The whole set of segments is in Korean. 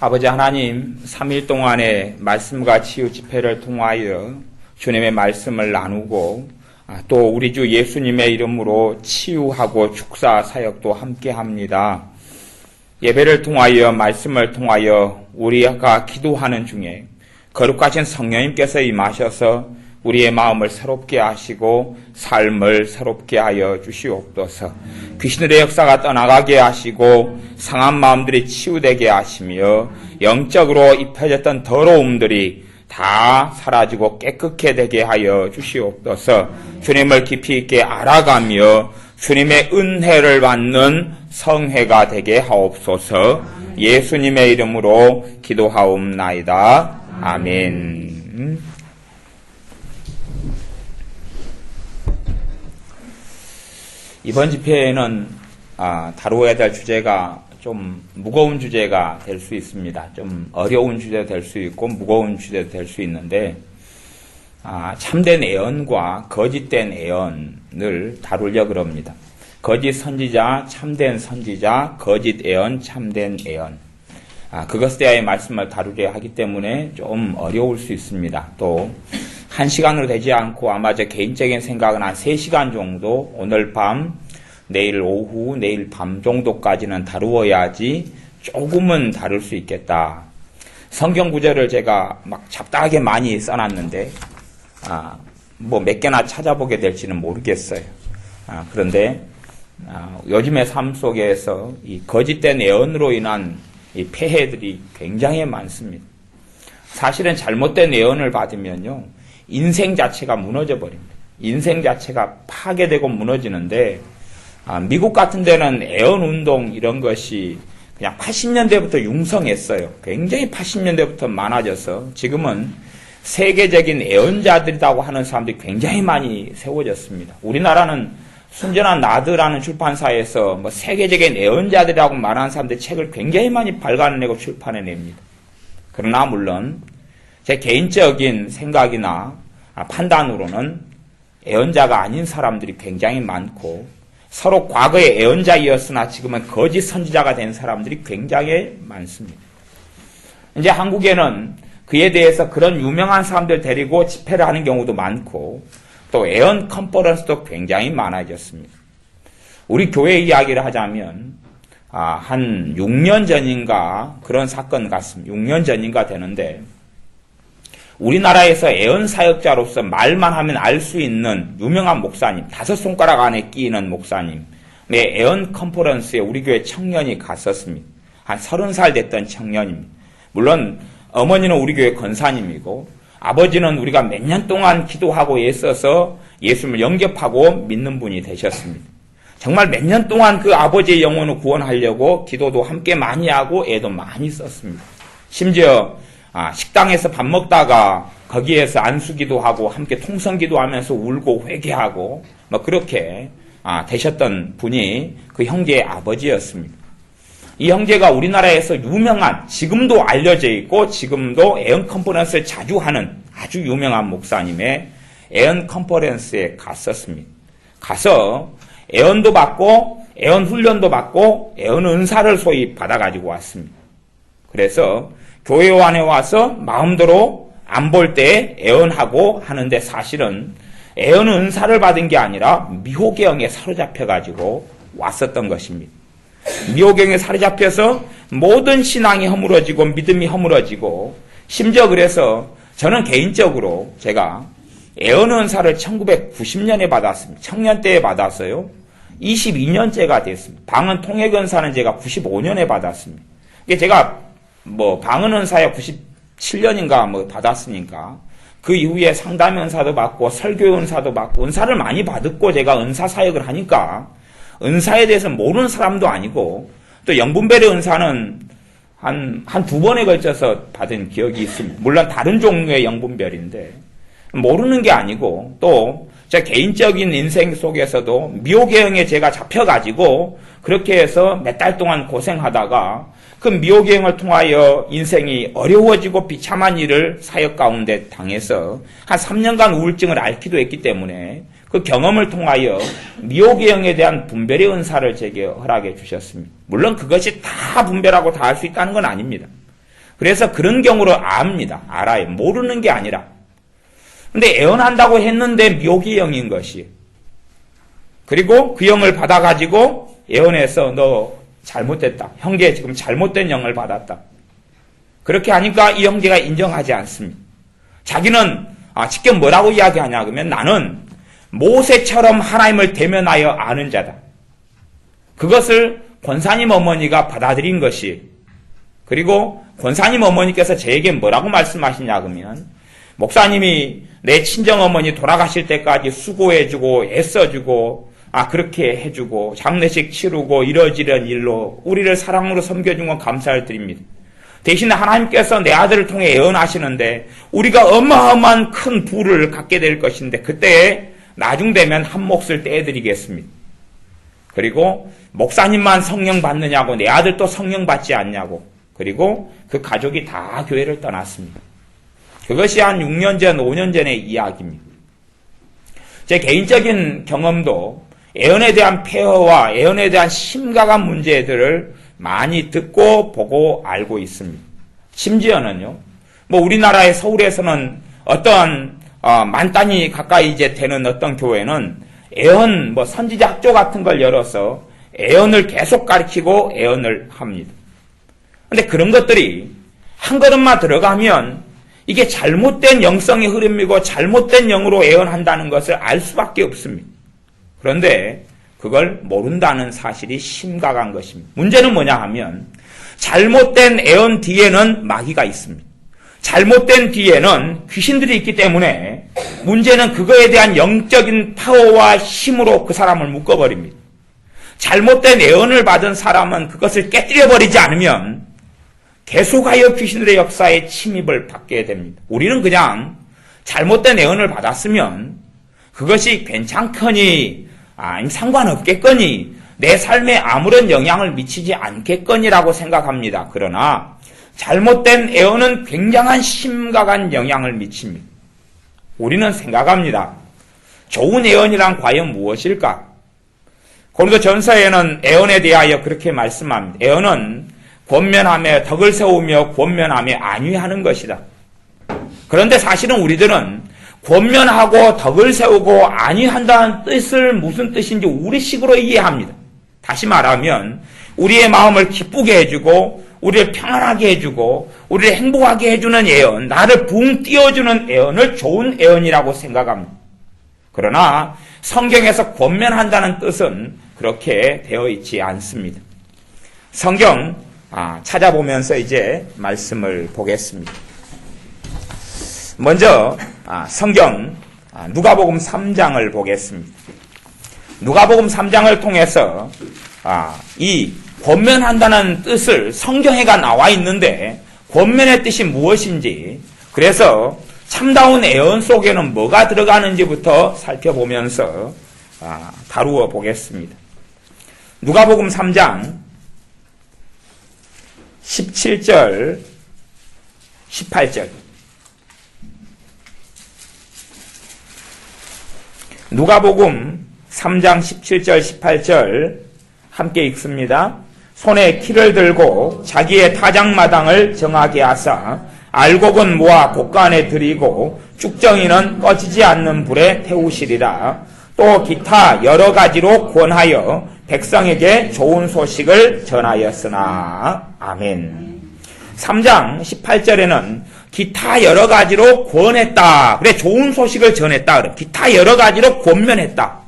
아버지 하나님, 3일 동안의 말씀과 치유 집회를 통하여 주님의 말씀을 나누고 또 우리 주 예수님의 이름으로 치유하고 축사 사역도 함께합니다. 예배를 통하여 말씀을 통하여 우리가 기도하는 중에 거룩하신 성령님께서 임하셔서 우리의 마음을 새롭게 하시고 삶을 새롭게 하여 주시옵소서. 귀신들의 역사가 떠나가게 하시고 상한 마음들이 치유되게 하시며 영적으로 입혀졌던 더러움들이 다 사라지고 깨끗게 되게 하여 주시옵소서. 주님을 깊이 있게 알아가며 주님의 은혜를 받는 성회가 되게 하옵소서. 예수님의 이름으로 기도하옵나이다. 아멘. 이번 집회에는 다루어야 될 주제가 좀 무거운 주제가 될 수 있습니다. 좀 어려운 주제도 될 수 있고 무거운 주제도 될 수 있는데 참된 예언과 거짓된 예언을 다루려고 합니다. 거짓 선지자, 참된 선지자, 거짓 예언, 참된 예언. 그것에 대하여 말씀을 다루려 하기 때문에 좀 어려울 수 있습니다. 또 1시간으로 되지 않고 아마 제 개인적인 생각은 한 3시간 정도 오늘 밤, 내일 오후, 내일 밤 정도까지는 다루어야지 조금은 다룰 수 있겠다. 성경 구절을 제가 막 잡다하게 많이 써놨는데 뭐 몇 개나 찾아보게 될지는 모르겠어요. 그런데 요즘의 삶 속에서 이 거짓된 예언으로 인한 이 폐해들이 굉장히 많습니다. 사실은 잘못된 예언을 받으면요, 인생 자체가 무너져 버립니다. 인생 자체가 파괴되고 무너지는데 미국 같은 데는 예언 운동 이런 것이 그냥 80년대부터 융성했어요. 굉장히 80년대부터 많아져서 지금은 세계적인 예언자들이라고 하는 사람들이 굉장히 많이 세워졌습니다. 우리나라는 순전한 나드라는 출판사에서 뭐 세계적인 예언자들이라고 말하는 사람들 책을 굉장히 많이 발간해내고 출판해냅니다. 그러나 물론 제 개인적인 생각이나 판단으로는 예언자가 아닌 사람들이 굉장히 많고 서로 과거에 예언자이었으나 지금은 거짓 선지자가 된 사람들이 굉장히 많습니다. 이제 한국에는 그에 대해서 그런 유명한 사람들 데리고 집회를 하는 경우도 많고 또 예언 컨퍼런스도 굉장히 많아졌습니다. 우리 교회 이야기를 하자면 한 6년 전인가 그런 사건 같습니다. 6년 전인가 되는데 우리나라에서 예언 사역자로서 말만 하면 알 수 있는 유명한 목사님, 5손가락 안에 끼이는 목사님의 예언 컨퍼런스에 우리 교회 청년이 갔었습니다. 한 30살 됐던 청년입니다. 물론 어머니는 우리 교회 권사님이고 아버지는 우리가 몇 년 동안 기도하고 애써서 예수님을 영접하고 믿는 분이 되셨습니다. 정말 몇 년 동안 그 아버지의 영혼을 구원하려고 기도도 함께 많이 하고 애도 많이 썼습니다. 심지어 식당에서 밥 먹다가 거기에서 안수기도 하고 함께 통성기도 하면서 울고 회개하고 뭐 그렇게 되셨던 분이 그 형제의 아버지였습니다. 이 형제가 우리나라에서 유명한, 지금도 알려져 있고 지금도 예언 컨퍼런스를 자주 하는 아주 유명한 목사님의 예언 컨퍼런스에 갔었습니다. 가서 예언도 받고 예언 훈련도 받고 예언 은사를 소위 받아가지고 왔습니다. 그래서 교회 안에 와서 마음대로 안 볼 때 예언하고 하는데 사실은 예언 은사를 받은 게 아니라 미혹의 사로잡혀가지고 왔었던 것입니다. 미혹에 사로잡혀서 모든 신앙이 허물어지고 믿음이 허물어지고 심지어 그래서 저는 개인적으로 제가 예언 은사를 1990년에 받았습니다. 청년 때에 받았어요. 22년째가 됐습니다. 방언 통역 은사는 제가 95년에 받았습니다. 이게 제가 방언 은사에 97년인가 받았으니까 그 이후에 상담 은사도 받고 설교 은사도 받고 은사를 많이 받았고 제가 은사 사역을 하니까 은사에 대해서 모르는 사람도 아니고 또 영분별의 은사는 한 2번에 걸쳐서 받은 기억이 있습니다. 물론 다른 종류의 영분별인데 모르는 게 아니고 또 제 개인적인 인생 속에서도 미혹의 영에 제가 잡혀가지고 그렇게 해서 몇 달 동안 고생하다가 그 미혹의 영을 통하여 인생이 어려워지고 비참한 일을 사역 가운데 당해서 한 3년간 우울증을 앓기도 했기 때문에 그 경험을 통하여 미혹의 영에 대한 분별의 은사를 제게 허락해 주셨습니다. 물론 그것이 다 분별하고 다 할 수 있다는 건 아닙니다. 그래서 그런 경우를 압니다. 알아요. 모르는 게 아니라. 근데 애언한다고 했는데 묘기형인 것이. 그리고 그 영을 받아가지고 애언해서 너 잘못됐다. 형제 지금 잘못된 영을 받았다. 그렇게 하니까 이 형제가 인정하지 않습니다. 자기는 직접 뭐라고 이야기하냐 그러면 나는 모세처럼 하나님을 대면하여 아는 자다. 그것을 권사님 어머니가 받아들인 것이. 그리고 권사님 어머니께서 저에게 뭐라고 말씀하시냐 그러면 목사님이 내 친정어머니 돌아가실 때까지 수고해주고 애써주고 그렇게 해주고 장례식 치르고 이러지런 일로 우리를 사랑으로 섬겨준 건 감사를 드립니다. 대신에 하나님께서 내 아들을 통해 예언하시는데 우리가 어마어마한 큰 부를 갖게 될 것인데 그때에 나중 되면 한 몫을 떼어드리겠습니다. 그리고 목사님만 성령 받느냐고 내 아들도 성령 받지 않냐고. 그리고 그 가족이 다 교회를 떠났습니다. 그것이 한 6년 전, 5년 전의 이야기입니다. 제 개인적인 경험도 애언에 대한 폐허와 애언에 대한 심각한 문제들을 많이 듣고 보고 알고 있습니다. 심지어는요, 우리나라의 서울에서는 어떠한 만 단위 가까이 이제 되는 어떤 교회는 애언, 선지자 학교 같은 걸 열어서 애언을 계속 가르치고 애언을 합니다. 근데 그런 것들이 한 걸음만 들어가면 이게 잘못된 영성의 흐름이고 잘못된 영으로 애언한다는 것을 알 수밖에 없습니다. 그런데 그걸 모른다는 사실이 심각한 것입니다. 문제는 뭐냐 하면 잘못된 애언 뒤에는 마귀가 있습니다. 잘못된 뒤에는 귀신들이 있기 때문에 문제는 그거에 대한 영적인 파워와 힘으로 그 사람을 묶어버립니다. 잘못된 애언을 받은 사람은 그것을 깨뜨려버리지 않으면 계속하여 귀신들의 역사에 침입을 받게 됩니다. 우리는 그냥 잘못된 애언을 받았으면 그것이 괜찮거니 상관없겠거니 내 삶에 아무런 영향을 미치지 않겠거니라고 생각합니다. 그러나 잘못된 애언은 굉장한 심각한 영향을 미칩니다. 우리는 생각합니다. 좋은 애언이란 과연 무엇일까? 고린도전서에는 애언에 대하여 그렇게 말씀합니다. 애언은 권면하며 덕을 세우며 권면하며 안위하는 것이다. 그런데 사실은 우리들은 권면하고 덕을 세우고 안위한다는 뜻을 무슨 뜻인지 우리식으로 이해합니다. 다시 말하면 우리의 마음을 기쁘게 해주고 우리를 평안하게 해주고 우리를 행복하게 해주는 애언, 나를 붕 띄워주는 애언을 좋은 애언이라고 생각합니다. 그러나 성경에서 권면한다는 뜻은 그렇게 되어 있지 않습니다. 성경 찾아보면서 이제 말씀을 보겠습니다. 먼저 성경 누가복음 3장을 보겠습니다. 누가복음 3장을 통해서 이 권면한다는 뜻을 성경에가 나와 있는데 권면의 뜻이 무엇인지, 그래서 참다운 애언 속에는 뭐가 들어가는지부터 살펴보면서 다루어 보겠습니다. 누가복음 3장 17절, 18절. 누가복음 3장 17절, 18절 함께 읽습니다. 손에 키를 들고 자기의 타작마당을 정하게 하사 알곡은 모아 곡간에 들이고 쭉정이는 꺼지지 않는 불에 태우시리라. 또 기타 여러 가지로 권하여 백성에게 좋은 소식을 전하였으나. 아멘. 3장 18절에는 기타 여러 가지로 권했다. 그래, 좋은 소식을 전했다. 그래. 기타 여러 가지로 권면했다.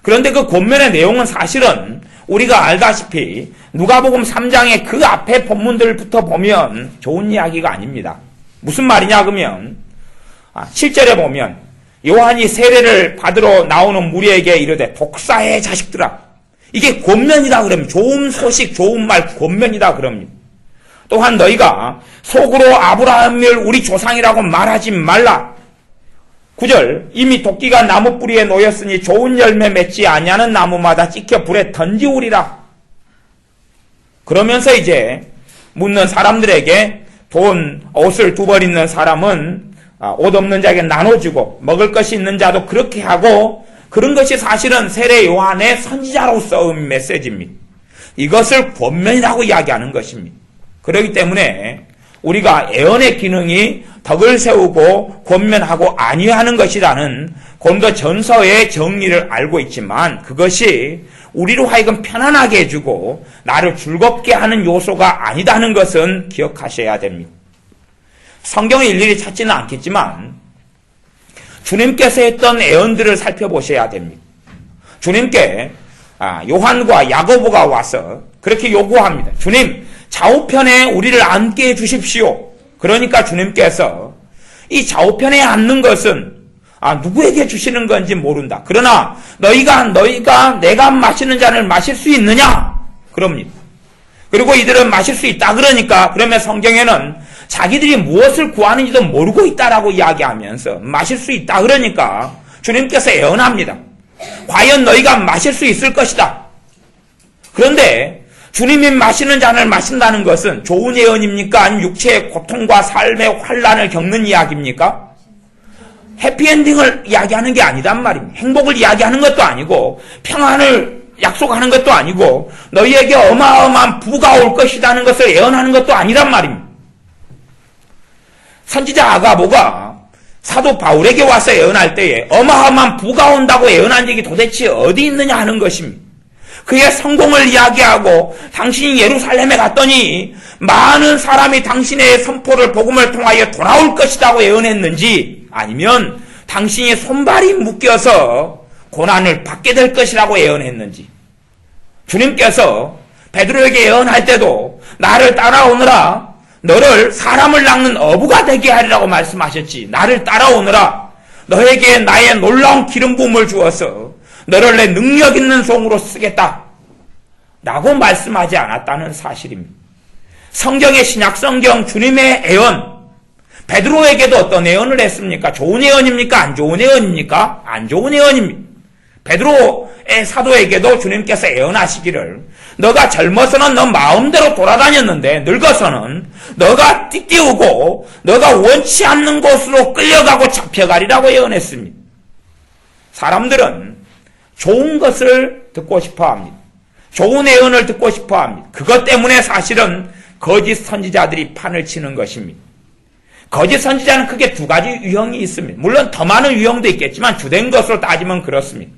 그런데 그 권면의 내용은 사실은 우리가 알다시피 누가복음 3장의 그 앞에 본문들부터 보면 좋은 이야기가 아닙니다. 무슨 말이냐 그러면 7절에 보면 요한이 세례를 받으러 나오는 무리에게 이르되 독사의 자식들아, 이게 권면이다 그러면, 좋은 소식, 좋은 말, 권면이다 그럽니다. 또한 너희가 속으로 아브라함을 우리 조상이라고 말하지 말라. 9절, 이미 도끼가 나무 뿌리에 놓였으니 좋은 열매 맺지 아니하는 나무마다 찍혀 불에 던지우리라. 그러면서 이제 묻는 사람들에게 돈, 옷을 2벌 있는 사람은 옷 없는 자에게 나눠주고 먹을 것이 있는 자도 그렇게 하고, 그런 것이 사실은 세례 요한의 선지자로서의 메시지입니다. 이것을 권면이라고 이야기하는 것입니다. 그렇기 때문에 우리가 애언의 기능이 덕을 세우고 권면하고 안위하는 것이라는 고린도 전서의 정리를 알고 있지만 그것이 우리로 하여금 편안하게 해주고 나를 즐겁게 하는 요소가 아니다는 것은 기억하셔야 됩니다. 성경을 일일이 찾지는 않겠지만 주님께서 했던 애언들을 살펴보셔야 됩니다. 주님께 요한과 야고보가 와서 그렇게 요구합니다. 주님, 좌우편에 우리를 앉게 해주십시오. 그러니까 주님께서 이 좌우편에 앉는 것은 누구에게 주시는 건지 모른다. 그러나 너희가 내가 마시는 잔을 마실 수 있느냐? 그럽니다. 그리고 이들은 마실 수 있다 그러니까 그러면 성경에는 자기들이 무엇을 구하는지도 모르고 있다라고 이야기하면서 마실 수 있다 그러니까 주님께서 애언합니다. 과연 너희가 마실 수 있을 것이다. 그런데 주님이 마시는 잔을 마신다는 것은 좋은 예언입니까? 아니면 육체의 고통과 삶의 환란을 겪는 이야기입니까? 해피엔딩을 이야기하는 게 아니단 말입니다. 행복을 이야기하는 것도 아니고 평안을 약속하는 것도 아니고 너희에게 어마어마한 부가 올 것이라는 것을 예언하는 것도 아니란 말입니다. 선지자 아가보가 사도 바울에게 와서 예언할 때에 어마어마한 부가 온다고 예언한 적이 도대체 어디 있느냐 하는 것입니다. 그의 성공을 이야기하고 당신이 예루살렘에 갔더니 많은 사람이 당신의 선포를 복음을 통하여 돌아올 것이라고 예언했는지 아니면 당신이 손발이 묶여서 고난을 받게 될 것이라고 예언했는지 주님께서 베드로에게 예언할 때도 나를 따라오느라 너를 사람을 낚는 어부가 되게 하리라고 말씀하셨지 나를 따라오느라 너에게 나의 놀라운 기름 부음을 주어서 너를 내 능력 있는 종으로 쓰겠다 라고 말씀하지 않았다는 사실입니다. 성경의 신약성경 주님의 예언 베드로에게도 어떤 예언을 했습니까? 좋은 예언입니까? 안 좋은 예언입니까? 안 좋은 예언입니다. 베드로의 사도에게도 주님께서 예언하시기를 너가 젊어서는 너 마음대로 돌아다녔는데 늙어서는 너가 띠띠우고 너가 원치 않는 곳으로 끌려가고 잡혀가리라고 예언했습니다. 사람들은 좋은 것을 듣고 싶어합니다. 좋은 예언을 듣고 싶어합니다. 그것 때문에 사실은 거짓 선지자들이 판을 치는 것입니다. 거짓 선지자는 크게 두 가지 유형이 있습니다. 물론 더 많은 유형도 있겠지만 주된 것으로 따지면 그렇습니다.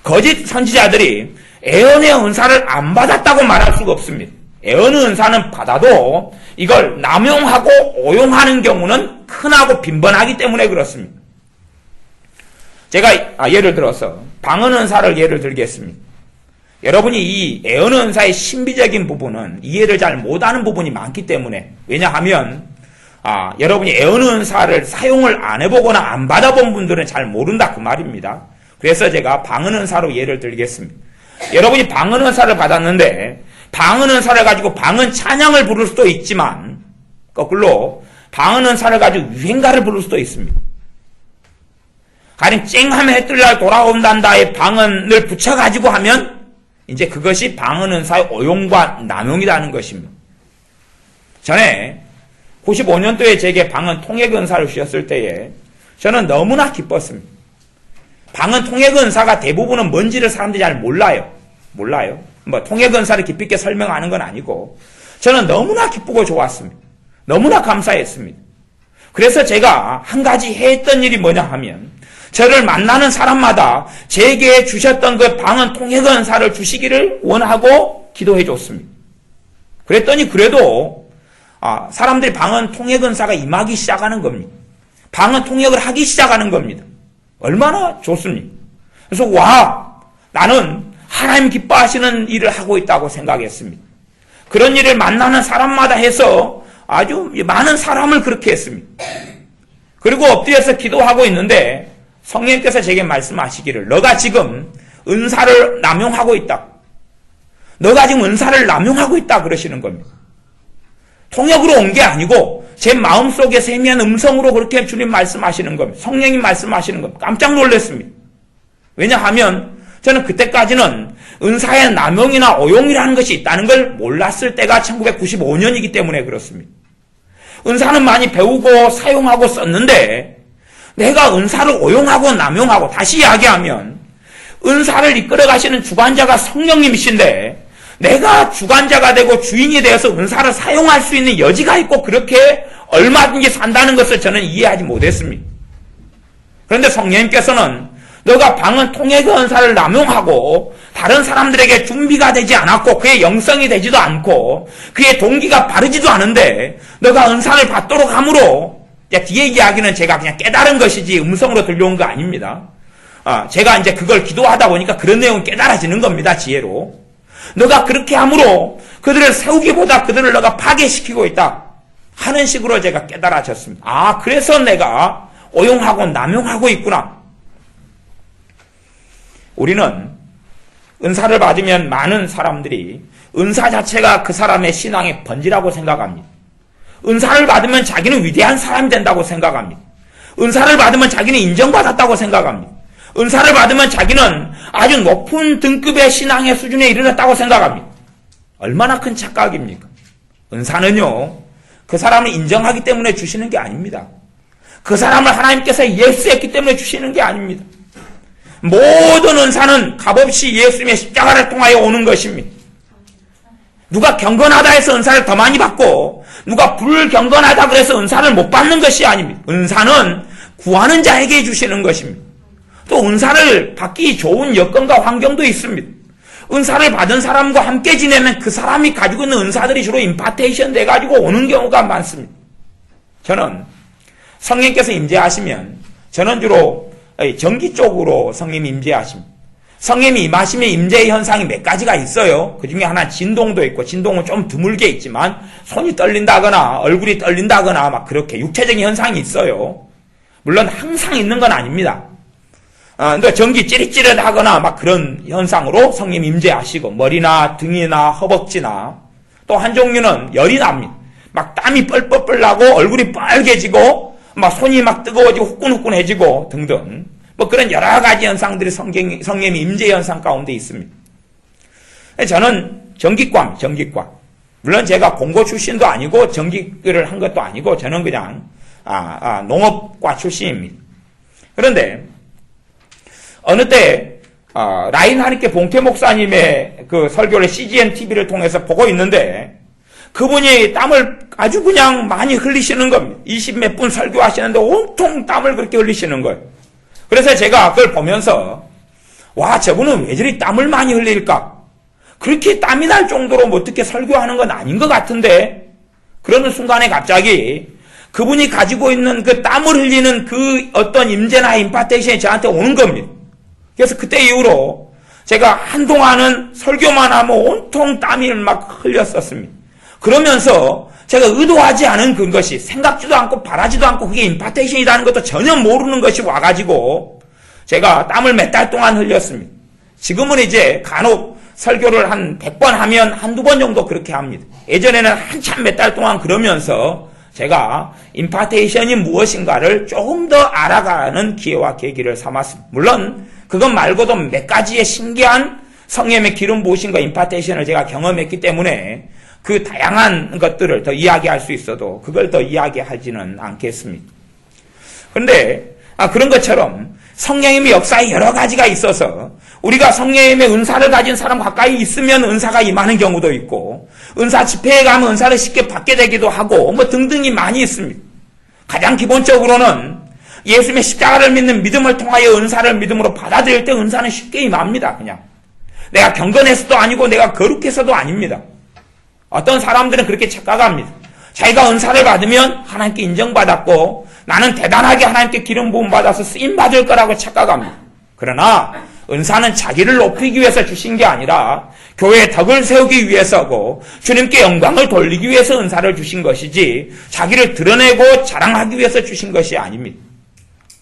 거짓 선지자들이 예언의 은사를 안 받았다고 말할 수가 없습니다. 예언의 은사는 받아도 이걸 남용하고 오용하는 경우는 흔하고 빈번하기 때문에 그렇습니다. 제가 예를 들어서 방언 은사를 예를 들겠습니다. 여러분이 이 예언 은사의 신비적인 부분은 이해를 잘 못하는 부분이 많기 때문에 왜냐하면 여러분이 예언 은사를 사용을 안 해보거나 안 받아본 분들은 잘 모른다 그 말입니다. 그래서 제가 방언 은사로 예를 들겠습니다. 여러분이 방언 은사를 받았는데 방언 은사를 가지고 방언 찬양을 부를 수도 있지만 거꾸로 방언 은사를 가지고 유행가를 부를 수도 있습니다. 가령 쨍하면 해뜰날 돌아온단다의 방언을 붙여가지고 하면 이제 그것이 방언 은사의 오용과 남용이라는 것입니다. 전에 95년도에 제게 방언 통역 은사를 주셨을 때에 저는 너무나 기뻤습니다. 방언 통역 은사가 대부분은 뭔지를 사람들이 잘 몰라요. 뭐 통역 은사를 깊이 있게 설명하는 건 아니고 저는 너무나 기쁘고 좋았습니다. 너무나 감사했습니다. 그래서 제가 한 가지 했던 일이 뭐냐 하면 저를 만나는 사람마다 제게 주셨던 그 방언 통역 은사를 주시기를 원하고 기도해 줬습니다. 그랬더니 그래도 사람들이 방언 통역 은사가 임하기 시작하는 겁니다. 방언 통역을 하기 시작하는 겁니다. 얼마나 좋습니까? 그래서 나는 하나님 기뻐하시는 일을 하고 있다고 생각했습니다. 그런 일을 만나는 사람마다 해서 아주 많은 사람을 그렇게 했습니다. 그리고 엎드려서 기도하고 있는데 성령께서 제게 말씀하시기를 너가 지금 은사를 남용하고 있다. 너가 지금 은사를 남용하고 있다 그러시는 겁니다. 통역으로 온 게 아니고 제 마음속에 세미한 음성으로 그렇게 주님 말씀하시는 겁니다. 성령님 말씀하시는 겁니다. 깜짝 놀랐습니다. 왜냐하면 저는 그때까지는 은사의 남용이나 오용이라는 것이 있다는 걸 몰랐을 때가 1995년이기 때문에 그렇습니다. 은사는 많이 배우고 사용하고 썼는데 내가 은사를 오용하고 남용하고 다시 이야기하면 은사를 이끌어 가시는 주관자가 성령님이신데 내가 주관자가 되고 주인이 되어서 은사를 사용할 수 있는 여지가 있고 그렇게 얼마든지 산다는 것을 저는 이해하지 못했습니다. 그런데 성령님께서는 너가 방언 통역의 은사를 남용하고 다른 사람들에게 준비가 되지 않았고 그의 영성이 되지도 않고 그의 동기가 바르지도 않은데 너가 은사를 받도록 함으로, 뒤에 이야기는 제가 그냥 깨달은 것이지 음성으로 들려온 거 아닙니다. 제가 이제 그걸 기도하다 보니까 그런 내용은 깨달아지는 겁니다. 지혜로. 너가 그렇게 함으로 그들을 세우기보다 그들을 너가 파괴시키고 있다 하는 식으로 제가 깨달아졌습니다. 그래서 내가 오용하고 남용하고 있구나. 우리는 은사를 받으면 많은 사람들이 은사 자체가 그 사람의 신앙의 번지라고 생각합니다. 은사를 받으면 자기는 위대한 사람이 된다고 생각합니다. 은사를 받으면 자기는 인정받았다고 생각합니다. 은사를 받으면 자기는 아주 높은 등급의 신앙의 수준에 이르렀다고 생각합니다. 얼마나 큰 착각입니까? 은사는요, 그 사람을 인정하기 때문에 주시는 게 아닙니다. 그 사람을 하나님께서 예수했기 때문에 주시는 게 아닙니다. 모든 은사는 값없이 예수님의 십자가를 통하여 오는 것입니다. 누가 경건하다 해서 은사를 더 많이 받고 누가 불경건하다 그래서 은사를 못 받는 것이 아닙니다. 은사는 구하는 자에게 주시는 것입니다. 또 은사를 받기 좋은 여건과 환경도 있습니다. 은사를 받은 사람과 함께 지내면 그 사람이 가지고 있는 은사들이 주로 임파테이션 돼가지고 오는 경우가 많습니다. 저는 성령께서 임재하시면 저는 주로 전기 쪽으로 성령이 임재하십니다. 성령이 임하시면 임재의 현상이 몇 가지가 있어요. 그 중에 하나 진동도 있고, 진동은 좀 드물게 있지만 손이 떨린다거나 얼굴이 떨린다거나 막 그렇게 육체적인 현상이 있어요. 물론 항상 있는 건 아닙니다. 그러니까 전기 찌릿찌릿하거나 막 그런 현상으로 성령 임재하시고, 머리나 등이나 허벅지나, 또 한 종류는 열이 납니다. 막 땀이 뻘뻘뻘 나고 얼굴이 빨개지고 막 손이 막 뜨거워지고 후끈후끈해지고 등등, 뭐 그런 여러 가지 현상들이 성령의 임재 현상 가운데 있습니다. 저는 전기과입니다. 전기과. 물론 제가 공고 출신도 아니고 전기를 한 것도 아니고 저는 그냥 농업과 출신입니다. 그런데 어느 때 라인하니케 봉태 목사님의 그 설교를 CGN TV를 통해서 보고 있는데 그분이 땀을 아주 그냥 많이 흘리시는 겁니다. 20몇 분 설교하시는데 온통 땀을 그렇게 흘리시는 거예요. 그래서 제가 그걸 보면서 와, 저분은 왜 저리 땀을 많이 흘릴까? 그렇게 땀이 날 정도로 뭐 어떻게 설교하는 건 아닌 것 같은데, 그러는 순간에 갑자기 그분이 가지고 있는 그 땀을 흘리는 그 어떤 임재나 임파테이션이 저한테 오는 겁니다. 그래서 그때 이후로 제가 한동안은 설교만 하면 온통 땀이 막 흘렸었습니다. 그러면서 제가 의도하지 않은 그것이, 생각지도 않고 바라지도 않고 그게 임파테이션이라는 것도 전혀 모르는 것이 와가지고 제가 땀을 몇 달 동안 흘렸습니다. 지금은 이제 간혹 설교를 한 100번 하면 한두 번 정도 그렇게 합니다. 예전에는 한참 몇 달 동안 그러면서 제가 임파테이션이 무엇인가를 조금 더 알아가는 기회와 계기를 삼았습니다. 물론 그것 말고도 몇 가지의 신기한 성령의 기름 부으심과 임파테이션을 제가 경험했기 때문에 그 다양한 것들을 더 이야기할 수 있어도 그걸 더 이야기하지는 않겠습니다. 그런데 그런 것처럼 성령님의 역사에 여러 가지가 있어서 우리가 성령님의 은사를 가진 사람 가까이 있으면 은사가 임하는 경우도 있고, 은사 집회에 가면 은사를 쉽게 받게 되기도 하고 뭐 등등이 많이 있습니다. 가장 기본적으로는 예수님의 십자가를 믿는 믿음을 통하여 은사를 믿음으로 받아들일 때 은사는 쉽게 임합니다. 그냥 내가 경건해서도 아니고 내가 거룩해서도 아닙니다. 어떤 사람들은 그렇게 착각합니다. 자기가 은사를 받으면 하나님께 인정받았고 나는 대단하게 하나님께 기름 부음 받아서 쓰임 받을 거라고 착각합니다. 그러나 은사는 자기를 높이기 위해서 주신 게 아니라 교회의 덕을 세우기 위해서고 주님께 영광을 돌리기 위해서 은사를 주신 것이지 자기를 드러내고 자랑하기 위해서 주신 것이 아닙니다.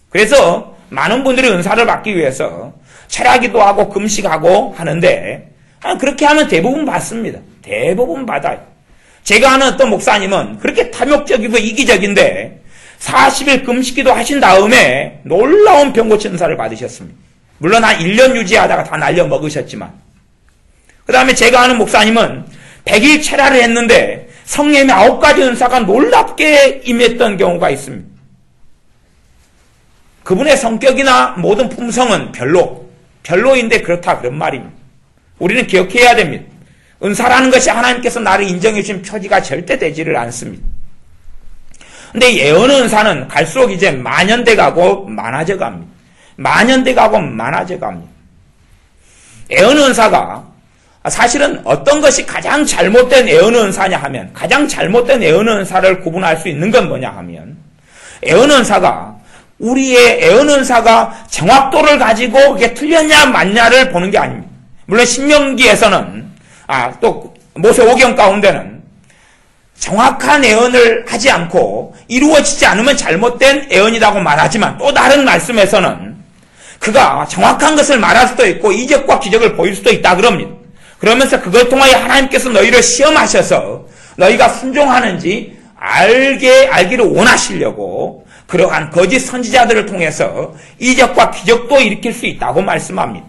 그래서 많은 분들이 은사를 받기 위해서 철야기도 하고 금식하고 하는데 그렇게 하면 대부분 받습니다. 대부분 받아요. 제가 아는 어떤 목사님은 그렇게 탐욕적이고 이기적인데 40일 금식기도 하신 다음에 놀라운 병 고치는 은사를 받으셨습니다. 물론 한 1년 유지하다가 다 날려 먹으셨지만, 그 다음에 제가 아는 목사님은 100일 철야를 했는데 성령의 9가지 은사가 놀랍게 임했던 경우가 있습니다. 그분의 성격이나 모든 품성은 별로인데 그렇다 그런 말입니다. 우리는 기억해야 됩니다. 은사라는 것이 하나님께서 나를 인정해 주신 표지가 절대 되지를 않습니다. 근데 예언의 은사는 갈수록 이제 만연돼 가고 많아져 갑니다. 만연돼 가고 많아져 갑니다. 예언의 은사가 사실은 어떤 것이 가장 잘못된 예언의 은사냐 하면, 가장 잘못된 예언의 은사를 구분할 수 있는 건 뭐냐 하면, 예언의 은사가 우리의 예언의 은사가 정확도를 가지고 그게 틀렸냐 맞냐를 보는 게 아닙니다. 물론 신명기에서는 또 모세오경 가운데는 정확한 예언을 하지 않고 이루어지지 않으면 잘못된 예언이라고 말하지만, 또 다른 말씀에서는 그가 정확한 것을 말할 수도 있고 이적과 기적을 보일 수도 있다 그럽니다. 그러면서 그걸 통하여 하나님께서 너희를 시험하셔서 너희가 순종하는지 알기를 원하시려고 그러한 거짓 선지자들을 통해서 이적과 기적도 일으킬 수 있다고 말씀합니다.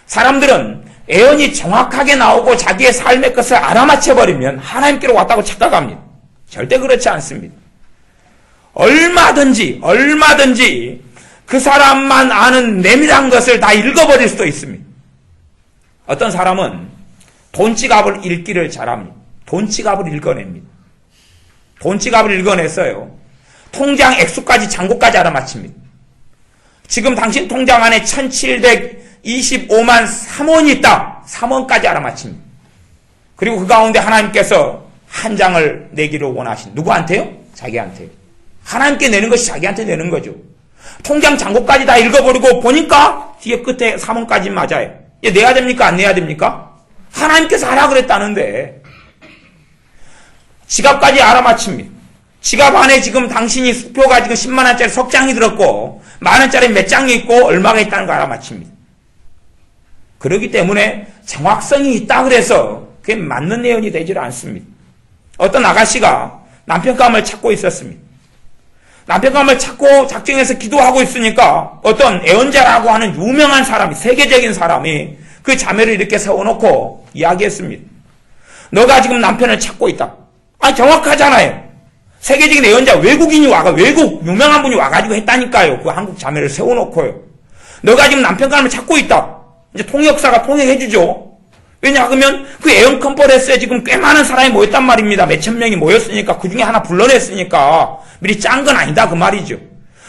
사람들은 예언이 정확하게 나오고 자기의 삶의 것을 알아맞혀버리면 하나님께로 왔다고 착각합니다. 절대 그렇지 않습니다. 얼마든지 그 사람만 아는 내밀한 것을 다 읽어버릴 수도 있습니다. 어떤 사람은 돈지갑을 읽기를 잘합니다. 돈지갑을 읽어냅니다. 돈지갑을 읽어냈어요. 통장 액수까지 잔고까지 알아맞힙니다. 지금 당신 통장 안에 1725만 3원이 있다. 3원까지 알아맞힙니다. 그리고 그 가운데 하나님께서 한 장을 내기를 원하신, 누구한테요? 자기한테요. 하나님께 내는 것이 자기한테 내는 거죠. 통장 잔고까지 다 읽어버리고 보니까 뒤에 끝에 3원까지 맞아요. 얘 내야 됩니까? 안 내야 됩니까? 하나님께서 하라 그랬다는데. 지갑까지 알아맞힙니다. 지갑 안에 지금 당신이 수표가 지금 10만원짜리 석 장이 들었고 만원짜리 몇 장이 있고 얼마가 있다는 거 알아맞힙니다. 그렇기 때문에 정확성이 있다 그래서 그게 맞는 예언이 되질 않습니다. 어떤 아가씨가 남편감을 찾고 있었습니다. 남편감을 찾고 작정해서 기도하고 있으니까 어떤 예언자라고 하는 유명한 사람이, 세계적인 사람이 그 자매를 이렇게 세워놓고 이야기했습니다. 너가 지금 남편을 찾고 있다. 아니 정확하잖아요. 세계적인 예언자 외국인이 외국 유명한 분이 와가지고 했다니까요. 그 한국 자매를 세워놓고요. 너가 지금 남편감을 찾고 있다. 이제 통역사가 통역해주죠. 왜냐하면 그 예언 컨퍼런스에 지금 꽤 많은 사람이 모였단 말입니다. 몇천 명이 모였으니까 그 중에 하나 불러냈으니까 미리 짠 건 아니다 그 말이죠.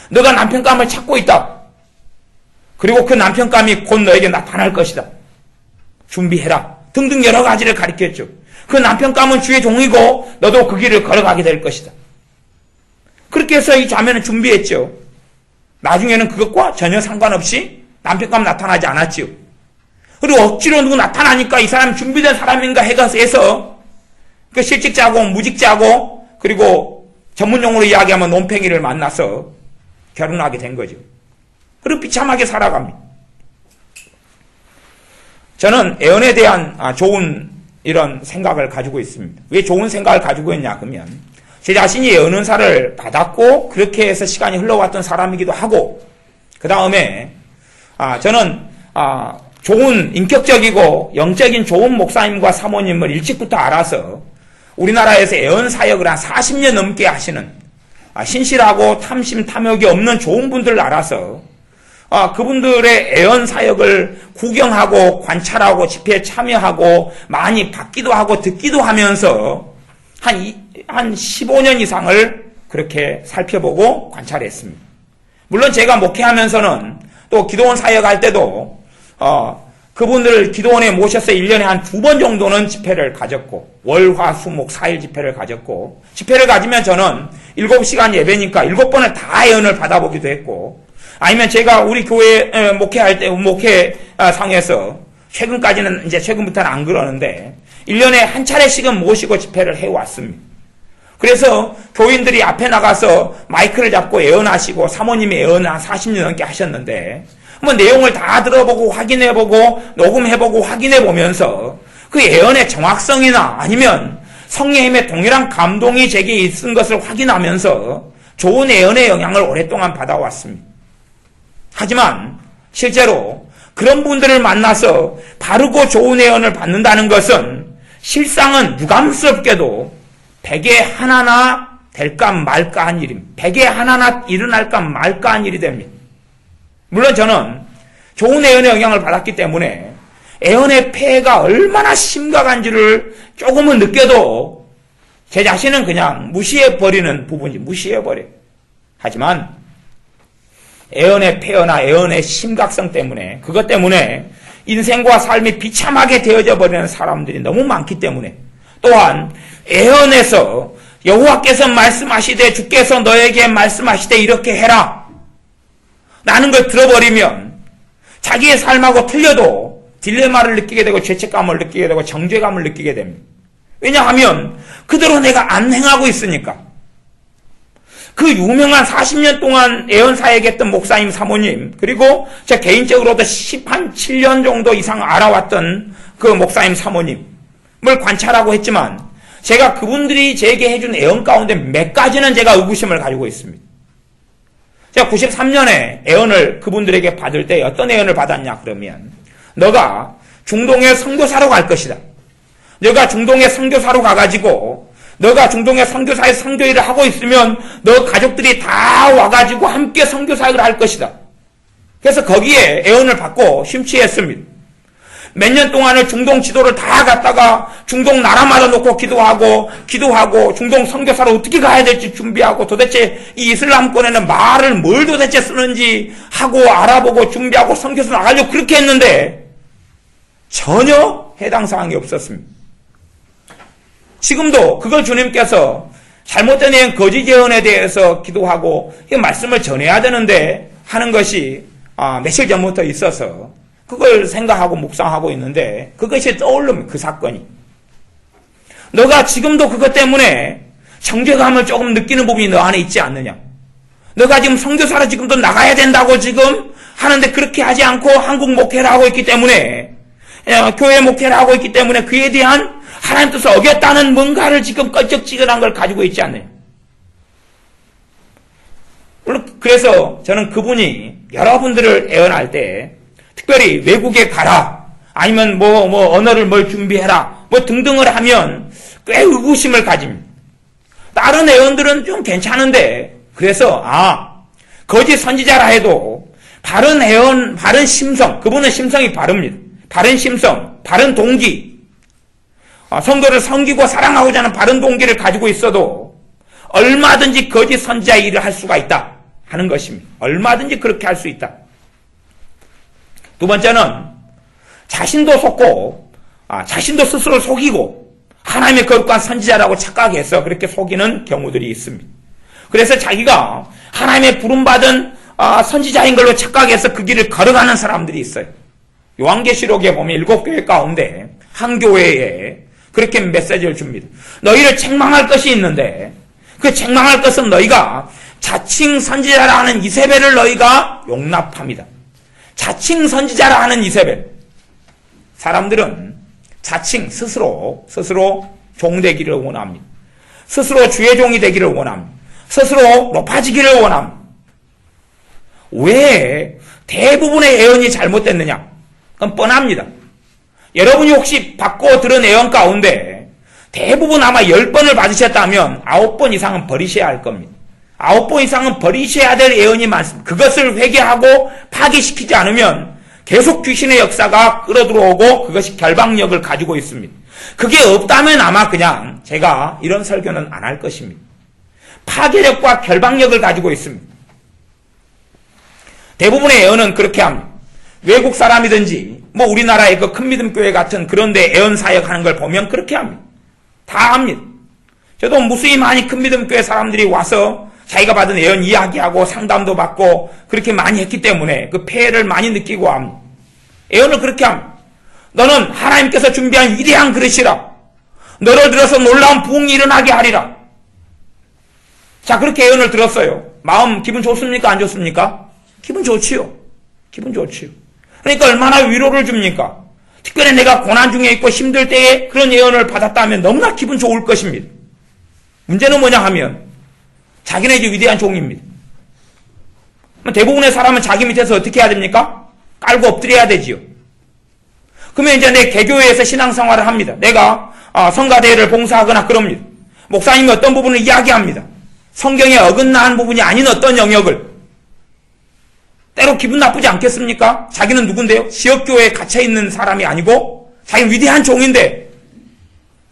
너가 남편감을 찾고 있다. 그리고 그 남편감이 곧 너에게 나타날 것이다. 준비해라. 등등 여러 가지를 가르쳤죠. 그 남편감은 주의 종이고 너도 그 길을 걸어가게 될 것이다. 그렇게 해서 이 자매는 준비했죠. 나중에는 그것과 전혀 상관없이 남편감 나타나지 않았지요. 그리고 억지로 누구 나타나니까 이 사람이 준비된 사람인가 해서 그 실직자고 무직자고 그리고 전문용어로 이야기하면 논팽이를 만나서 결혼하게 된 거죠. 그리고 비참하게 살아갑니다. 저는 예언에 대한 좋은 이런 생각을 가지고 있습니다. 왜 좋은 생각을 가지고 있냐 그러면 제 자신이 예언 은사를 받았고 그렇게 해서 시간이 흘러왔던 사람이기도 하고, 그 다음에 저는 좋은 인격적이고 영적인 좋은 목사님과 사모님을 일찍부터 알아서 우리나라에서 예언 사역을 한 40년 넘게 하시는 신실하고 탐심 탐욕이 없는 좋은 분들을 알아서 그분들의 예언 사역을 구경하고 관찰하고 집회에 참여하고 많이 받기도 하고 듣기도 하면서 한 15년 이상을 그렇게 살펴보고 관찰했습니다. 물론 제가 목회하면서는 또 기도원 사역할 때도 그분들을 기도원에 모셔서 1년에 한 2번 정도는 집회를 가졌고 월화수목 4일 집회를 가졌고, 집회를 가지면 저는 7시간 예배니까 7번을 다 예언을 받아보기도 했고, 아니면 제가 우리 교회 목회할 때 목회상에서 최근부터는 안 그러는데 1년에 한 차례씩은 모시고 집회를 해왔습니다. 그래서 교인들이 앞에 나가서 마이크를 잡고 예언하시고 사모님이 예언을 한 40년 넘게 하셨는데 내용을 다 들어보고 확인해보고 녹음해보고 확인해보면서 그 예언의 정확성이나 아니면 성령의 힘의 동일한 감동이 제게 있은 것을 확인하면서 좋은 예언의 영향을 오랫동안 받아왔습니다. 하지만 실제로 그런 분들을 만나서 바르고 좋은 예언을 받는다는 것은 실상은 유감스럽게도 100에 하나나 될까 말까 한 일입니다. 100에 하나나 일어날까 말까 한 일이 됩니다. 물론 저는 좋은 예언의 영향을 받았기 때문에 애언의 폐해가 얼마나 심각한지를 조금은 느껴도 제 자신은 그냥 무시해버리는 부분이 무시해버려요. 하지만 애언의 폐허나 애언의 심각성 때문에, 그것 때문에 인생과 삶이 비참하게 되어져 버리는 사람들이 너무 많기 때문에, 또한 애언에서 여호와께서 말씀하시되 주께서 너에게 말씀하시되 이렇게 해라 라는 걸 들어버리면 자기의 삶하고 틀려도 딜레마를 느끼게 되고 죄책감을 느끼게 되고 정죄감을 느끼게 됩니다. 왜냐하면 그대로 내가 안 행하고 있으니까. 그 유명한 40년 동안 애언 사역했던 목사님 사모님, 그리고 제 개인적으로도 7년 정도 이상 알아왔던 그 목사님 사모님을 관찰하고 했지만, 제가 그분들이 제게 해준 애언 가운데 몇 가지는 제가 의구심을 가지고 있습니다. 제가 93년에 애언을 그분들에게 받을 때 어떤 애언을 받았냐 그러면, 너가 중동에 선교사로 갈 것이다. 너가 중동에 선교사로 가가지고 너가 중동의 선교사의 선교일을 하고 있으면 너 가족들이 다 와가지고 함께 선교사역을 할 것이다. 그래서 거기에 애언을 받고 심취했습니다. 몇 년 동안을 중동 지도를 다 갔다가 중동 나라마다 놓고 기도하고 중동 선교사로 어떻게 가야 될지 준비하고, 도대체 이 이슬람권에는 말을 뭘 도대체 쓰는지 하고 알아보고 준비하고 선교사 나가려고 그렇게 했는데 전혀 해당 사항이 없었습니다. 지금도 그걸 주님께서 잘못된 예언, 거짓 예언에 대해서 기도하고 말씀을 전해야 되는데 하는 것이 며칠 전부터 있어서 그걸 생각하고 묵상하고 있는데, 그것이 떠오릅니다. 그 사건이. 너가 지금도 그것 때문에 정죄감을 조금 느끼는 부분이 너 안에 있지 않느냐. 너가 지금 선교사로 지금도 나가야 된다고 지금 하는데 그렇게 하지 않고 한국 목회를 하고 있기 때문에, 교회 목회를 하고 있기 때문에 그에 대한 하나님 뜻을 어겼다는 뭔가를 지금 껄쩍지근한 걸 가지고 있지 않느냐. 그래서 저는 그분이 여러분들을 애언할 때 특별히 외국에 가라, 아니면 언어를 뭘 준비해라, 등등을 하면 꽤 의구심을 가집니다. 다른 애언들은 좀 괜찮은데, 그래서 거짓 선지자라 해도 바른 애언, 바른 심성, 그분은 심성이 바릅니다. 바른 심성, 바른 동기, 성도를 섬기고 사랑하고자 하는 바른 동기를 가지고 있어도 얼마든지 거짓 선지자의 일을 할 수가 있다 하는 것입니다. 얼마든지 그렇게 할 수 있다. 두 번째는 자신도 속고 자신도 스스로 속이고 하나님의 거룩한 선지자라고 착각해서 그렇게 속이는 경우들이 있습니다. 그래서 자기가 하나님의 부름받은 선지자인 걸로 착각해서 그 길을 걸어가는 사람들이 있어요. 요한계시록에 보면 7교회 가운데 한 교회에 그렇게 메시지를 줍니다. 너희를 책망할 것이 있는데 그 책망할 것은 너희가 자칭 선지자라 하는 이세벨을 너희가 용납합니다. 자칭 선지자라 하는 이세벨. 사람들은 자칭 스스로 종되기를 원합니다. 스스로 주의 종이 되기를 원합니다. 스스로 높아지기를 원합니다. 왜 대부분의 애언이 잘못됐느냐? 그건 뻔합니다. 여러분이 혹시 받고 들은 애언 가운데 대부분 아마 10번을 받으셨다면 9번 이상은 버리셔야 할 겁니다. 9번 이상은 버리셔야 될 애언이 많습니다. 그것을 회개하고 파기시키지 않으면 계속 귀신의 역사가 끌어들어오고 그것이 결박력을 가지고 있습니다. 그게 없다면 아마 그냥 제가 이런 설교는 안 할 것입니다. 파괴력과 결박력을 가지고 있습니다. 대부분의 애언은 그렇게 합니다. 외국 사람이든지 우리나라의 그 큰 믿음 교회 같은 그런데 애언 사역하는 걸 보면 그렇게 합니다. 다 합니다. 저도 무수히 많이 큰 믿음 교회 사람들이 와서 자기가 받은 애언 이야기하고 상담도 받고 그렇게 많이 했기 때문에 그 폐해를 많이 느끼고 합니다. 애언을 그렇게 합니다. 너는 하나님께서 준비한 위대한 그릇이라. 너를 들어서 놀라운 부흥이 일어나게 하리라. 자, 그렇게 애언을 들었어요. 마음 기분 좋습니까? 안 좋습니까? 기분 좋지요. 기분 좋지요. 그러니까 얼마나 위로를 줍니까? 특별히 내가 고난 중에 있고 힘들 때에 그런 예언을 받았다면 너무나 기분 좋을 것입니다. 문제는 뭐냐 하면 자기는 이제 위대한 종입니다. 대부분의 사람은 자기 밑에서 어떻게 해야 됩니까? 깔고 엎드려야 되지요. 그러면 이제 내 개교회에서 신앙생활을 합니다. 내가 성가대회를 봉사하거나 그럽니다. 목사님이 어떤 부분을 이야기합니다. 성경에 어긋나는 부분이 아닌 어떤 영역을. 때로 기분 나쁘지 않겠습니까? 자기는 누군데요? 지역교회에 갇혀있는 사람이 아니고 자기는 위대한 종인데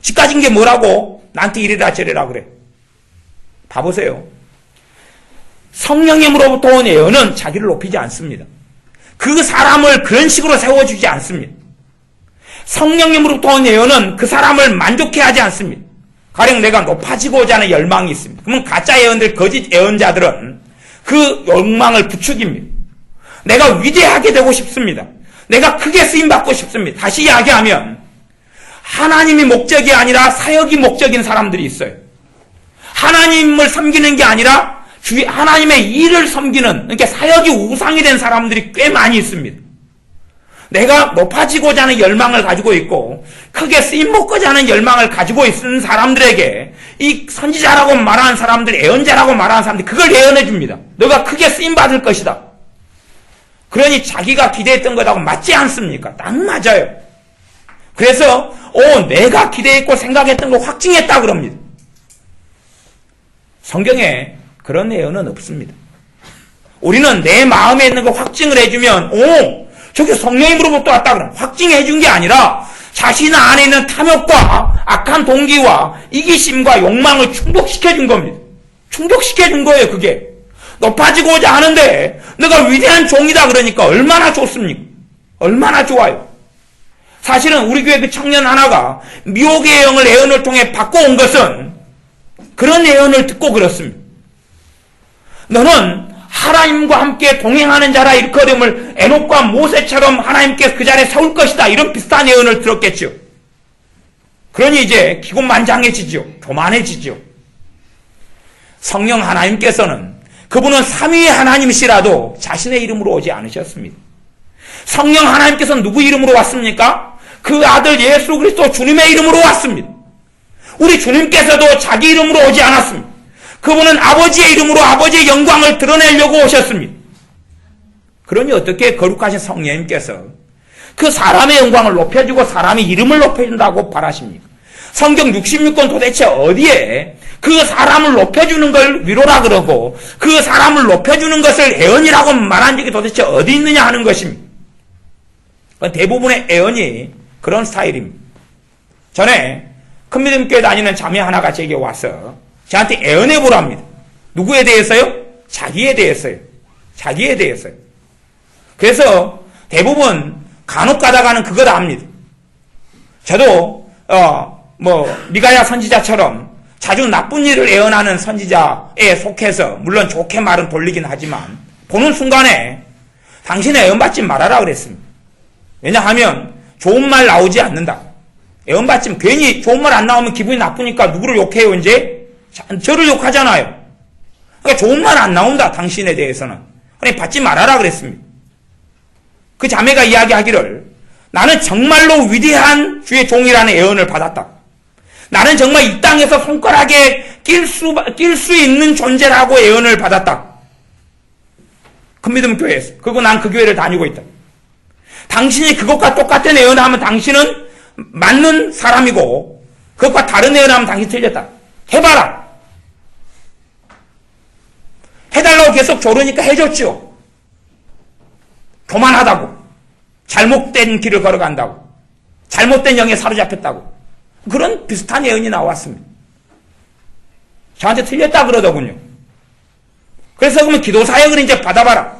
지 가진 게 뭐라고 나한테 이래라 저래라 그래. 봐보세요. 성령님으로부터 온 예언은 자기를 높이지 않습니다. 그 사람을 그런 식으로 세워주지 않습니다. 성령님으로부터 온 예언은 그 사람을 만족해 하지 않습니다. 가령 내가 높아지고자 하는 열망이 있습니다. 그러면 가짜 예언들, 거짓 예언자들은 그 욕망을 부추깁니다. 내가 위대하게 되고 싶습니다. 내가 크게 쓰임받고 싶습니다. 다시 이야기하면 하나님이 목적이 아니라 사역이 목적인 사람들이 있어요. 하나님을 섬기는 게 아니라 하나님의 일을 섬기는, 그러니까 사역이 우상이 된 사람들이 꽤 많이 있습니다. 내가 높아지고자 하는 열망을 가지고 있고 크게 쓰임먹고자 하는 열망을 가지고 있는 사람들에게 이 선지자라고 말하는 사람들, 예언자라고 말하는 사람들이 그걸 예언해 줍니다. 너가 크게 쓰임받을 것이다. 그러니 자기가 기대했던 것하고 맞지 않습니까? 딱 맞아요. 그래서 내가 기대했고 생각했던 거 확증했다 그럽니다. 성경에 그런 예언은 없습니다. 우리는 내 마음에 있는 거 확증을 해주면 저게 성령님으로부터 왔다 그러면 확증해 준 게 아니라 자신 안에 있는 탐욕과 악한 동기와 이기심과 욕망을 충족시켜 준 겁니다. 충족시켜 준 거예요. 그게 높아지고자 하는데 너가 위대한 종이다 그러니까 얼마나 좋습니까? 얼마나 좋아요. 사실은 우리 교회 그 청년 하나가 미혹의 영을 예언을 통해 바꿔온 것은 그런 예언을 듣고 그렇습니다. 너는 하나님과 함께 동행하는 자라 일컬음을 에녹과 모세처럼 하나님께서 그 자리에 세울 것이다. 이런 비슷한 예언을 들었겠죠. 그러니 이제 기곤만장해지죠. 교만해지죠. 성령 하나님께서는 그분은 삼위의 하나님이시라도 자신의 이름으로 오지 않으셨습니다. 성령 하나님께서는 누구 이름으로 왔습니까? 그 아들 예수 그리스도 주님의 이름으로 왔습니다. 우리 주님께서도 자기 이름으로 오지 않았습니다. 그분은 아버지의 이름으로 아버지의 영광을 드러내려고 오셨습니다. 그러니 어떻게 거룩하신 성령님께서 그 사람의 영광을 높여주고 사람의 이름을 높여준다고 바라십니까? 성경 66권 도대체 어디에 그 사람을 높여주는 걸 위로라 그러고 그 사람을 높여주는 것을 예언이라고 말한 적이 도대체 어디 있느냐 하는 것입니다. 대부분의 예언이 그런 스타일입니다. 전에 큰믿음교회 다니는 자매 하나가 제게 와서 저한테 예언해 보랍니다. 누구에 대해서요? 자기에 대해서요. 자기에 대해서요. 그래서 대부분 간혹 가다가는 그거다 합니다. 저도 미가야 선지자처럼 자주 나쁜 일을 예언하는 선지자에 속해서 물론 좋게 말은 돌리긴 하지만 보는 순간에 당신은 예언받지 말아라 그랬습니다. 왜냐하면 좋은 말 나오지 않는다. 예언받지 괜히 좋은 말 안 나오면 기분이 나쁘니까 누구를 욕해요 이제? 저를 욕하잖아요. 그러니까 좋은 말 안 나온다 당신에 대해서는. 그러니 받지 말아라 그랬습니다. 그 자매가 이야기하기를 나는 정말로 위대한 주의 종이라는 예언을 받았다. 나는 정말 이 땅에서 손가락에 낄 수 있는 존재라고 예언을 받았다. 큰믿음 교회에서. 그리고 난 그 교회를 다니고 있다. 당신이 그것과 똑같은 예언을 하면 당신은 맞는 사람이고 그것과 다른 예언을 하면 당신이 틀렸다. 해봐라. 해달라고 계속 조르니까 해줬죠. 교만하다고. 잘못된 길을 걸어간다고. 잘못된 영에 사로잡혔다고. 그런 비슷한 예언이 나왔습니다. 저한테 틀렸다 그러더군요. 그래서 그러면 기도 사역을 이제 받아봐라.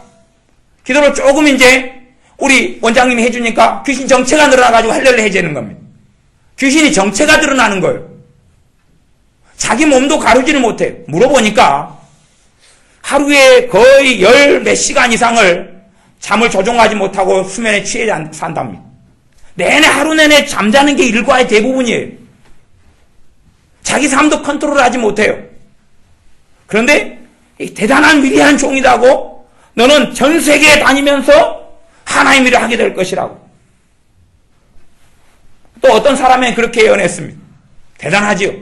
기도를 조금 이제 우리 원장님이 해주니까 귀신 정체가 늘어나가지고 헬렐레 해지는 겁니다. 귀신이 정체가 드러나는 거예요. 자기 몸도 가르지를 못해. 물어보니까 하루에 거의 10몇 시간 이상을 잠을 조종하지 못하고 수면에 취해 산답니다. 내내 하루 내내 잠자는 게 일과의 대부분이에요. 자기 삶도 컨트롤하지 못해요. 그런데 대단한 위대한 종이라고 너는 전 세계에 다니면서 하나님 일을 하게 될 것이라고. 또 어떤 사람이 그렇게 예언했습니다. 대단하지요.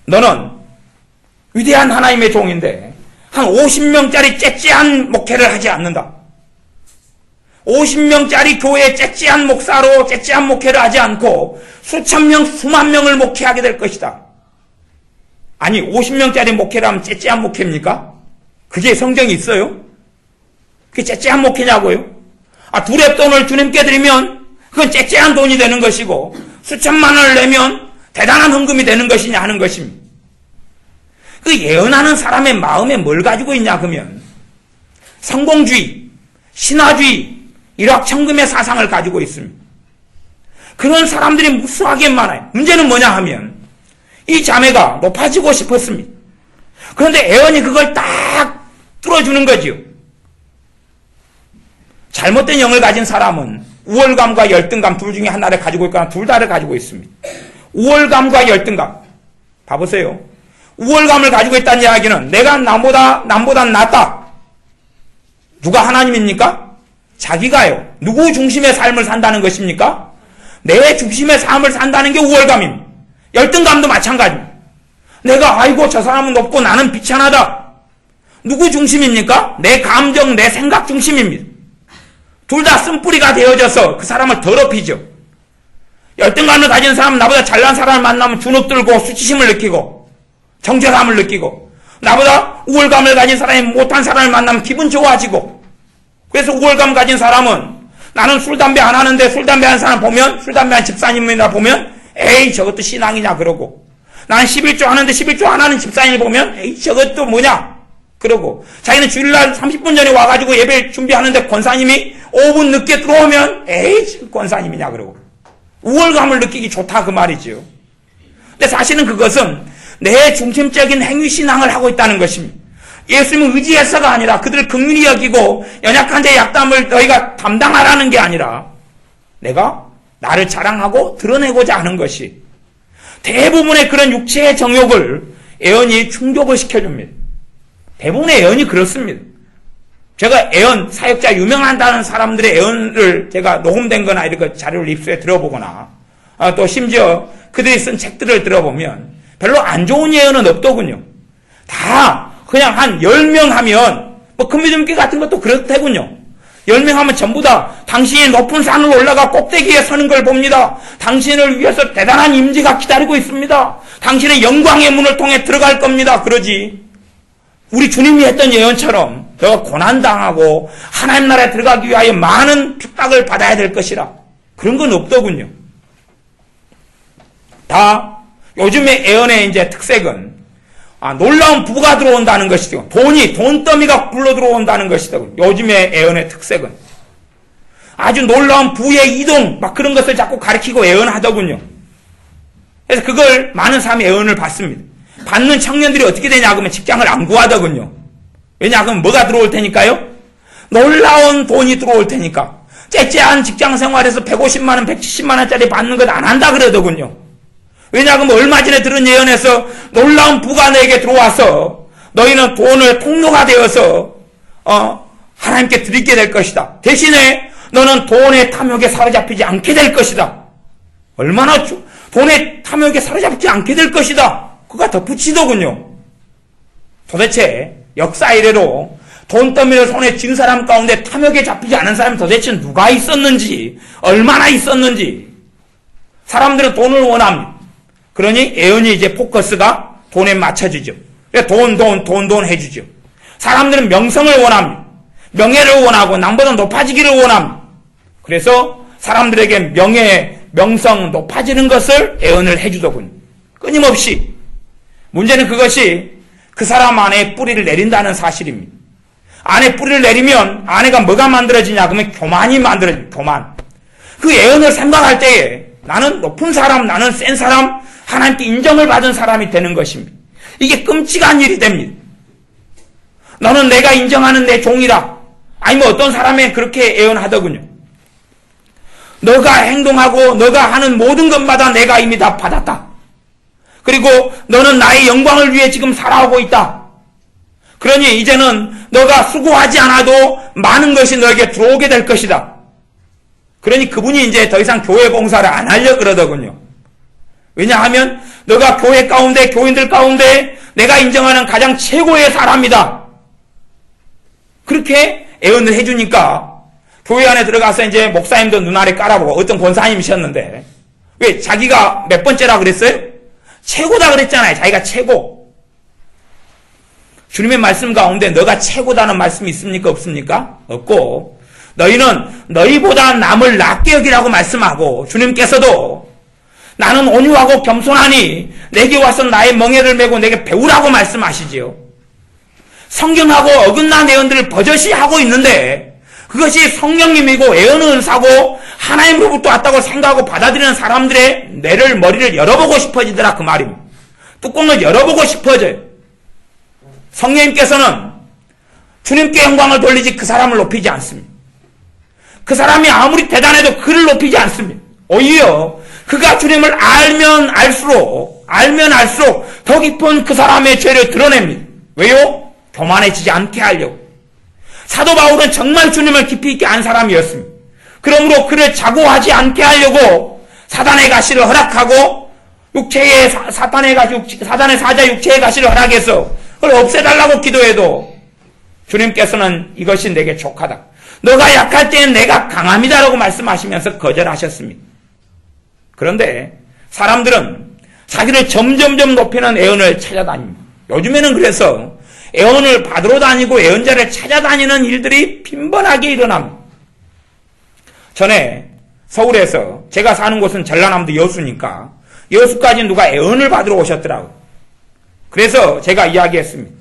너는 위대한 하나님의 종인데 한 50명짜리 째째한 목회를 하지 않는다. 50명짜리 교회에 째째한 목사로 째째한 목회를 하지 않고 수천 명, 수만 명을 목회하게 될 것이다. 아니 50명짜리 목회를 하면 째째한 목회입니까? 그게 성경이 있어요? 그게 째째한 목회냐고요? 두랩 돈을 주님께 드리면 그건 째째한 돈이 되는 것이고 수천만 원을 내면 대단한 헌금이 되는 것이냐 하는 것입니다. 그 예언하는 사람의 마음에 뭘 가지고 있냐 그러면 성공주의, 신화주의, 일확천금의 사상을 가지고 있습니다. 그런 사람들이 무수하게 많아요. 문제는 뭐냐 하면 이 자매가 높아지고 싶었습니다. 그런데 애언이 그걸 딱 뚫어주는 거지요. 잘못된 영을 가진 사람은 우월감과 열등감 둘 중에 하나를 가지고 있거나 둘 다를 가지고 있습니다. 우월감과 열등감. 봐보세요. 우월감을 가지고 있다는 이야기는 내가 남보다 낫다. 누가 하나님입니까? 자기가요. 누구 중심의 삶을 산다는 것입니까? 내 중심의 삶을 산다는 게 우월감입니다. 열등감도 마찬가지입니다. 내가 아이고 저 사람은 높고 나는 비천하다. 누구 중심입니까? 내 감정, 내 생각 중심입니다. 둘 다 쓴뿌리가 되어져서 그 사람을 더럽히죠. 열등감을 가진 사람은 나보다 잘난 사람을 만나면 주눅 들고 수치심을 느끼고 정죄감을 느끼고, 나보다 우월감을 가진 사람이 못한 사람을 만나면 기분 좋아지고, 그래서 우월감 가진 사람은 나는 술, 담배 안 하는데 술, 담배 하는 사람 보면, 술, 담배 하는 집사님이나 보면 에이 저것도 신앙이냐 그러고, 나는 11조 하는데 11조 안 하는 집사님을 보면 에이 저것도 뭐냐 그러고, 자기는 주일날 30분 전에 와가지고 예배 준비하는데 권사님이 5분 늦게 들어오면 에이 권사님이냐 그러고, 우월감을 느끼기 좋다 그 말이죠. 근데 사실은 그것은 내 중심적인 행위신앙을 하고 있다는 것입니다. 예수님을 의지해서가 아니라 그들을 긍휼히 여기고 연약한 자의 약담을 너희가 담당하라는 게 아니라 내가 나를 자랑하고 드러내고자 하는 것이, 대부분의 그런 육체의 정욕을 애언이 충족을 시켜줍니다. 대부분의 애언이 그렇습니다. 제가 애언 사역자 유명하다는 사람들의 애언을 제가 녹음된 거나 이렇게 자료를 입수해 들어보거나 또 심지어 그들이 쓴 책들을 들어보면 별로 안 좋은 예언은 없더군요. 다 그냥 한 10명 하면 뭐 금비듬기 같은 것도 그렇대군요. 10명 하면 전부 다 당신이 높은 산을 올라가 꼭대기에 서는 걸 봅니다. 당신을 위해서 대단한 임재가 기다리고 있습니다. 당신의 영광의 문을 통해 들어갈 겁니다. 그러지. 우리 주님이 했던 예언처럼 너가 고난당하고 하나님 나라에 들어가기 위하여 많은 축복을 받아야 될 것이라, 그런 건 없더군요. 다 요즘의 예언의 이제 특색은 놀라운 부가 들어온다는 것이죠. 돈더미가 굴러 들어온다는 것이죠. 요즘의 예언의 특색은 아주 놀라운 부의 이동 막 그런 것을 자꾸 가리키고 예언하더군요. 그래서 그걸 많은 사람이 예언을 받습니다. 받는 청년들이 어떻게 되냐 그러면 직장을 안 구하더군요. 왜냐 그러면 뭐가 들어올 테니까요? 놀라운 돈이 들어올 테니까. 째째한 직장 생활에서 150만 원, 170만 원짜리 받는 것 안 한다 그러더군요. 왜냐 그러면 얼마 전에 들은 예언에서 놀라운 부가 너에게 들어와서 너희는 돈을 통로가 되어서 하나님께 드리게 될 것이다. 대신에 너는 돈의 탐욕에 사로잡히지 않게 될 것이다. 얼마나 돈의 탐욕에 사로잡히지 않게 될 것이다. 그가 덧붙이더군요. 도대체 역사 이래로 돈더미를 손에 쥔 사람 가운데 탐욕에 잡히지 않은 사람이 도대체 누가 있었는지, 얼마나 있었는지. 사람들은 돈을 원합니다. 그러니 예언이 이제 포커스가 돈에 맞춰지죠. 돈 해주죠. 사람들은 명성을 원합니다. 명예를 원하고 남보다 높아지기를 원합니다. 그래서 사람들에게 명예, 명성, 높아지는 것을 예언을 해주더군요. 끊임없이. 문제는 그것이 그 사람 안에 뿌리를 내린다는 사실입니다. 안에 뿌리를 내리면 안에가 뭐가 만들어지냐 그러면 교만이 만들어집니다. 교만. 그 예언을 생각할 때에 나는 높은 사람, 나는 센 사람, 하나님께 인정을 받은 사람이 되는 것입니다. 이게 끔찍한 일이 됩니다. 너는 내가 인정하는 내 종이다. 아니면 어떤 사람이 그렇게 예언하더군요. 너가 행동하고 너가 하는 모든 것마다 내가 이미 다 받았다. 그리고 너는 나의 영광을 위해 지금 살아오고 있다. 그러니 이제는 너가 수고하지 않아도 많은 것이 너에게 들어오게 될 것이다. 그러니 그분이 이제 더 이상 교회 봉사를 안 하려고 그러더군요. 왜냐하면 너가 교회 가운데, 교인들 가운데 내가 인정하는 가장 최고의 사람이다. 그렇게 예언을 해주니까 교회 안에 들어가서 이제 목사님도 눈 아래 깔아보고, 어떤 권사님이셨는데 왜 자기가 몇 번째라 그랬어요? 최고다 그랬잖아요. 자기가 최고. 주님의 말씀 가운데 너가 최고다는 말씀이 있습니까? 없습니까? 없고, 너희는 너희보다 남을 낮게 여기라고 말씀하고, 주님께서도 나는 온유하고 겸손하니 내게 와서 나의 멍에를 메고 내게 배우라고 말씀하시지요. 성경하고 어긋난 예언들을 버젓이 하고 있는데, 그것이 성령님이고 예언의 은사고 하나님으로부터 왔다고 생각하고 받아들이는 사람들의 머리를 열어보고 싶어지더라, 그 말입니다. 뚜껑을 열어보고 싶어져요. 성령님께서는 주님께 영광을 돌리지 그 사람을 높이지 않습니다. 그 사람이 아무리 대단해도 그를 높이지 않습니다. 오히려 그가 주님을 알면 알수록 더 깊은 그 사람의 죄를 드러냅니다. 왜요? 교만해지지 않게 하려고. 사도 바울은 정말 주님을 깊이 있게 안 사람이었습니다. 그러므로 그를 자고하지 않게 하려고 사단의 가시를 허락하고 사단의 사자 육체의 가시를 허락해서 그걸 없애달라고 기도해도 주님께서는 이것이 내게 족하다. 너가 약할 때는 내가 강함이다라고 말씀하시면서 거절하셨습니다. 그런데 사람들은 자기를 점점점 높이는 애언을 찾아다닙니다. 요즘에는 그래서 애언을 받으러 다니고 애언자를 찾아다니는 일들이 빈번하게 일어납니다. 전에 서울에서 제가 사는 곳은 전라남도 여수니까 여수까지 누가 애언을 받으러 오셨더라고요. 그래서 제가 이야기했습니다.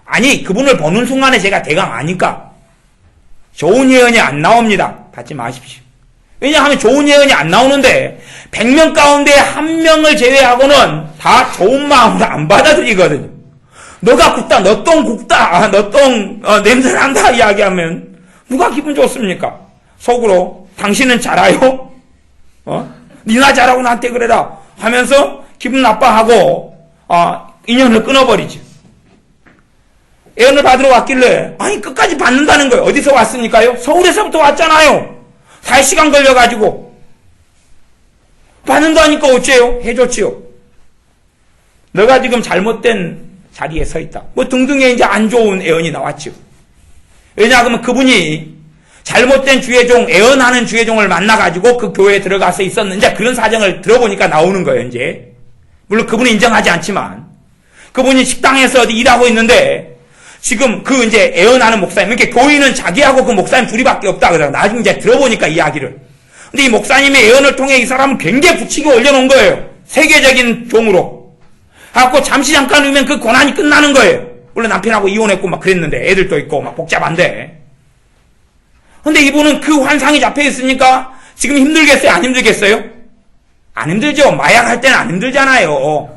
아니, 그분을 보는 순간에 제가 대강 아니까 좋은 예언이 안 나옵니다. 받지 마십시오. 왜냐하면 좋은 예언이 안 나오는데 100명 가운데 1명을 제외하고는 다 좋은 마음으로 안 받아들이거든요. 너가 굽다, 너 똥 굽다, 너 똥 냄새 난다 이야기하면 누가 기분 좋습니까? 속으로 당신은 잘아요? 니나 잘하고 나한테 그래라 하면서 기분 나빠하고 인연을 끊어버리죠. 애언을 받으러 왔길래 아니 끝까지 받는다는 거예요. 어디서 왔습니까요? 서울에서부터 왔잖아요. 4시간 걸려가지고 받는다니까 어째요? 해줬지요. 너가 지금 잘못된 자리에 서 있다. 뭐 등등의 이제 안 좋은 애언이 나왔죠. 왜냐하면 그분이 잘못된 주의종, 애언하는 주의종을 만나가지고 그 교회에 들어가서 있었는지 그런 사정을 들어보니까 나오는 거예요, 이제. 물론 그분은 인정하지 않지만. 그분이 식당에서 어디 일하고 있는데 지금 그 이제 애언하는 목사님, 이렇게 교인은 자기하고 그 목사님 둘이밖에 없다 그러고 나중에 이제 들어보니까 이야기를. 근데 이 목사님의 애언을 통해 이 사람은 굉장히 부치게 올려놓은 거예요. 세계적인 종으로. 갖고 잠깐 후면 그 고난이 끝나는 거예요. 물론 남편하고 이혼했고 막 그랬는데 애들도 있고 막 복잡한데. 근데 이분은 그 환상이 잡혀 있으니까 지금 힘들겠어요? 안 힘들겠어요? 안 힘들죠. 마약할 때는 안 힘들잖아요.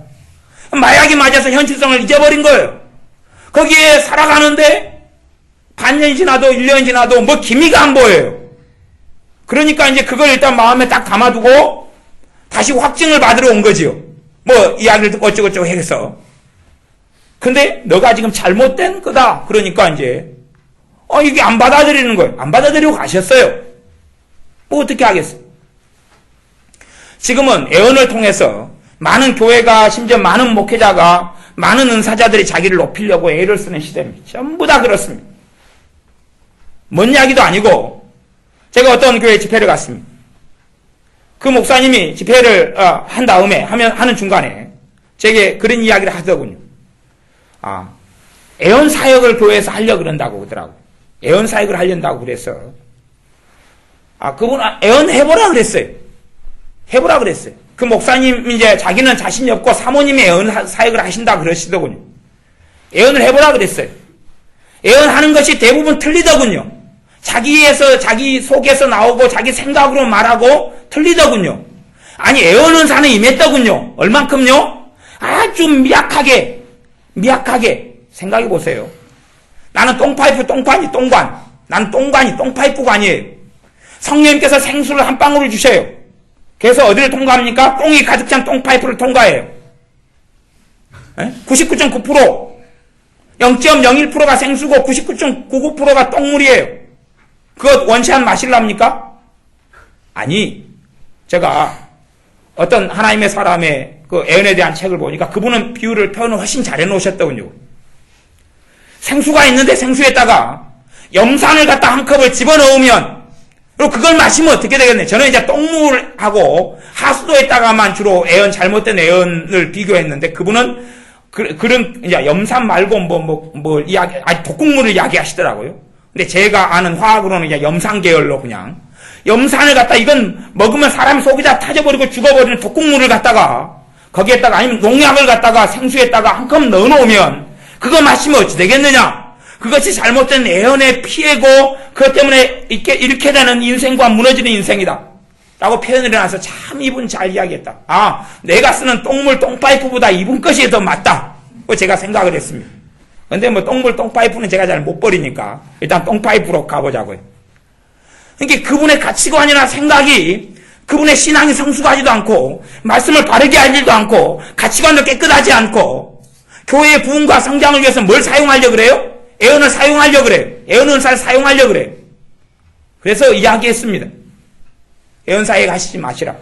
마약이 맞아서 현실성을 잊어버린 거예요. 거기에 살아가는데 반년이 지나도 1년이 지나도 뭐 기미가 안 보여요. 그러니까 이제 그걸 일단 마음에 딱 담아두고 다시 확증을 받으러 온 거지요. 뭐 이야기를 듣고 어쩌고저쩌고 해서. 근데 너가 지금 잘못된 거다. 그러니까 이제 이게 안 받아들이는 거예요. 안 받아들이고 가셨어요. 뭐 어떻게 하겠어요? 지금은 애언을 통해서 많은 교회가 심지어 많은 목회자가 많은 은사자들이 자기를 높이려고 애를 쓰는 시대입니다. 전부 다 그렇습니다. 뭔 이야기도 아니고 제가 어떤 교회 집회를 갔습니다. 그 목사님이 집회를 한 다음에 하는 중간에 제게 그런 이야기를 하더군요. 애언 사역을 교회에서 하려고 그런다고 그러더라고요. 애언 사역을 하려고 그래서 그분 애언 해보라 그랬어요. 해보라 그랬어요. 그 목사님 이제 자기는 자신이 없고 사모님이 애언 사역을 하신다 그러시더군요. 애언을 해보라 그랬어요. 애언하는 것이 대부분 틀리더군요. 자기 속에서 나오고 자기 생각으로 말하고 틀리더군요. 아니 애언은 사는 임했더군요. 얼만큼요? 아주 미약하게 생각해 보세요. 나는 똥파이프 똥관이 똥관. 나는 똥관이 똥파이프가 아니에요. 성령님께서 생수를 한 방울을 주셔요. 그래서 어디를 통과합니까? 똥이 가득 찬 똥파이프를 통과해요. 99.9% 0.01%가 생수고 99.99%가 똥물이에요. 그것 원시한 마실랍니까? 아니, 제가 어떤 하나님의 사람의 그 애언에 대한 책을 보니까 그분은 표현을 훨씬 잘 해놓으셨더군요. 생수가 있는데 생수에다가 염산을 갖다 한 컵을 집어넣으면 그리고 그걸 마시면 어떻게 되겠네? 저는 이제 똥물하고 하수도에다가만 주로 잘못된 애언을 비교했는데 그분은 그런, 이제 염산 말고 독극물을 이야기하시더라고요. 근데 제가 아는 화학으로는 그냥 염산 계열로 그냥. 염산을 갖다 이건 먹으면 사람 속이 다 타져버리고 죽어버리는 독극물을 갖다가 거기에다가 아니면 농약을 갖다가 생수에다가 한 컵 넣어놓으면 그거 마시면 어찌 되겠느냐? 그것이 잘못된 애언의 피해고 그것 때문에 이렇게 되는 인생과 무너지는 인생이다. 라고 표현을 해놔서 참 이분 잘 이야기했다. 아, 내가 쓰는 똥물 똥파이프보다 이분 것이 더 맞다. 제가 생각을 했습니다. 근데 똥물 똥파이프는 제가 잘 못 버리니까 일단 똥파이프로 가보자고요. 그러니까 그분의 가치관이나 생각이 그분의 신앙이 성숙하지도 않고 말씀을 바르게 알지도 않고 가치관도 깨끗하지 않고 교회의 부흥과 성장을 위해서 뭘 사용하려고 그래요? 애언을 사용하려고 그래요. 애언 은사를 사용하려고 그래요. 그래서 이야기했습니다. 애언사에 가시지 마시라.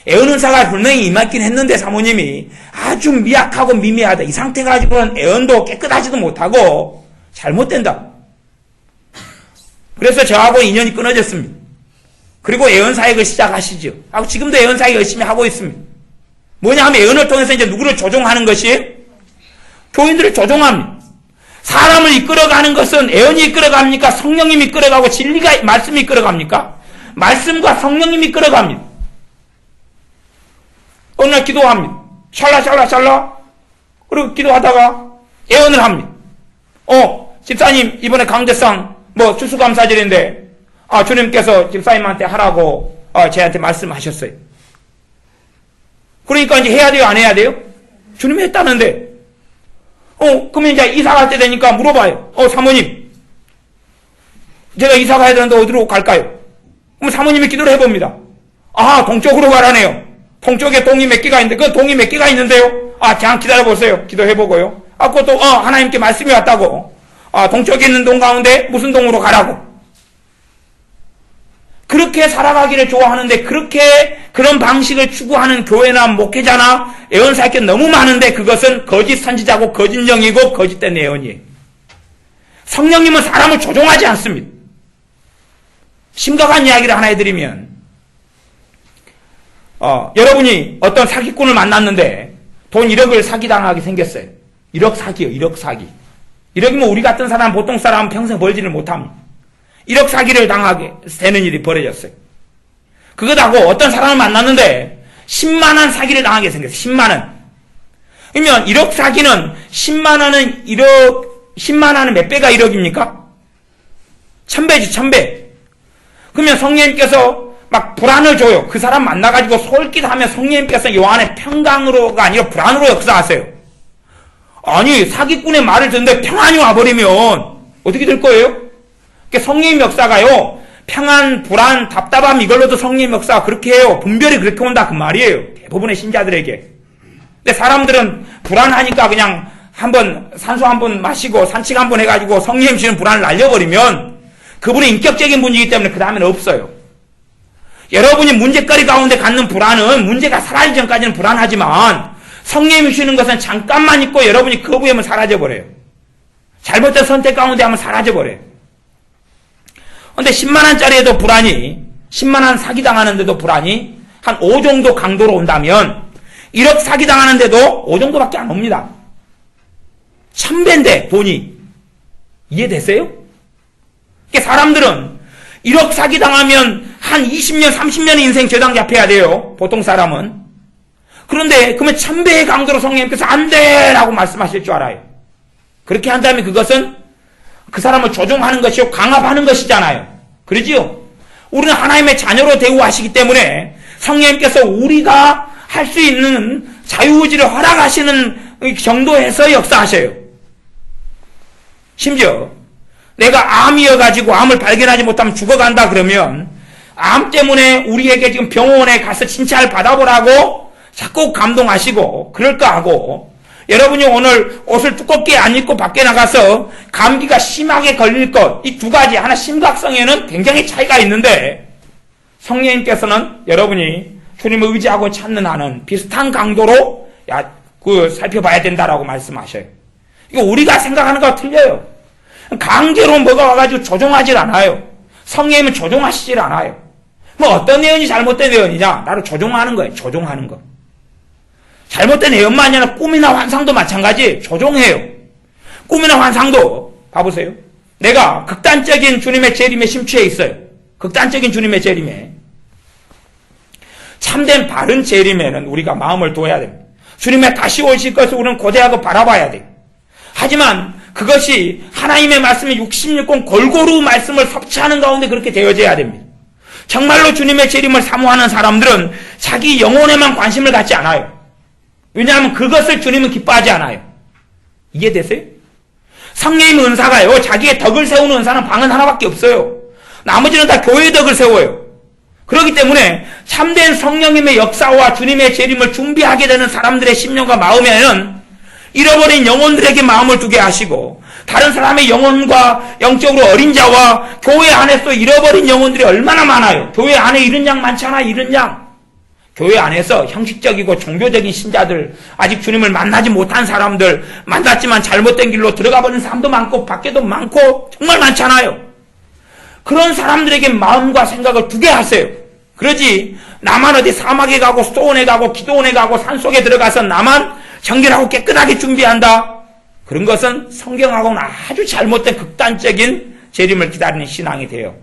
애언 은사가 분명히 임했긴 했는데 사모님이 아주 미약하고 미미하다. 이 상태 가지고는 애언도 깨끗하지도 못하고 잘못된다. 그래서 저하고 인연이 끊어졌습니다. 그리고 애언사역을 시작하시죠. 하고 지금도 애언사역 열심히 하고 있습니다. 뭐냐 하면 애언을 통해서 이제 누구를 조종하는 것이 교인들을 조종합니다. 사람을 이끌어가는 것은 애언이 이끌어갑니까? 성령님이 이끌어가고 진리가 말씀이 이끌어갑니까? 말씀과 성령님이 이끌어갑니다. 어느 날 기도합니다. 샬라 그리고 기도하다가 애언을 합니다. 집사님 이번에 강대상 추수감사절인데 주님께서 집사님한테 하라고 저한테 말씀하셨어요. 그러니까 이제 해야 돼요, 안 해야 돼요? 주님이 했다는데 그러면 이제 이사 갈 때 되니까 물어봐요. 사모님 제가 이사 가야 되는데 어디로 갈까요? 그럼 사모님이 기도를 해봅니다. 동쪽으로 가라네요. 동쪽에 동이 몇 개가 있는데 그 동이 몇 개가 있는데요. 잠깐 기다려보세요. 기도해보고요. 그것도 하나님께 말씀이 왔다고. 동쪽에 있는 동 가운데 무슨 동으로 가라고. 그렇게 살아가기를 좋아하는데 그런 방식을 추구하는 교회나 목회자나 애언사역에 너무 많은데 그것은 거짓 선지자고 거짓 영이고 거짓된 애언이에요. 성령님은 사람을 조종하지 않습니다. 심각한 이야기를 하나 해드리면 여러분이 어떤 사기꾼을 만났는데 돈 1억을 사기당하게 생겼어요. 1억 사기요. 1억 사기. 1억이면 우리 같은 사람 보통 사람은 평생 벌지를 못합니다. 1억 사기를 당하게 되는 일이 벌어졌어요. 그것하고 어떤 사람을 만났는데 10만 원 사기를 당하게 생겼어요. 10만 원. 그러면 1억 사기는 10만 원은 10만 원은 몇 배가 1억입니까? 1000배지, 1000배. 그러면 성령님께서 막 불안을 줘요. 그 사람 만나가지고 솔깃하면 성령님께서 요 안에 평강으로가 아니라 불안으로 역사하세요. 아니, 사기꾼의 말을 듣는데 평안이 와버리면 어떻게 될 거예요? 성령님 역사가요, 평안, 불안, 답답함 이걸로도 성령님 역사가 그렇게 해요. 분별이 그렇게 온다 그 말이에요. 대부분의 신자들에게. 근데 사람들은 불안하니까 그냥 산소 한번 마시고 산책 한번 해가지고 성령님 주는 불안을 날려버리면 그분의 인격적인 문제이기 때문에 그 다음에는 없어요. 여러분이 문제거리 가운데 갖는 불안은 문제가 사라지기 전까지는 불안하지만 성령님이 주시는 것은 잠깐만 있고 여러분이 거부하면 사라져버려요. 잘못된 선택 가운데 하면 사라져버려요. 근데 10만원짜리에도 불안이, 10만원 사기당하는데도 불안이 한 5 정도 강도로 온다면 1억 사기당하는데도 5 정도밖에 안 옵니다. 1000배인데 돈이. 이해되세요? 그러니까 사람들은 1억 사기당하면 한 20년, 30년의 인생 죄당 잡혀야 돼요. 보통 사람은. 그런데 그러면 1000배의 강도로 성령님께서 안 돼! 라고 말씀하실 줄 알아요. 그렇게 한다면 그것은 그 사람을 조종하는 것이요, 강압하는 것이잖아요. 그러지요? 우리는 하나님의 자녀로 대우하시기 때문에 성령님께서 우리가 할 수 있는 자유의지를 허락하시는 정도에서 역사하셔요. 심지어 내가 암이어가지고 암을 발견하지 못하면 죽어간다 그러면 암 때문에 우리에게 지금 병원에 가서 진찰 받아보라고 자꾸 감동하시고 그럴까 하고, 여러분이 오늘 옷을 두껍게 안 입고 밖에 나가서 감기가 심하게 걸릴 것, 이 두 가지 하나 심각성에는 굉장히 차이가 있는데 성령님께서는 여러분이 주님을 의지하고 찾는 한은 비슷한 강도로 살펴봐야 된다라고 말씀하셔요. 이거 우리가 생각하는 거와 틀려요. 강제로 뭐가 와가지고 조종하질 않아요. 성령님은 조종하시질 않아요. 어떤 내용이 잘못된 내용이냐? 나를 조종하는 거예요. 조종하는 거. 잘못된 예언만이 아니라 꿈이나 환상도 마찬가지 조종해요. 꿈이나 환상도 봐보세요. 내가 극단적인 주님의 재림에 심취해 있어요. 극단적인 주님의 재림에. 참된 바른 재림에는 우리가 마음을 둬야 됩니다. 주님의 다시 오실 것을 우리는 고대하고 바라봐야 돼요. 하지만 그것이 하나님의 말씀의 66권 골고루 말씀을 섭취하는 가운데 그렇게 되어져야 됩니다. 정말로 주님의 재림을 사모하는 사람들은 자기 영혼에만 관심을 갖지 않아요. 왜냐하면 그것을 주님은 기뻐하지 않아요. 이해되세요? 성령의 은사가요, 자기의 덕을 세우는 은사는 방은 하나밖에 없어요. 나머지는 다 교회의 덕을 세워요. 그렇기 때문에 참된 성령님의 역사와 주님의 재림을 준비하게 되는 사람들의 심령과 마음에는 잃어버린 영혼들에게 마음을 두게 하시고, 다른 사람의 영혼과 영적으로 어린 자와 교회 안에서 잃어버린 영혼들이 얼마나 많아요. 교회 안에 잃은 양 많잖아. 잃은 양. 교회 안에서 형식적이고 종교적인 신자들, 아직 주님을 만나지 못한 사람들, 만났지만 잘못된 길로 들어가 버린 사람도 많고 밖에도 많고 정말 많잖아요. 그런 사람들에게 마음과 생각을 두게 하세요. 그러지 나만 어디 사막에 가고 수도원에 가고 기도원에 가고 산속에 들어가서 나만 정결하고 깨끗하게 준비한다. 그런 것은 성경하고는 아주 잘못된 극단적인 재림을 기다리는 신앙이 돼요.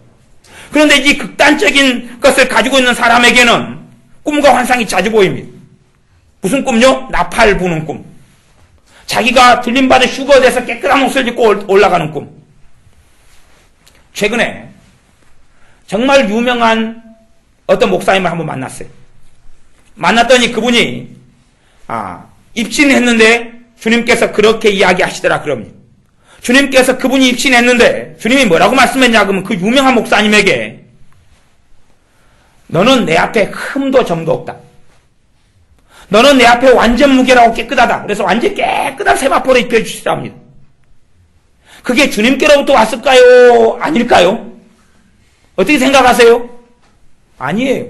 그런데 이 극단적인 것을 가지고 있는 사람에게는 꿈과 환상이 자주 보입니다. 무슨 꿈요? 나팔 부는 꿈. 자기가 들림받아 휴거돼서 깨끗한 옷을 입고 올라가는 꿈. 최근에 정말 유명한 어떤 목사님을 한번 만났어요. 만났더니 그분이 입신했는데 주님께서 그렇게 이야기하시더라 그럽니다. 주님께서 그분이 입신했는데 주님이 뭐라고 말씀했냐 그러면 그 유명한 목사님에게 너는 내 앞에 흠도 점도 없다. 너는 내 앞에 완전 무결하고 깨끗하다. 그래서 완전 깨끗한 세마포를 입혀주시라 합니다. 그게 주님께로부터 왔을까요? 아닐까요? 어떻게 생각하세요? 아니에요.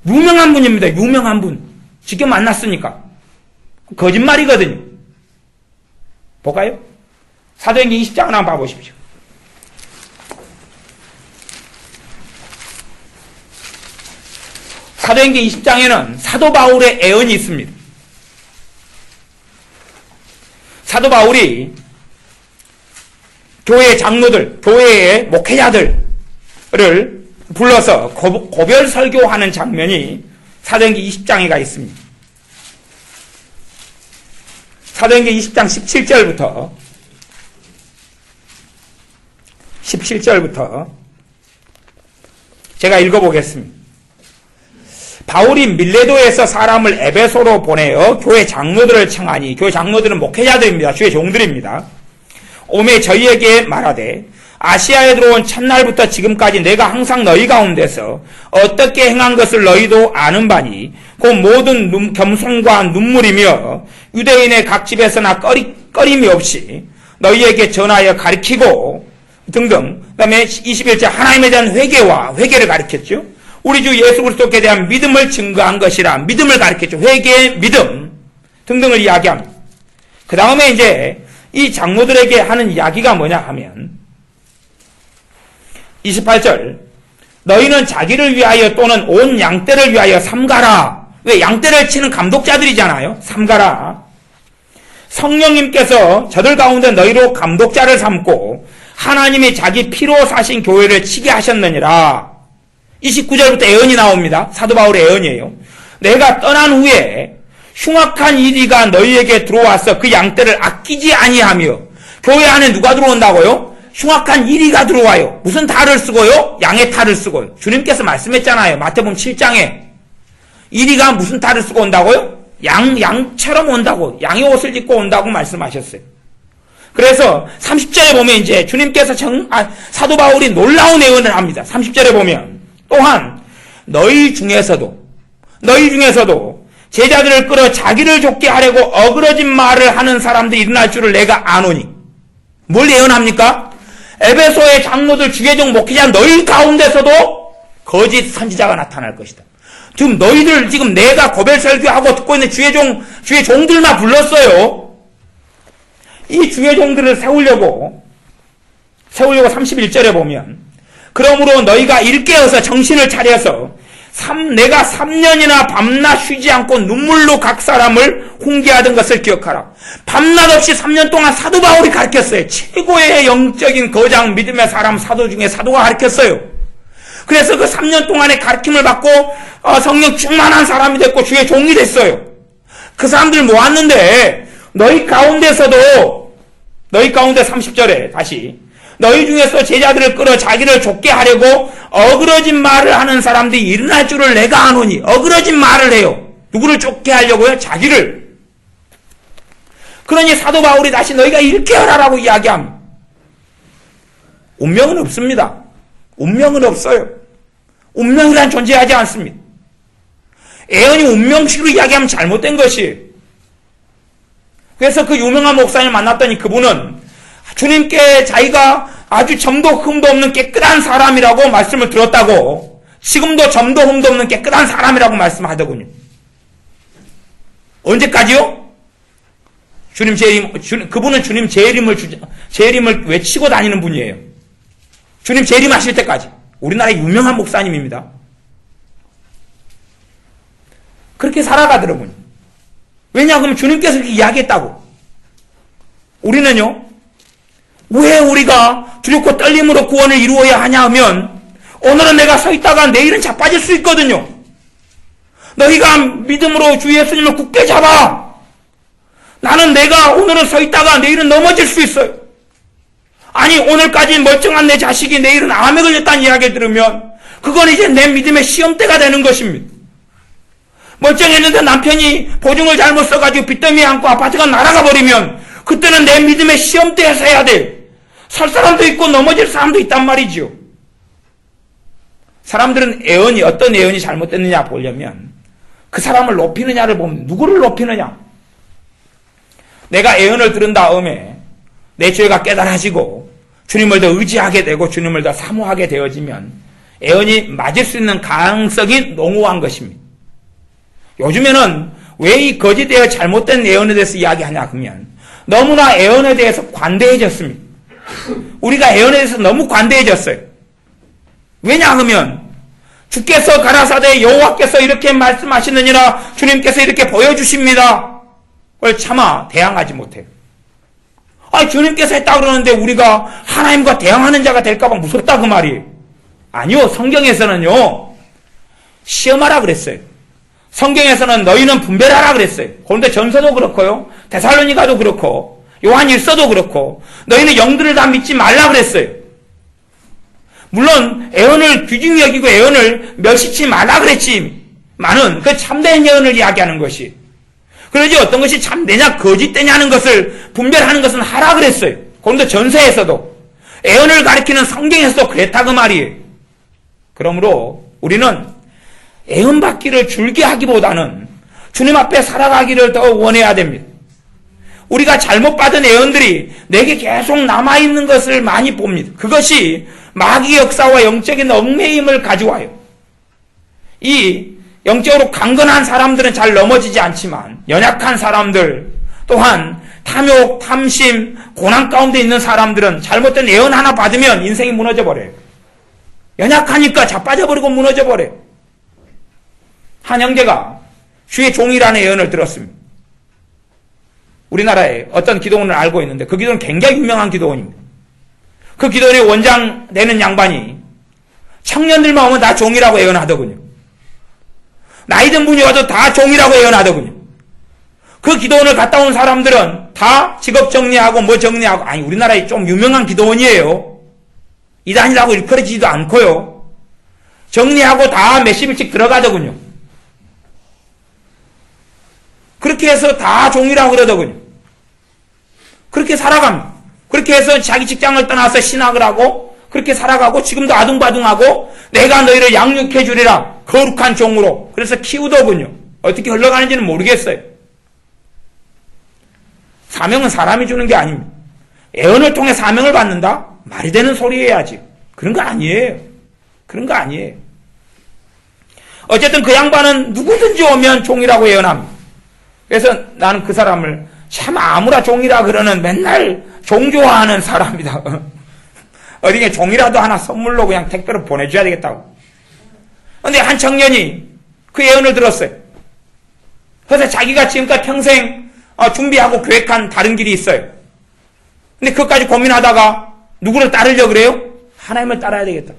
유명한 분입니다. 유명한 분. 직접 만났으니까. 거짓말이거든요. 볼까요? 사도행전 20장을 한번 봐보십시오. 사도행전 20장에는 사도 바울의 애언이 있습니다. 사도 바울이 교회의 장로들, 교회의 목회자들을 불러서 고별 설교하는 장면이 사도행전 20장에가 있습니다. 사도행전 20장 17절부터 제가 읽어보겠습니다. 바울이 밀레도에서 사람을 에베소로 보내어 교회 장로들을 청하니, 교회 장로들은 목회자들입니다. 주의 종들입니다. 오매 저희에게 말하되 아시아에 들어온 첫날부터 지금까지 내가 항상 너희 가운데서 어떻게 행한 것을 너희도 아는 바니 그 모든 겸손과 눈물이며 유대인의 각 집에서나 꺼림이 없이 너희에게 전하여 가르치고 등등. 그 다음에 21절 하나님에 대한 회개를 가르쳤죠. 우리 주 예수 그리스도께 대한 믿음을 증거한 것이라 믿음을 가르쳤죠. 회개, 믿음 등등을 이야기합니다. 그 다음에 이제 이 장로들에게 하는 이야기가 뭐냐 하면 28절 너희는 자기를 위하여 또는 온 양떼를 위하여 삼가라. 왜? 양떼를 치는 감독자들이잖아요. 삼가라. 성령님께서 저들 가운데 너희로 감독자를 삼고 하나님이 자기 피로 사신 교회를 치게 하셨느니라. 29절부터 애언이 나옵니다. 사도 바울의 애언이에요. 내가 떠난 후에 흉악한 이리가 너희에게 들어와서 그 양떼를 아끼지 아니하며. 교회 안에 누가 들어온다고요? 흉악한 이리가 들어와요. 무슨 탈을 쓰고요? 양의 탈을 쓰고요. 주님께서 말씀했잖아요. 마태복음 7장에 이리가 무슨 탈을 쓰고 온다고요? 양처럼 온다고, 양의 옷을 입고 온다고 말씀하셨어요. 그래서 30절에 보면 이제 주님께서 사도 바울이 놀라운 애언을 합니다. 30절에 보면 또한 너희 중에서도 제자들을 끌어 자기를 좁게 하려고 어그러진 말을 하는 사람들이 일어날 줄을 내가 아노니. 뭘 예언합니까? 에베소의 장로들, 주계종, 목회자 너희 가운데서도 거짓 선지자가 나타날 것이다. 지금 너희들 지금 내가 고별 설교하고 듣고 있는 주의 종들만 불렀어요. 이 주의 종들을 세우려고 31절에 보면 그러므로 너희가 일깨어서 정신을 차려서 내가 3년이나 밤낮 쉬지 않고 눈물로 각 사람을 훈계하던 것을 기억하라. 밤낮 없이 3년 동안 사도 바울이 가르쳤어요. 최고의 영적인 거장 믿음의 사람 사도 중에 사도가 가르쳤어요. 그래서 그 3년 동안의 가르침을 받고 성령 충만한 사람이 됐고 주의 종이 됐어요. 그 사람들 모았는데 너희 가운데 30절에 다시 너희 중에서 제자들을 끌어 자기를 좁게 하려고 어그러진 말을 하는 사람들이 일어날 줄을 내가 아노니. 어그러진 말을 해요. 누구를 좁게 하려고요? 자기를. 그러니 사도 바울이 다시 너희가 이렇게 하라고 이야기합니다. 운명은 없습니다. 운명은 없어요. 운명이란 존재하지 않습니다. 애언이 운명식으로 이야기하면 잘못된 것이에요. 그래서 그 유명한 목사님을 만났더니 그분은 주님께 자기가 아주 점도 흠도 없는 깨끗한 사람이라고 말씀을 들었다고, 지금도 점도 흠도 없는 깨끗한 사람이라고 말씀하더군요. 언제까지요? 그분은 주님 재림을 외치고 다니는 분이에요. 주님 재림하실 때까지. 우리나라의 유명한 목사님입니다. 그렇게 살아가더라고요. 왜냐, 그러면 주님께서 그렇게 이야기했다고. 우리는요, 왜 우리가 두렵고 떨림으로 구원을 이루어야 하냐 하면, 오늘은 내가 서 있다가 내일은 자빠질 수 있거든요. 너희가 믿음으로 주 예수님을 굳게 잡아. 나는 내가 오늘은 서 있다가 내일은 넘어질 수 있어요. 아니, 오늘까지 멀쩡한 내 자식이 내일은 암에 걸렸다는 이야기 들으면 그건 이제 내 믿음의 시험대가 되는 것입니다. 멀쩡했는데 남편이 보증을 잘못 써가지고 빚더미에 안고 아파트가 날아가 버리면 그때는 내 믿음의 시험대에서 해야 돼. 설 사람도 있고 넘어질 사람도 있단 말이죠. 사람들은 어떤 애언이 잘못됐느냐 보려면 그 사람을 높이느냐를 보면, 누구를 높이느냐. 내가 애언을 들은 다음에 내 죄가 깨달아지고 주님을 더 의지하게 되고 주님을 더 사모하게 되어지면 애언이 맞을 수 있는 가능성이 농후한 것입니다. 요즘에는 왜 이 거짓되어 잘못된 애언에 대해서 이야기하냐 하면 너무나 애언에 대해서 관대해졌습니다. 우리가 애언에 대해서 너무 관대해졌어요. 왜냐 하면 주께서 가라사대 여호와께서 이렇게 말씀하시느니라 주님께서 이렇게 보여주십니다. 그걸 차마 대항하지 못해요. 주님께서 했다 그러는데 우리가 하나님과 대항하는 자가 될까봐 무섭다 그 말이에요. 아니요, 성경에서는요, 시험하라 그랬어요. 성경에서는 너희는 분별하라 그랬어요. 그런데 전서도 그렇고요, 데살로니가도 그렇고, 요한일서도 그렇고, 너희는 영들을 다 믿지 말라 그랬어요. 물론 애언을 귀중히 여기고 애언을 멸시치 말라 그랬지만은 그 참된 애언을 이야기하는 것이, 그러지 어떤 것이 참되냐 거짓되냐는 것을 분별하는 것은 하라 그랬어요. 그런데 전서에서도 애언을 가리키는 성경에서도 그랬다 그 말이에요. 그러므로 우리는 애언받기를 줄게 하기보다는 주님 앞에 살아가기를 더 원해야 됩니다. 우리가 잘못 받은 애언들이 내게 계속 남아있는 것을 많이 봅니다. 그것이 마귀 역사와 영적인 얽매임을 가져와요. 이 영적으로 강건한 사람들은 잘 넘어지지 않지만 연약한 사람들, 또한 탐욕, 탐심, 고난 가운데 있는 사람들은 잘못된 애언 하나 받으면 인생이 무너져버려요. 연약하니까 자빠져버리고 무너져버려요. 한 형제가 주의 종이라는 애언을 들었습니다. 우리나라에 어떤 기도원을 알고 있는데 그 기도는 굉장히 유명한 기도원입니다. 그 기도원의 원장 되는 양반이 청년들만 오면 다 종이라고 애언하더군요. 나이든 분이 와도 다 종이라고 애언하더군요. 그 기도원을 갔다 온 사람들은 다 직업 정리하고 뭐 정리하고, 아니 우리나라에 좀 유명한 기도원이에요. 이단이라고 일컬어지지도 않고요. 정리하고 다 몇십 일씩 들어가더군요. 그렇게 해서 다 종이라고 그러더군요. 그렇게 살아갑니다. 그렇게 해서 자기 직장을 떠나서 신학을 하고 그렇게 살아가고 지금도 아둥바둥하고 내가 너희를 양육해 주리라 거룩한 종으로 그래서 키우더군요. 어떻게 흘러가는지는 모르겠어요. 사명은 사람이 주는 게 아닙니다. 애언을 통해 사명을 받는다? 말이 되는 소리 해야지. 그런 거 아니에요. 그런 거 아니에요. 어쨌든 그 양반은 누구든지 오면 종이라고 애언합니다. 그래서 나는 그 사람을 참 아무라 종이라 그러는 맨날 종 좋아하는 사람이다. 어디에 종이라도 하나 선물로 그냥 택배로 보내줘야 되겠다고. 근데 한 청년이 그 예언을 들었어요. 그래서 자기가 지금까지 평생 준비하고 계획한 다른 길이 있어요. 근데 그것까지 고민하다가 누구를 따르려고 그래요? 하나님을 따라야 되겠다.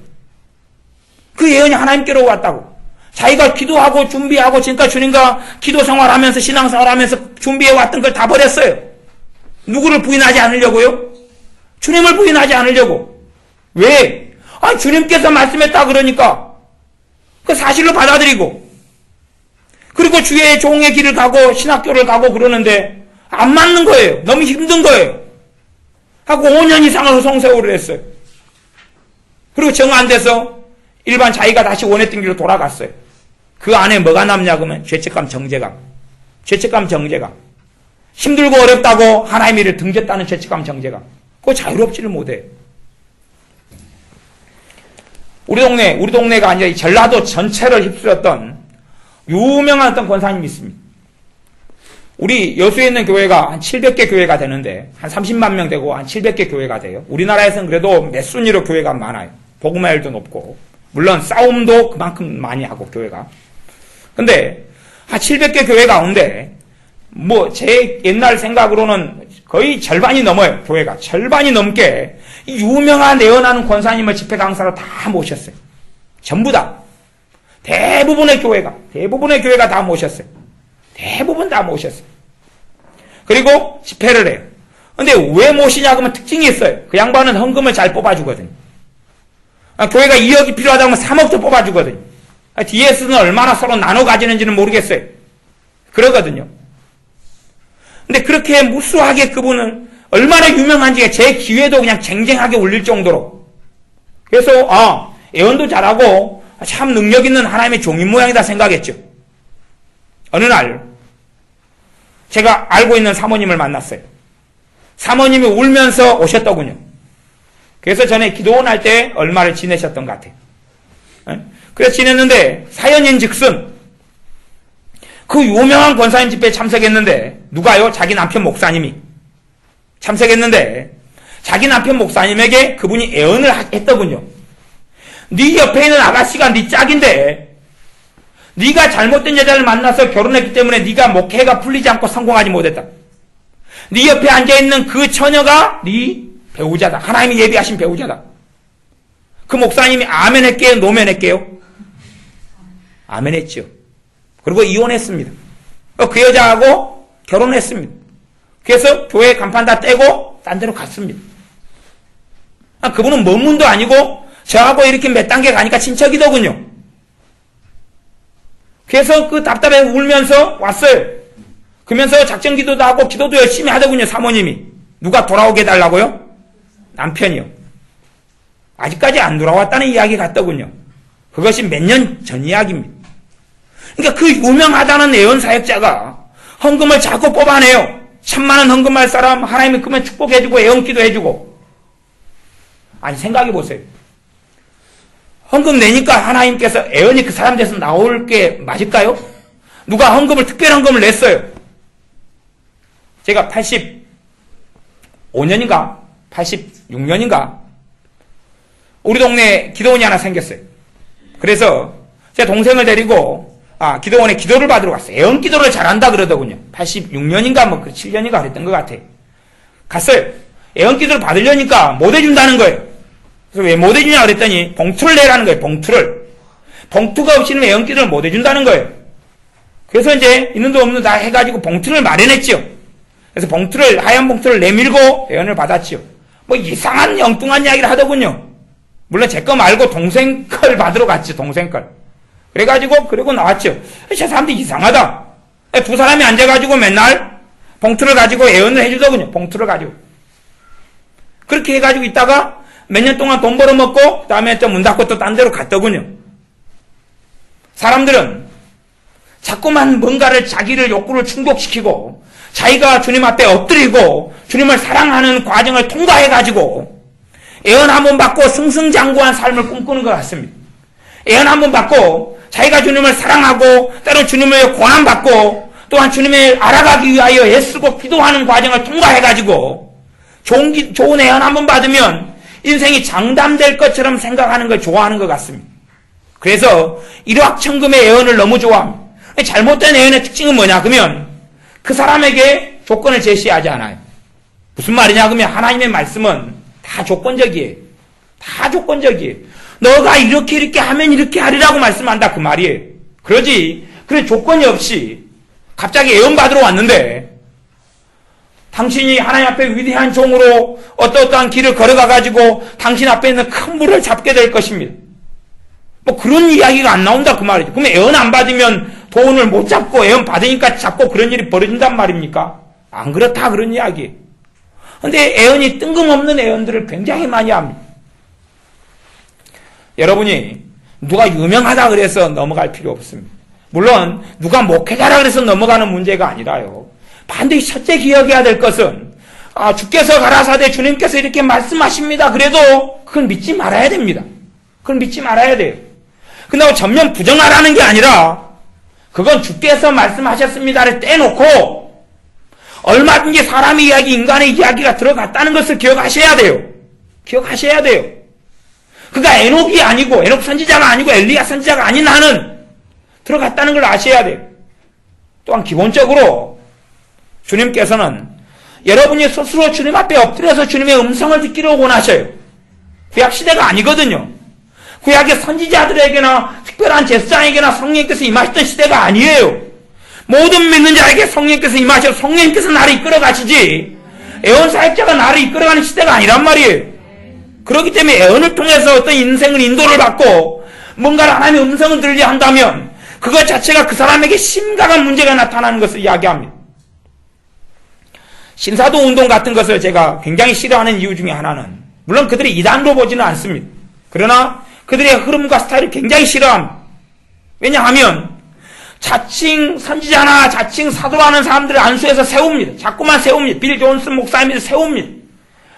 그 예언이 하나님께로 왔다고. 자기가 기도하고 준비하고 지금까지 주님과 기도 생활하면서 신앙생활하면서 준비해왔던 걸 다 버렸어요. 누구를 부인하지 않으려고요? 주님을 부인하지 않으려고. 왜? 주님께서 말씀했다 그러니까 그 사실로 받아들이고, 그리고 주의 종의 길을 가고 신학교를 가고 그러는데 안 맞는 거예요. 너무 힘든 거예요. 하고 5년 이상을 후성세월을 했어요. 그리고 정 안 돼서 일반 자기가 다시 원했던 길로 돌아갔어요. 그 안에 뭐가 남냐 그러면 죄책감, 정죄감. 죄책감, 정죄감. 힘들고 어렵다고 하나님의 일을 등졌다는 죄책감, 정죄감. 그거 자유롭지를 못해요. 우리 동네가 아니라 이 전라도 전체를 휩쓸었던 유명한 어떤 권사님이 있습니다. 우리 여수에 있는 교회가 한 700개 교회가 되는데 한 30만 명 되고 한 700개 교회가 돼요. 우리나라에서는 그래도 몇 순위로 교회가 많아요. 복음화율도 높고, 물론 싸움도 그만큼 많이 하고 교회가. 근데 한 700개 교회 가운데 제 옛날 생각으로는 거의 절반이 넘어요. 교회가 절반이 넘게 이 유명한 예언하는 권사님을 집회 강사로 다 모셨어요. 전부 다. 대부분의 교회가 다 모셨어요. 대부분 다 모셨어요. 그리고 집회를 해요. 근데 왜 모시냐 그러면 특징이 있어요. 그 양반은 헌금을 잘 뽑아주거든요. 교회가 2억이 필요하다면 3억도 뽑아주거든요. 뒤에서는 얼마나 서로 나눠 가지는지는 모르겠어요. 그러거든요. 근데 그렇게 무수하게 그분은 얼마나 유명한지 제 기회도 그냥 쟁쟁하게 울릴 정도로. 그래서 예언도 잘하고 참 능력 있는 하나님의 종인 모양이다 생각했죠. 어느 날 제가 알고 있는 사모님을 만났어요. 사모님이 울면서 오셨더군요. 그래서 전에 기도원 할 때 얼마를 지내셨던 것 같아요. 그래서 지냈는데 사연인즉슨 그 유명한 권사님 집회에 참석했는데 누가요? 자기 남편 목사님이 참석했는데 자기 남편 목사님에게 그분이 예언을 했더군요. 네 옆에 있는 아가씨가 네 짝인데 네가 잘못된 여자를 만나서 결혼했기 때문에 네가 목회가 풀리지 않고 성공하지 못했다. 네 옆에 앉아있는 그 처녀가 네 배우자다. 하나님이 예비하신 배우자다. 그 목사님이 아멘 할게요? 노멘 할게요? 아멘 했죠. 그리고 이혼했습니다. 그 여자하고 결혼했습니다. 그래서 교회 간판 다 떼고 딴 데로 갔습니다. 그분은 먼 분도 아니고 저하고 이렇게 몇 단계 가니까 친척이더군요. 그래서 그 답답해 울면서 왔어요. 그러면서 작전 기도도 하고 기도도 열심히 하더군요. 사모님이. 누가 돌아오게 해달라고요? 남편이요. 아직까지 안 돌아왔다는 이야기 같더군요. 그것이 몇 년 전 이야기입니다. 그러니까 그 유명하다는 예언 사역자가 헌금을 자꾸 뽑아내요. 1000만 원 헌금할 사람 하나님이 그러면 축복해주고 예언기도 해주고. 아니 생각해 보세요. 헌금 내니까 하나님께서 예언이 그 사람 돼서 나올 게 맞을까요? 누가 특별 헌금을 냈어요. 제가 85년인가 86년인가 우리 동네에 기도원이 하나 생겼어요. 그래서 제 동생을 데리고 기도원에 기도를 받으러 갔어요. 예언 기도를 잘한다 그러더군요. 86년인가 7년인가 그랬던 것 같아요. 갔어요. 예언 기도를 받으려니까 못 해준다는 거예요. 그래서 왜 못 해주냐 그랬더니 봉투를 내라는 거예요. 봉투가 없이는 예언 기도를 못 해준다는 거예요. 그래서 이제 있는 도 없는 도 다 해가지고 봉투를 마련했지요. 그래서 하얀 봉투를 내밀고 예언을 받았지요. 이상한 엉뚱한 이야기를 하더군요. 물론 제 거 말고 동생 걸 받으러 갔죠. 동생 걸. 그리고 나왔죠. 저 사람들 이상하다. 두 사람이 앉아가지고 맨날 봉투를 가지고 예언을 해주더군요. 봉투를 가지고. 그렇게 해가지고 있다가 몇 년 동안 돈 벌어먹고 다음에 또 문 닫고 또 딴 데로 갔더군요. 사람들은 자꾸만 뭔가를 자기를 욕구를 충족시키고 자기가 주님 앞에 엎드리고 주님을 사랑하는 과정을 통과해가지고 예언 한 번 받고 승승장구한 삶을 꿈꾸는 것 같습니다. 예언 한 번 받고 자기가 주님을 사랑하고 때론 주님을 고난받고 또한 주님을 알아가기 위하여 애쓰고 기도하는 과정을 통과해가지고 좋은 예언 한 번 받으면 인생이 장담될 것처럼 생각하는 걸 좋아하는 것 같습니다. 그래서 일확천금의 애언을 너무 좋아합니다. 잘못된 애언의 특징은 뭐냐? 그러면 그 사람에게 조건을 제시하지 않아요. 무슨 말이냐? 그러면 하나님의 말씀은 다 조건적이에요. 다 조건적이에요. 너가 이렇게 하면 이렇게 하리라고 말씀한다 그 말이에요. 그러지 그런 조건이 없이 갑자기 애언 받으러 왔는데 당신이 하나님 앞에 위대한 종으로 어떠한 길을 걸어가가지고 당신 앞에 있는 큰 물을 잡게 될 것입니다. 뭐 그런 이야기가 안 나온다 그 말이죠. 그러면 애언 안 받으면 돈을 못 잡고 애언 받으니까 잡고 그런 일이 벌어진단 말입니까? 안 그렇다 그런 이야기. 근데 애언이 뜬금없는 애언들을 굉장히 많이 합니다. 여러분이 누가 유명하다 그래서 넘어갈 필요 없습니다. 물론 누가 목회자라 그래서 넘어가는 문제가 아니라요. 반드시 첫째 기억해야 될 것은 주께서 가라사대 주님께서 이렇게 말씀하십니다. 그래도 그건 믿지 말아야 됩니다. 그건 믿지 말아야 돼요. 그런다고 전면 부정하라는 게 아니라 그건 주께서 말씀하셨습니다를 떼놓고 얼마든지 사람의 이야기, 인간의 이야기가 들어갔다는 것을 기억하셔야 돼요. 기억하셔야 돼요. 그가 에녹이 아니고 에녹 선지자가 아니고 엘리야 선지자가 아닌 한은 들어갔다는 걸 아셔야 돼요. 또한 기본적으로 주님께서는 여러분이 스스로 주님 앞에 엎드려서 주님의 음성을 듣기를 원하셔요. 구약 시대가 아니거든요. 구약의 선지자들에게나 특별한 제사장에게나 성령님께서 임하셨던 시대가 아니에요. 모든 믿는 자에게 성령님께서 임하셔서 성령님께서 나를 이끌어 가시지 애언 사역자가 나를 이끌어가는 시대가 아니란 말이에요. 그렇기 때문에 애언을 통해서 어떤 인생을 인도를 받고 뭔가를 하나님의 음성을 들으려 한다면 그것 자체가 그 사람에게 심각한 문제가 나타나는 것을 이야기합니다. 신사도 운동 같은 것을 제가 굉장히 싫어하는 이유 중에 하나는 물론 그들이 이단으로 보지는 않습니다. 그러나 그들의 흐름과 스타일을 굉장히 싫어합니다. 왜냐하면 자칭 선지자나 자칭 사도라는 사람들을 안수해서 세웁니다. 자꾸만 세웁니다. 빌 존슨 목사님을 세웁니다.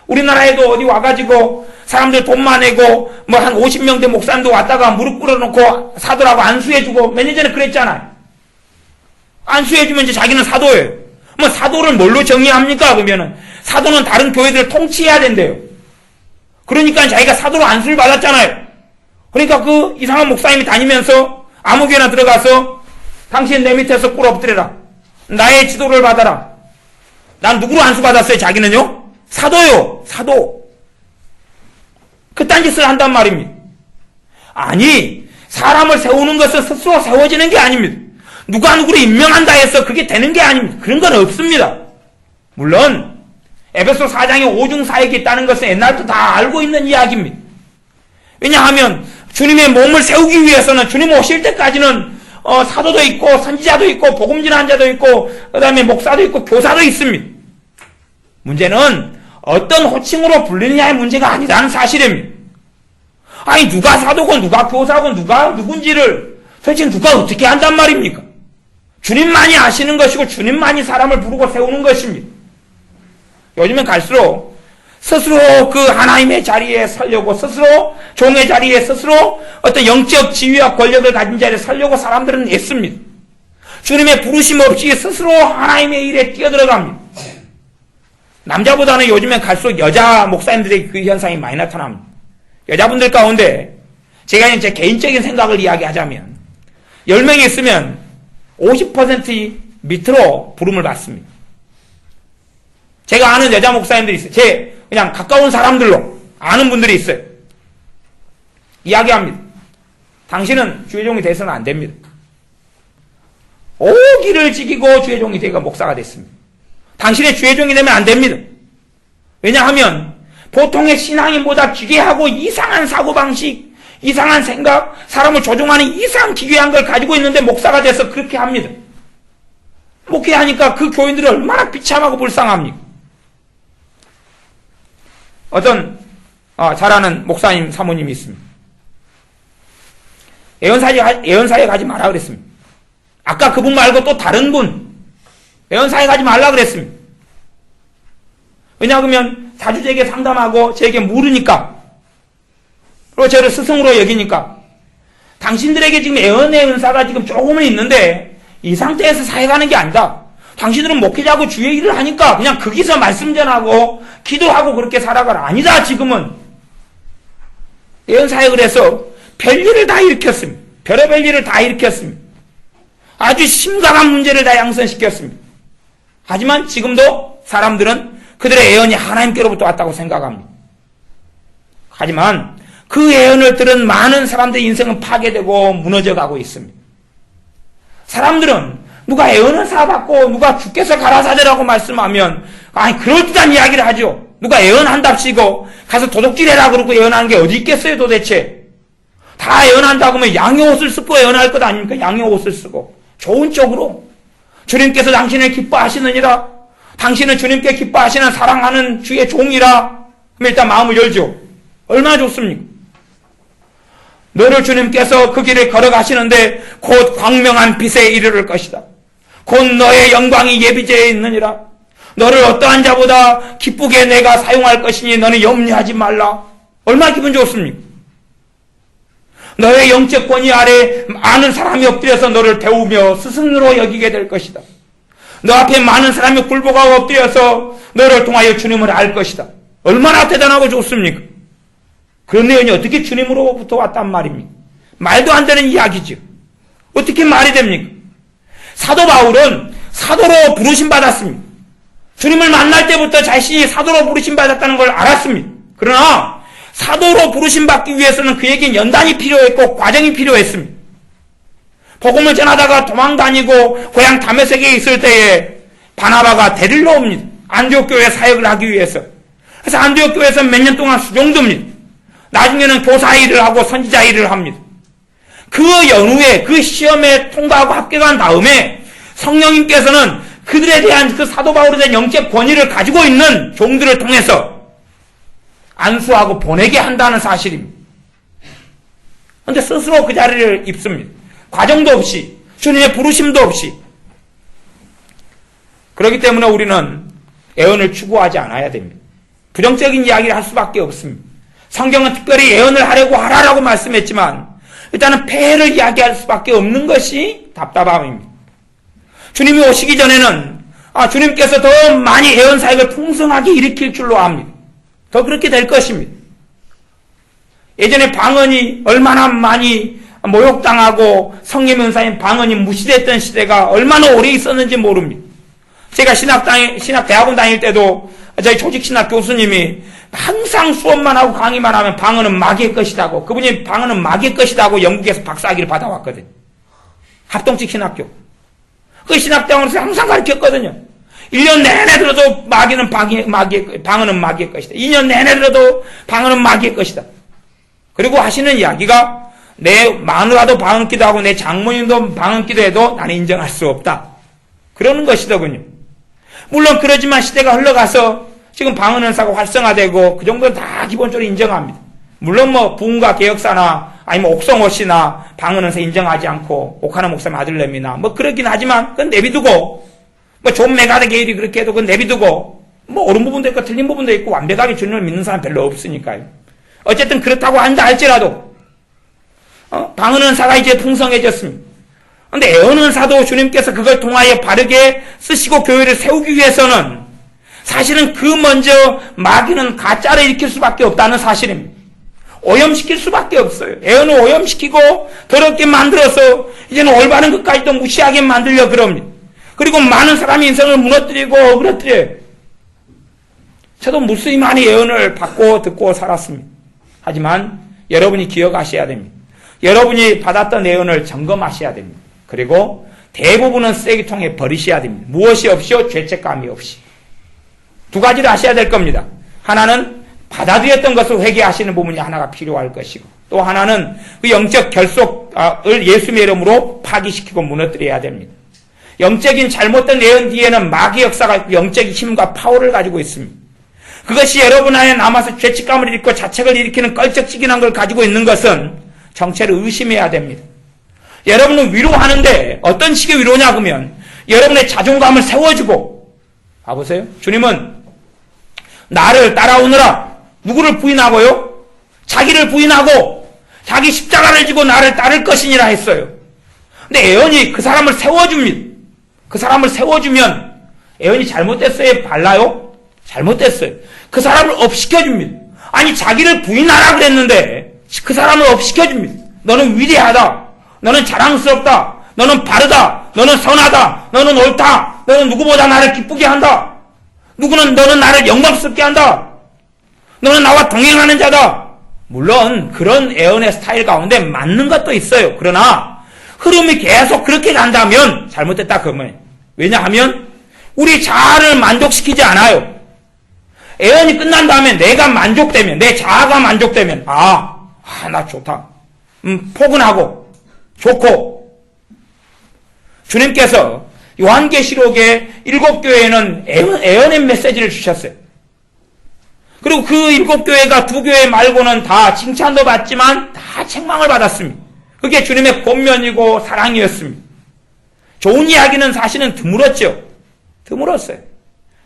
우리나라에도 어디 와가지고 사람들 돈만 내고 뭐 한 50명 된 목사님도 왔다가 무릎 꿇어놓고 사도라고 안수해주고 몇 년 전에 그랬잖아요. 안수해주면 이제 자기는 사도예요. 뭐 사도를 뭘로 정의합니까? 그러면은 사도는 다른 교회들을 통치해야 된대요. 그러니까 자기가 사도로 안수를 받았잖아요. 그러니까 그 이상한 목사님이 다니면서 아무 교회나 들어가서 당신 내 밑에서 꿇어 엎드려라. 나의 지도를 받아라. 난 누구로 안수 받았어요? 자기는요? 사도요. 사도. 그딴 짓을 한단 말입니다. 아니 사람을 세우는 것은 스스로 세워지는 게 아닙니다. 누가 누구를 임명한다 해서 그게 되는 게 아닙니다. 그런 건 없습니다. 물론 에베소 4장에 오중사역이 있다는 것은 옛날부터 다 알고 있는 이야기입니다. 왜냐하면 주님의 몸을 세우기 위해서는 주님 오실 때까지는 사도도 있고 선지자도 있고 복음 전하는 자도 있고 그 다음에 목사도 있고 교사도 있습니다. 문제는 어떤 호칭으로 불리느냐의 문제가 아니라는 사실입니다. 아니 누가 사도고 누가 교사고 누가 누군지를 도대체 누가 어떻게 한단 말입니까? 주님만이 아시는 것이고 주님만이 사람을 부르고 세우는 것입니다. 요즘엔 갈수록 스스로 그 하나님의 자리에 서려고 스스로 종의 자리에 스스로 어떤 영적 지위와 권력을 가진 자리에 서려고 사람들은 애씁니다. 주님의 부르심 없이 스스로 하나님의 일에 뛰어들어갑니다. 남자보다는 요즘엔 갈수록 여자 목사님들의 그 현상이 많이 나타납니다. 여자분들 가운데 제가 제 개인적인 생각을 이야기하자면 10명이 있으면 50% 밑으로 부름을 받습니다. 제가 아는 여자 목사님들이 있어요. 제 그냥 가까운 사람들로 아는 분들이 있어요. 이야기합니다. 당신은 주의종이 돼서는 안 됩니다. 오기를 지키고 주의종이 되고 목사가 됐습니다. 당신의 주의종이 되면 안 됩니다. 왜냐하면 보통의 신앙인보다 기괴하고 이상한 사고방식, 이상한 생각, 사람을 조종하는 이상 기괴한 걸 가지고 있는데 목사가 돼서 그렇게 합니다. 목회하니까 그 교인들이 얼마나 비참하고 불쌍합니까? 어떤 잘 아는 목사님 사모님이 있습니다. 예언사에 가지 마라 그랬습니다. 아까 그분 말고 또 다른 분 예언사에 가지 말라 그랬습니다. 왜냐하면 자주 제게 상담하고 제게 물으니까 그리고 저를 스승으로 여기니까 당신들에게 지금 예언의 은사가 지금 조금은 있는데 이 상태에서 사역하는 게 아니다. 당신들은 목회자고 주의 일을 하니까 그냥 거기서 말씀 전하고 기도하고 그렇게 살아가라. 아니다. 지금은 예언 사역을 해서 별일을 다 일으켰습니다. 별의별 일을 다 일으켰습니다. 아주 심각한 문제를 다 양선시켰습니다. 하지만 지금도 사람들은 그들의 예언이 하나님께로부터 왔다고 생각합니다. 하지만 그 예언을 들은 많은 사람들의 인생은 파괴되고 무너져가고 있습니다. 사람들은 누가 예언을 사받고 누가 주께서 가라사대라고 말씀하면 그럴듯한 이야기를 하죠. 누가 예언한답시고 가서 도둑질해라 그러고 예언하는 게 어디 있겠어요 도대체. 다 예언한다고 하면 양의 옷을 쓰고 예언할 것 아닙니까? 양의 옷을 쓰고 좋은 쪽으로 주님께서 당신을 기뻐하시느니라, 당신은 주님께 기뻐하시는 사랑하는 주의 종이라 그럼 일단 마음을 열죠. 얼마나 좋습니까? 너를 주님께서 그 길을 걸어가시는데 곧 광명한 빛에 이르를 것이다. 곧 너의 영광이 예비제에 있느니라. 너를 어떠한 자보다 기쁘게 내가 사용할 것이니 너는 염려하지 말라. 얼마나 기분 좋습니까? 너의 영적 권위 아래 많은 사람이 엎드려서 너를 배우며 스승으로 여기게 될 것이다. 너 앞에 많은 사람이 굴복하고 엎드려서 너를 통하여 주님을 알 것이다. 얼마나 대단하고 좋습니까? 그런 내용이 어떻게 주님으로부터 왔단 말입니까? 말도 안 되는 이야기죠. 어떻게 말이 됩니까? 사도 바울은 사도로 부르심 받았습니다. 주님을 만날 때부터 자신이 사도로 부르심 받았다는 걸 알았습니다. 그러나 사도로 부르심 받기 위해서는 그에겐 연단이 필요했고 과정이 필요했습니다. 복음을 전하다가 도망다니고 고향 다메섹에 있을 때에 바나바가 데리러 옵니다. 안디옥 교회 사역을 하기 위해서. 그래서 안디옥 교회에서 몇 년 동안 수종됩니다. 나중에는 교사 일을 하고 선지자 일을 합니다. 그 연후에 그 시험에 통과하고 합격한 다음에 성령님께서는 그들에 대한 그 사도 바울에 대한 영적 권위를 가지고 있는 종들을 통해서 안수하고 보내게 한다는 사실입니다. 그런데 스스로 그 자리를 입습니다. 과정도 없이, 주님의 부르심도 없이. 그렇기 때문에 우리는 예언을 추구하지 않아야 됩니다. 부정적인 이야기를 할 수밖에 없습니다. 성경은 특별히 예언을 하려고 하라라고 말씀했지만 일단은 폐해를 이야기할 수밖에 없는 것이 답답함입니다. 주님이 오시기 전에는 주님께서 더 많이 예언 사역을 풍성하게 일으킬 줄로 압니다. 더 그렇게 될 것입니다. 예전에 방언이 얼마나 많이 모욕당하고 성령 은사인 방언이 무시됐던 시대가 얼마나 오래 있었는지 모릅니다. 제가 대학원 다닐 때도 저희 조직신학 교수님이 항상 수업만 하고 강의만 하면 방언은 마귀의 것이라고, 그분이 방언은 마귀의 것이라고 영국에서 박사학위를 받아왔거든요. 합동직 신학교. 그 신학대학원에서 항상 가르쳤거든요. 1년 내내 들어도 방언은 마귀의 것이다. 2년 내내 들어도 방언은 마귀의 것이다. 그리고 하시는 이야기가 내 마누라도 방언기도 하고 내 장모님도 방언기도 해도 나는 인정할 수 없다. 그러는 것이더군요. 물론 그러지만 시대가 흘러가서 지금 방언 은사가 활성화되고 그 정도는 다 기본적으로 인정합니다. 물론 부흥과 개혁사나 아니면 옥성호 씨나 방언 은사 인정하지 않고 옥하나 목사님 아들내미나 그렇긴 하지만 그건 내비두고 존 메가드게일이 그렇게 해도 그건 내비두고 옳은 부분도 있고 틀린 부분도 있고 완벽하게 주님을 믿는 사람 별로 없으니까요. 어쨌든 그렇다고 한다 할지라도 방언 은사가 이제 풍성해졌습니다. 그런데 예언 은사도 주님께서 그걸 통하여 바르게 쓰시고 교회를 세우기 위해서는 사실은 그 먼저 마귀는 가짜를 일으킬 수밖에 없다는 사실입니다. 오염시킬 수밖에 없어요. 예언을 오염시키고 더럽게 만들어서 이제는 올바른 것까지도 무시하게 만들려 그럽니다. 그리고 많은 사람이 인생을 무너뜨리고 어그러뜨려요. 저도 무수히 많이 예언을 받고 듣고 살았습니다. 하지만 여러분이 기억하셔야 됩니다. 여러분이 받았던 예언을 점검하셔야 됩니다. 그리고 대부분은 쓰레기통에 버리셔야 됩니다. 무엇이 없이요? 죄책감이 없이. 두 가지를 하셔야 될 겁니다. 하나는 받아들였던 것을 회개하시는 부분이 하나가 필요할 것이고, 또 하나는 그 영적 결속을 예수님의 이름으로 파기시키고 무너뜨려야 됩니다. 영적인 잘못된 예언 뒤에는 마귀 역사가 있고 영적인 힘과 파워를 가지고 있습니다. 그것이 여러분 안에 남아서 죄책감을 일으키고 자책을 일으키는 껄쩍지근한 걸 가지고 있는 것은 정체를 의심해야 됩니다. 여러분은 위로하는데 어떤 식의 위로냐 그러면 여러분의 자존감을 세워주고, 봐보세요. 주님은 나를 따라오느라 누구를 부인하고요? 자기를 부인하고 자기 십자가를 지고 나를 따를 것이니라 했어요. 근데 예언이 그 사람을 세워줍니다. 그 사람을 세워주면 예언이 잘못됐어요? 발라요? 잘못됐어요. 그 사람을 업시켜줍니다. 아니 자기를 부인하라 그랬는데 그 사람을 업시켜줍니다. 너는 위대하다. 너는 자랑스럽다. 너는 바르다. 너는 선하다. 너는 옳다. 너는 누구보다 나를 기쁘게 한다. 너는 나를 영광스럽게 한다. 너는 나와 동행하는 자다. 물론 그런 애언의 스타일 가운데 맞는 것도 있어요. 그러나 흐름이 계속 그렇게 간다면 잘못됐다 그러면. 왜냐하면 우리 자아를 만족시키지 않아요. 애언이 끝난 다음에 내가 만족되면, 내 자아가 만족되면 나 좋다. 포근하고 좋고. 주님께서 요한계시록의 7교회에는 애언의 메시지를 주셨어요. 그리고 그 7교회가 2교회 말고는 다 칭찬도 받지만 다 책망을 받았습니다. 그게 주님의 권면이고 사랑이었습니다. 좋은 이야기는 사실은 드물었어요.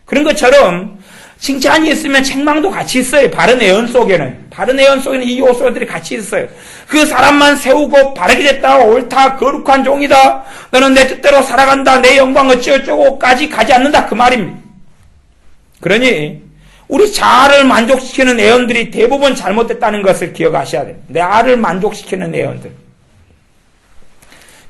그런 것처럼 칭찬이 있으면 책망도 같이 있어요. 바른 애언 속에는 이 요소들이 같이 있어요. 그 사람만 세우고 바르게 됐다, 옳다, 거룩한 종이다, 너는 내 뜻대로 살아간다, 내 영광 어찌어쩌고까지 가지 않는다 그 말입니다. 그러니 우리 자아를 만족시키는 애언들이 대부분 잘못됐다는 것을 기억하셔야 돼요. 내 아를 만족시키는 애언들.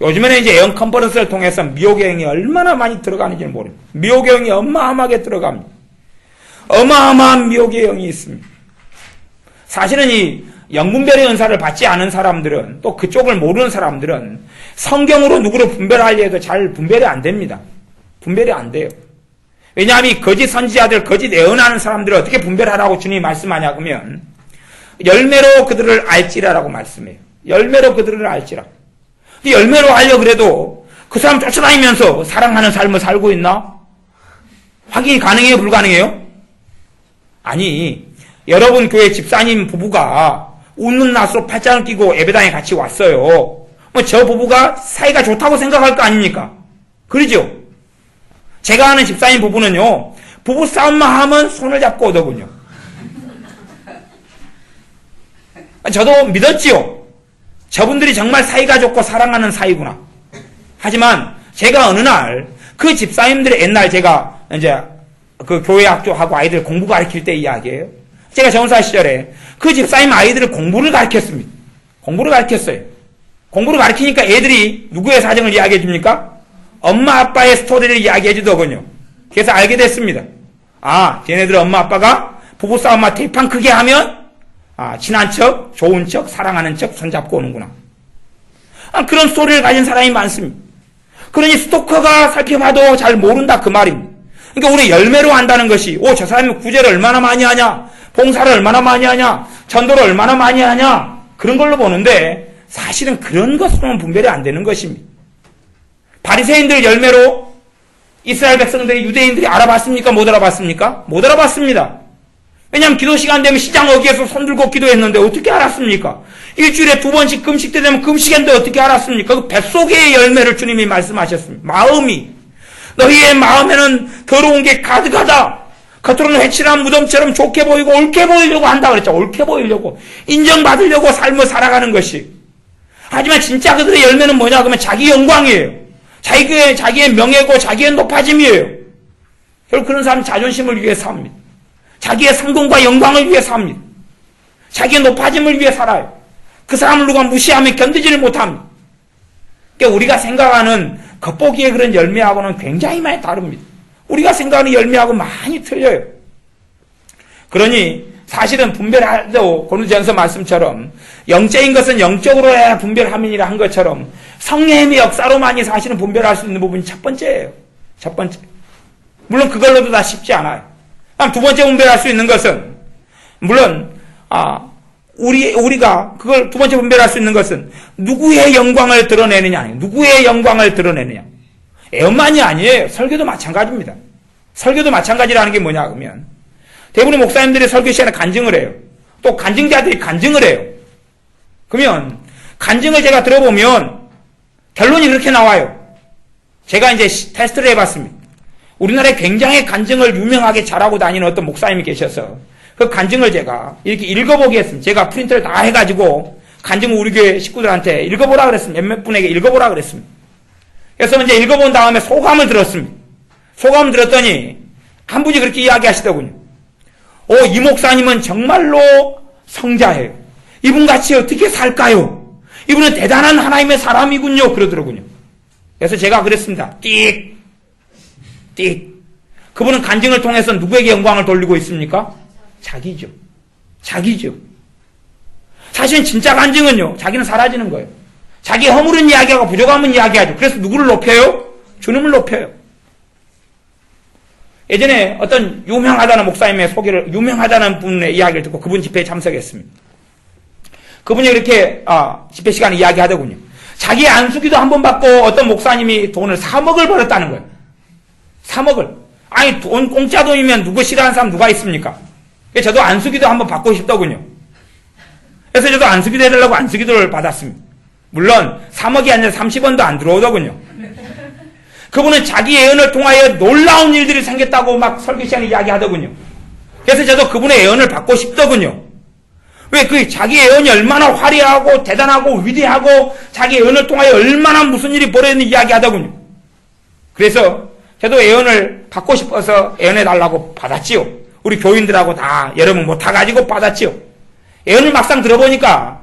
요즘에는 이제 애언 컨퍼런스를 통해서 미혹의 영이 얼마나 많이 들어가는지는 모릅니다. 미혹의 영이 어마어마하게 들어갑니다. 어마어마한 미혹의 영이 있습니다. 사실은 이 영분별의 은사를 받지 않은 사람들은, 또 그쪽을 모르는 사람들은 성경으로 누구를 분별하려 해도 잘 분별이 안 됩니다. 분별이 안 돼요. 왜냐하면 이 거짓 선지자들, 거짓 애언하는 사람들을 어떻게 분별하라고 주님이 말씀하냐 그러면 열매로 그들을 알지라라고 말씀해요. 열매로 그들을 알지라. 열매로 알려 그래도 그 사람 쫓아다니면서 사랑하는 삶을 살고 있나? 확인이 가능해요? 불가능해요? 아니, 여러분 교회 집사님 부부가 웃는 낯으로 팔짱을 끼고 예배당에 같이 왔어요. 저 부부가 사이가 좋다고 생각할 거 아닙니까? 그러죠? 제가 아는 집사님 부부는요, 부부 싸움만 하면 손을 잡고 오더군요. 저도 믿었지요. 저분들이 정말 사이가 좋고 사랑하는 사이구나. 하지만 제가 어느 날 그 집사님들의 옛날 제가 이제 그 교회 학교하고 아이들 공부 가르칠 때 이야기예요. 제가 전사 시절에 그 집사님 아이들을 공부를 가르쳤습니다. 공부를 가르쳤어요. 공부를 가르치니까 애들이 누구의 사정을 이야기해 줍니까? 엄마 아빠의 스토리를 이야기해 주더군요. 그래서 알게 됐습니다. 걔네들 엄마 아빠가 부부싸움만 대판 크게 하면 친한 척, 좋은 척, 사랑하는 척 손잡고 오는구나. 그런 스토리를 가진 사람이 많습니다. 그러니 스토커가 살펴봐도 잘 모른다 그 말입니다. 그러니까 우리 열매로 안다는 것이 저 사람이 구제를 얼마나 많이 하냐, 봉사를 얼마나 많이 하냐, 전도를 얼마나 많이 하냐, 그런 걸로 보는데 사실은 그런 것으로는 분별이 안 되는 것입니다. 바리새인들 열매로 이스라엘 백성들이, 유대인들이 알아봤습니까? 못 알아봤습니까? 못 알아봤습니다. 왜냐하면 기도 시간 되면 시장 어귀에서 손들고 기도했는데 어떻게 알았습니까? 일주일에 2번씩 금식 때 되면 금식했는데 어떻게 알았습니까? 그 뱃속의 열매를 주님이 말씀하셨습니다. 마음이, 너희의 마음에는 더러운 게 가득하다. 겉으로는 회칠한 무덤처럼 좋게 보이고 옳게 보이려고 한다 그랬죠. 옳게 보이려고, 인정받으려고 삶을 살아가는 것이. 하지만 진짜 그들의 열매는 뭐냐 그러면 자기 영광이에요. 자기의 명예고 자기의 높아짐이에요. 결국 그런 사람은 자존심을 위해 삽니다. 자기의 성공과 영광을 위해 삽니다. 자기의 높아짐을 위해 살아요. 그 사람을 누가 무시하면 견디지를 못합니다. 그러니까 우리가 생각하는 겉보기에 그런 열매하고는 굉장히 많이 다릅니다. 우리가 생각하는 열매하고 많이 틀려요. 그러니 사실은 분별하도 고린도전서 말씀처럼 영적인 것은 영적으로 해야 분별함이니라 한 것처럼 성령의 역사로만이 사실은 분별할 수 있는 부분이 첫 번째예요. 첫 번째. 물론 그걸로도 다 쉽지 않아요. 두 번째 분별할 수 있는 것은 물론 우리가 그걸 두 번째 분별할 수 있는 것은 누구의 영광을 드러내느냐, 누구의 영광을 드러내느냐. 애언만이 아니에요. 설교도 마찬가지입니다. 설교도 마찬가지라는 게 뭐냐 그러면 대부분의 목사님들이 설교 시간에 간증을 해요. 또 간증자들이 간증을 해요. 그러면 간증을 제가 들어보면 결론이 그렇게 나와요. 제가 이제 테스트를 해봤습니다. 우리나라에 굉장히 간증을 유명하게 잘하고 다니는 어떤 목사님이 계셔서 그 간증을 제가 이렇게 읽어보게 했습니다. 제가 프린트를 다 해가지고 간증을 우리 교회 식구들한테 읽어보라 그랬습니다. 몇몇 분에게 읽어보라 그랬습니다. 그래서 이제 읽어본 다음에 소감을 들었습니다. 소감을 들었더니 한 분이 그렇게 이야기하시더군요. 이 목사님은 정말로 성자예요. 이분같이 어떻게 살까요? 이분은 대단한 하나님의 사람이군요. 그러더라고요. 그래서 제가 그랬습니다. 띡. 그분은 간증을 통해서 누구에게 영광을 돌리고 있습니까? 자기죠. 사실은 진짜 간증은요, 자기는 사라지는 거예요. 자기 허물은 이야기하고 부족함은 이야기하죠. 그래서 누구를 높여요? 주님을 높여요. 예전에 어떤 유명하다는 목사님의 소개를, 유명하다는 분의 이야기를 듣고 그분 집회에 참석했습니다. 그분이 이렇게 집회 시간에 이야기하더군요. 자기 안수기도 한 번 받고 어떤 목사님이 돈을 3억을 벌었다는 거예요. 3억을. 아니, 공짜 돈이면 누구 싫어하는 사람 누가 있습니까? 그래서 저도 안수기도 한번 받고 싶더군요. 그래서 저도 안수기도 해달라고 안수기도를 받았습니다. 물론 3억이 아니라 30원도 안 들어오더군요. 그분은 자기 예언을 통하여 놀라운 일들이 생겼다고 막 설교 시간에 이야기하더군요. 그래서 저도 그분의 예언을 받고 싶더군요. 왜 그 자기 예언이 얼마나 화려하고 대단하고 위대하고 자기 예언을 통하여 얼마나 무슨 일이 벌어졌는지 이야기하더군요. 그래서 저도 예언을 받고 싶어서 예언해달라고 받았지요. 우리 교인들하고 다 여러분 못타가지고 받았지요. 예언을 막상 들어보니까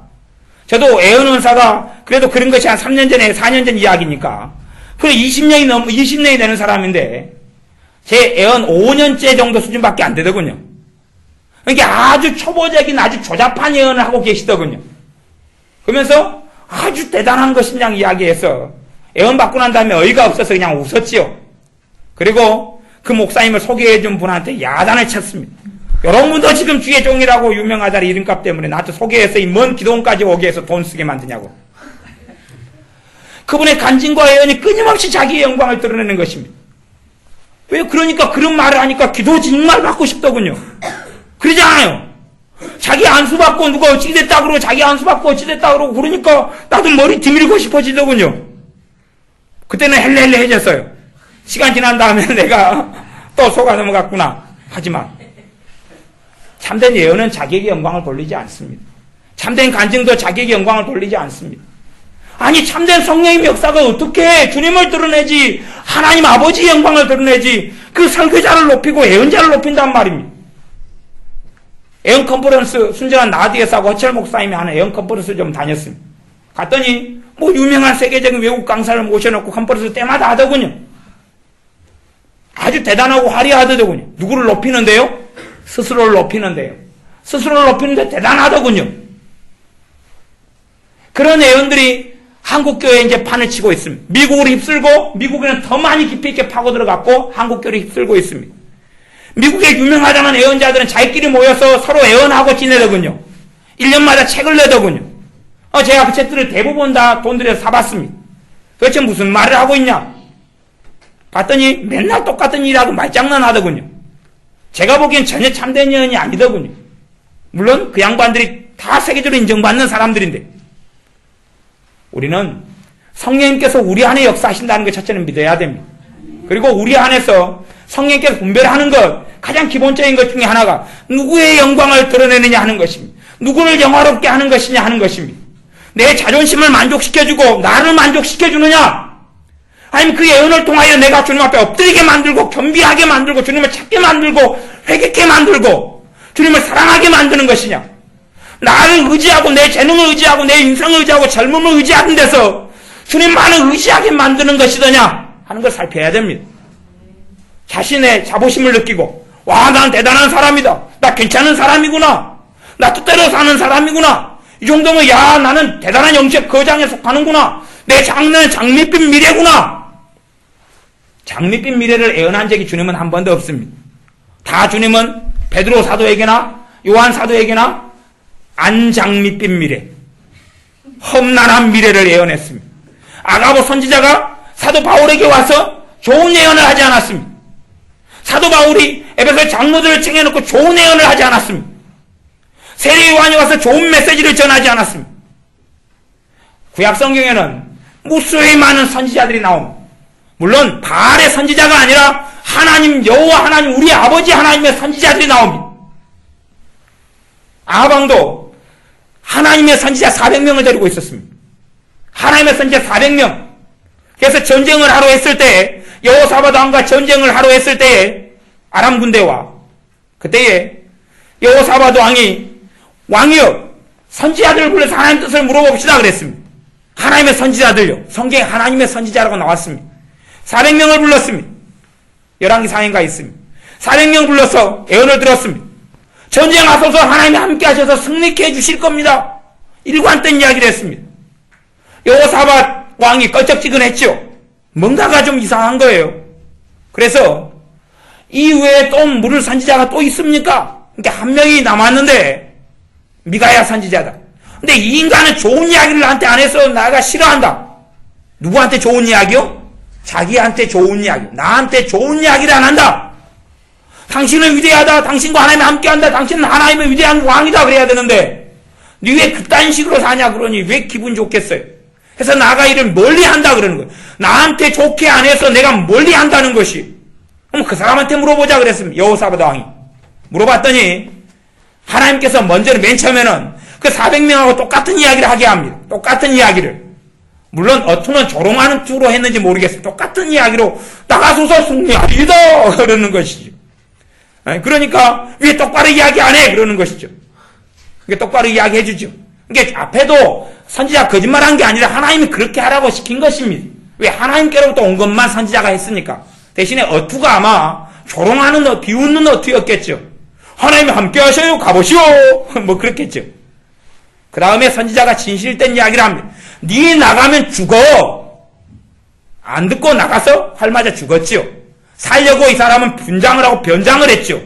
저도 예언 은사가 그래도 그런 것이 한 3년 전에 4년 전 이야기니까 그래 20년이 되는 사람인데 제 예언 5년째 정도 수준밖에 안 되더군요. 그러니까 아주 초보적인 아주 조잡한 예언을 하고 계시더군요. 그러면서 아주 대단한 것이냐 이야기해서 예언 받고 난 다음에 어이가 없어서 그냥 웃었지요. 그리고 그 목사님을 소개해준 분한테 야단을 쳤습니다. 여러분도 지금 주의 종이라고 유명하다는 이름값 때문에 나한테 소개해서 이 먼 기도원까지 오게 해서 돈 쓰게 만드냐고. 그분의 간증과 예언이 끊임없이 자기의 영광을 드러내는 것입니다. 왜 그러니까 그런 말을 하니까 기도 정말 받고 싶더군요. 그러지 않아요. 자기 안수 받고 누가 어찌 됐다 그러고 자기 안수 받고 어찌 됐다 그러고 그러니까 나도 머리 디밀고 싶어지더군요. 그때는 헬레헬레해졌어요. 시간 지난 다음에 내가 또 속아 넘어갔구나. 하지만 참된 예언은 자기에게 영광을 돌리지 않습니다. 참된 간증도 자기에게 영광을 돌리지 않습니다. 아니 참된 성령의 역사가 어떻게 주님을 드러내지 하나님 아버지의 영광을 드러내지 그 설교자를 높이고 예언자를 높인단 말입니다. 예언 컨퍼런스 순전한 나디에스하고 허철 목사님이 하는 예언 컨퍼런스 좀 다녔습니다. 갔더니 뭐 유명한 세계적인 외국 강사를 모셔놓고 컨퍼런스 때마다 하더군요. 아주 대단하고 화려하더군요. 누구를 높이는데요? 스스로를 높이는데요. 스스로를 높이는데 대단하더군요. 그런 예언들이 한국교회에 이제 판을 치고 있습니다. 미국을 휩쓸고 미국에는 더 많이 깊이 있게 파고 들어갔고 한국교회를 휩쓸고 있습니다. 미국의 유명하다는 예언자들은 자기끼리 모여서 서로 예언하고 지내더군요. 1년마다 책을 내더군요. 제가 그 책들을 대부분 다 돈 들여서 사봤습니다. 도대체 무슨 말을 하고 있냐? 봤더니 맨날 똑같은 일하고 말장난 하더군요. 제가 보기엔 전혀 참된 예언이 아니더군요. 물론 그 양반들이 다 세계적으로 인정받는 사람들인데 우리는 성령님께서 우리 안에 역사하신다는 것 자체는 믿어야 됩니다. 그리고 우리 안에서 성령님께서 분별하는 것 가장 기본적인 것 중에 하나가 누구의 영광을 드러내느냐 하는 것입니다. 누구를 영화롭게 하는 것이냐 하는 것입니다. 내 자존심을 만족시켜주고 나를 만족시켜주느냐 아니면 그 예언을 통하여 내가 주님 앞에 엎드리게 만들고 겸비하게 만들고 주님을 찾게 만들고 회개케 만들고 주님을 사랑하게 만드는 것이냐 나를 의지하고 내 재능을 의지하고 내 인성을 의지하고 젊음을 의지하는 데서 주님만을 의지하게 만드는 것이더냐 하는 걸 살펴야 됩니다. 자신의 자부심을 느끼고 와, 난 대단한 사람이다. 나 괜찮은 사람이구나. 나 뜻대로 사는 사람이구나. 이 정도면 야, 나는 대단한 영적 거장에 속하는구나. 내 장래는 장밋빛 미래구나. 장밋빛 미래를 예언한 적이 주님은 한 번도 없습니다. 다 주님은 베드로 사도에게나 요한 사도에게나 안장밋빛 미래, 험난한 미래를 예언했습니다. 아가보 선지자가 사도 바울에게 와서 좋은 예언을 하지 않았습니다. 사도 바울이 에베소 장로들을 챙겨놓고 좋은 예언을 하지 않았습니다. 세례 요한이 와서 좋은 메시지를 전하지 않았습니다. 구약 성경에는 무수히 많은 선지자들이 나옵니다. 물론 바알의 선지자가 아니라 하나님 여호와 하나님 우리 아버지 하나님의 선지자들이 나옵니다. 아방도 하나님의 선지자 400명을 데리고 있었습니다. 하나님의 선지자 400명. 그래서 전쟁을 하러 했을 때 여호사밧 왕과 전쟁을 하러 했을 때에 아람 군대와 그때에 여호사밧 왕이요 선지자들을 불러서 하나님 뜻을 물어봅시다 그랬습니다. 하나님의 선지자들요. 성경에 하나님의 선지자라고 나왔습니다. 400명을 불렀습니다. 열왕기 상인가 있습니다. 400명 불러서 예언을 들었습니다. 전쟁하소서 하나님이 함께 하셔서 승리케 해주실 겁니다. 일관된 이야기를 했습니다. 여호사밧 왕이 껄쩍지근했죠. 뭔가가 좀 이상한 거예요. 그래서 이후에 또 물을 선지자가 또 있습니까? 그러니까 한 명이 남았는데 미가야 선지자다. 근데 이 인간은 좋은 이야기를 나한테 안 해서 나가 싫어한다. 누구한테 좋은 이야기요? 자기한테 좋은 이야기. 나한테 좋은 이야기를 안 한다. 당신은 위대하다. 당신과 하나님이 함께한다. 당신은 하나님의 위대한 왕이다. 그래야 되는데 니 왜 그딴 식으로 사냐 그러니 왜 기분 좋겠어요? 해서 나가 일을 멀리한다 그러는 거예요. 나한테 좋게 안 해서 내가 멀리한다는 것이. 그럼 그 사람한테 물어보자 그랬습니다. 여호사밧 왕이 물어봤더니 하나님께서 먼저는 맨 처음에는 그 400명하고 똑같은 이야기를 하게 합니다. 똑같은 이야기를. 물론 어투는 조롱하는 투로 했는지 모르겠어요. 똑같은 이야기로 나가소서 승리하리이다 그러는 것이죠. 그러니까 왜 똑바로 이야기 안 해? 그러는 것이죠. 그러니까 똑바로 이야기해 주죠. 그러니까 앞에도 선지자가 거짓말한 게 아니라 하나님이 그렇게 하라고 시킨 것입니다. 왜 하나님께로부터 온 것만 선지자가 했으니까. 대신에 어투가 아마 조롱하는 비웃는 어투였겠죠. 하나님이 함께 하셔요. 가보시오. 뭐 그렇겠죠. 그 다음에 선지자가 진실된 이야기를 합니다. 네 나가면 죽어. 안 듣고 나가서 활 맞아 죽었지요. 살려고 이 사람은 분장을 하고 변장을 했죠.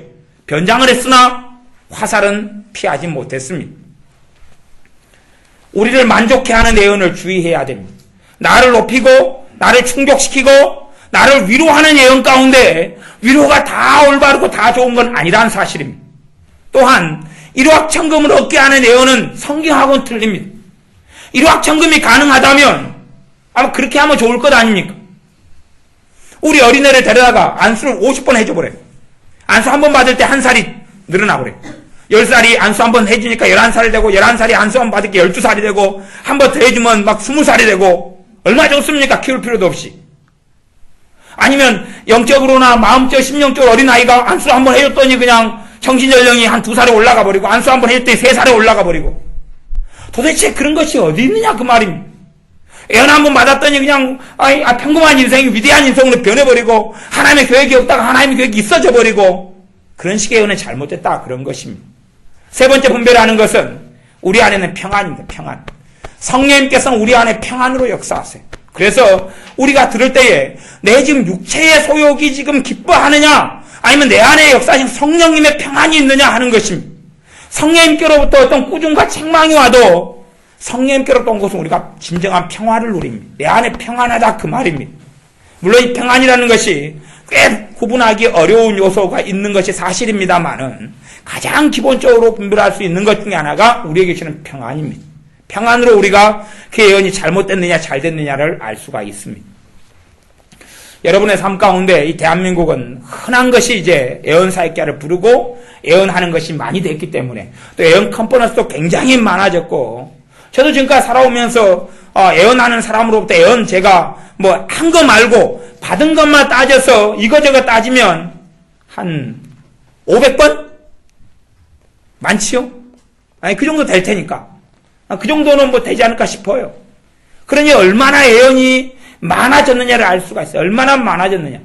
변장을 했으나 화살은 피하지 못했습니다. 우리를 만족해 하는 예언을 주의해야 됩니다. 나를 높이고 나를 충족시키고 나를 위로하는 예언 가운데 위로가 다 올바르고 다 좋은 건 아니라는 사실입니다. 또한 일확천금을 얻게 하는 예언은 성경하고는 틀립니다. 일확천금이 가능하다면 아마 그렇게 하면 좋을 것 아닙니까? 우리 어린애를 데려다가 안수를 50번 해줘버려요. 안수 한 번 받을 때 한 살이 늘어나버려요. 10살이 안수 한 번 해주니까 11살이 되고 11살이 안수 한 번 받을 때 12살이 되고 한 번 더 해주면 막 20살이 되고 얼마나 좋습니까? 키울 필요도 없이. 아니면 영적으로나 마음적, 심령적으로 어린아이가 안수를 한 번 해줬더니 그냥 정신연령이 한 2살에 올라가 버리고 안수 한 번 해줬더니 3살에 올라가 버리고 도대체 그런 것이 어디 있느냐 그 말입니다. 애원 한 번 받았더니 그냥 평범한 인생이 위대한 인생으로 변해버리고 하나님의 계획이 없다가 하나님의 계획이 있어져 버리고 그런 식의 애원은 잘못됐다 그런 것입니다. 세 번째 분별하는 것은 우리 안에는 평안입니다. 평안. 성령님께서는 우리 안에 평안으로 역사하세요. 그래서 우리가 들을 때에 내 지금 육체의 소욕이 지금 기뻐하느냐 아니면 내 안에 역사하신 성령님의 평안이 있느냐 하는 것입니다. 성령님께로부터 어떤 꾸중과 책망이 와도 성령님께로부터 온 것은 우리가 진정한 평화를 누립니다. 내 안에 평안하다 그 말입니다. 물론 이 평안이라는 것이 꽤 구분하기 어려운 요소가 있는 것이 사실입니다만은 가장 기본적으로 분별할 수 있는 것 중에 하나가 우리에게 주는 평안입니다. 평안으로 우리가 그 예언이 잘못됐느냐 잘 됐느냐를 알 수가 있습니다. 여러분의 삶 가운데 이 대한민국은 흔한 것이 이제 예언 사역자를 부르고 예언하는 것이 많이 됐기 때문에 또 예언 컨퍼런스도 굉장히 많아졌고 저도 지금까지 살아오면서 예언하는 사람으로부터 예언 제가 뭐 한 거 말고 받은 것만 따져서 이거저거 따지면 한 500번? 많지요? 아니 그 정도 될 테니까 그 정도는 뭐 되지 않을까 싶어요. 그러니 얼마나 예언이 많아졌느냐를 알 수가 있어요. 얼마나 많아졌느냐.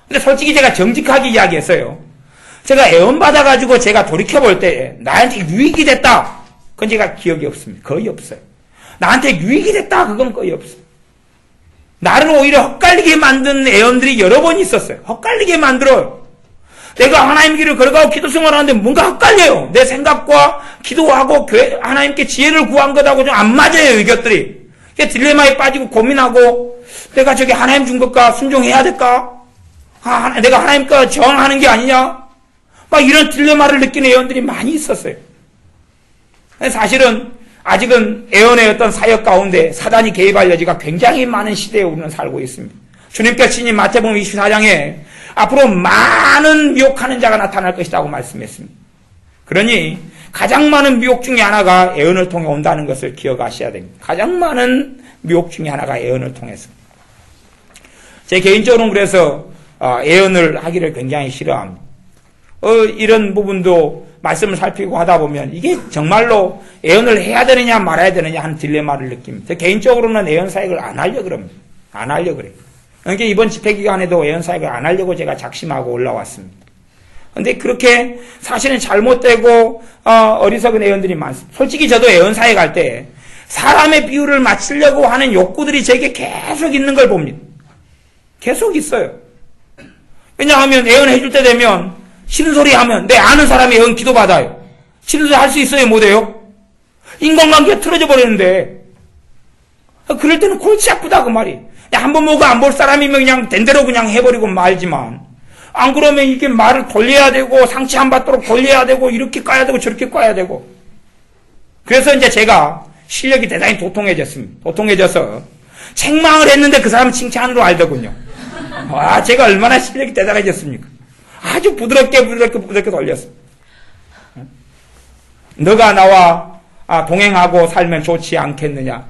근데 솔직히 제가 정직하게 이야기했어요. 제가 예언 받아가지고 제가 돌이켜볼 때 나한테 유익이 됐다. 그건 제가 기억이 없습니다. 거의 없어요. 나한테 유익이 됐다. 그건 거의 없어요. 나를 오히려 헛갈리게 만든 예언들이 여러 번 있었어요. 헛갈리게 만들어요. 내가 하나님 길을 걸어가고 기도 생활하는데 뭔가 헛갈려요. 내 생각과 기도하고 하나님께 지혜를 구한 것하고 좀 안 맞아요. 이것들이. 딜레마에 빠지고 고민하고 내가 저기 하나님 준 것과 순종해야 될까? 내가 하나님과 저항하는 게 아니냐? 막 이런 딜레마를 느끼는 예언들이 많이 있었어요. 사실은 아직은 예언의 어떤 사역 가운데 사단이 개입할 여지가 굉장히 많은 시대에 우리는 살고 있습니다. 주님께서 친히 마태복음 24장에 앞으로 많은 미혹하는 자가 나타날 것이라고 말씀했습니다. 그러니 가장 많은 미혹 중에 하나가 예언을 통해 온다는 것을 기억하셔야 됩니다. 가장 많은 미혹 중에 하나가 예언을 통해서. 제 개인적으로는 그래서 예언을 하기를 굉장히 싫어합니다. 이런 부분도 말씀을 살피고 하다 보면 이게 정말로 애언을 해야 되느냐 말아야 되느냐 하는 딜레마를 느낍니다. 개인적으로는 애언 사역을 안 하려고 그럽니다. 안 하려고 그래요. 그러니까 이번 집회 기간에도 애언 사역을 안 하려고 제가 작심하고 올라왔습니다. 근데 그렇게 사실은 잘못되고 어리석은 애언들이 많습니다. 솔직히 저도 애언 사역할 때 사람의 비유를 맞추려고 하는 욕구들이 제게 계속 있는 걸 봅니다. 계속 있어요. 왜냐하면 애언해 줄 때 되면 싫은 소리 하면 내 아는 사람이 애언 기도받아요. 싫은 소리 할 수 있어요? 못해요? 인간관계가 틀어져 버리는데 그럴 때는 골치 아프다 그 말이. 한 번 보고 안 볼 사람이면 그냥 된 대로 그냥 해버리고 말지만 안 그러면 이게 말을 돌려야 되고 상처 안 받도록 돌려야 되고 이렇게 까야 되고 저렇게 까야 되고. 그래서 이제 제가 실력이 대단히 도통해졌습니다. 도통해져서 책망을 했는데 그 사람은 칭찬으로 알더군요. 와, 제가 얼마나 실력이 대단해졌습니까? 아주 부드럽게 돌렸어. 너가 나와 동행하고 살면 좋지 않겠느냐.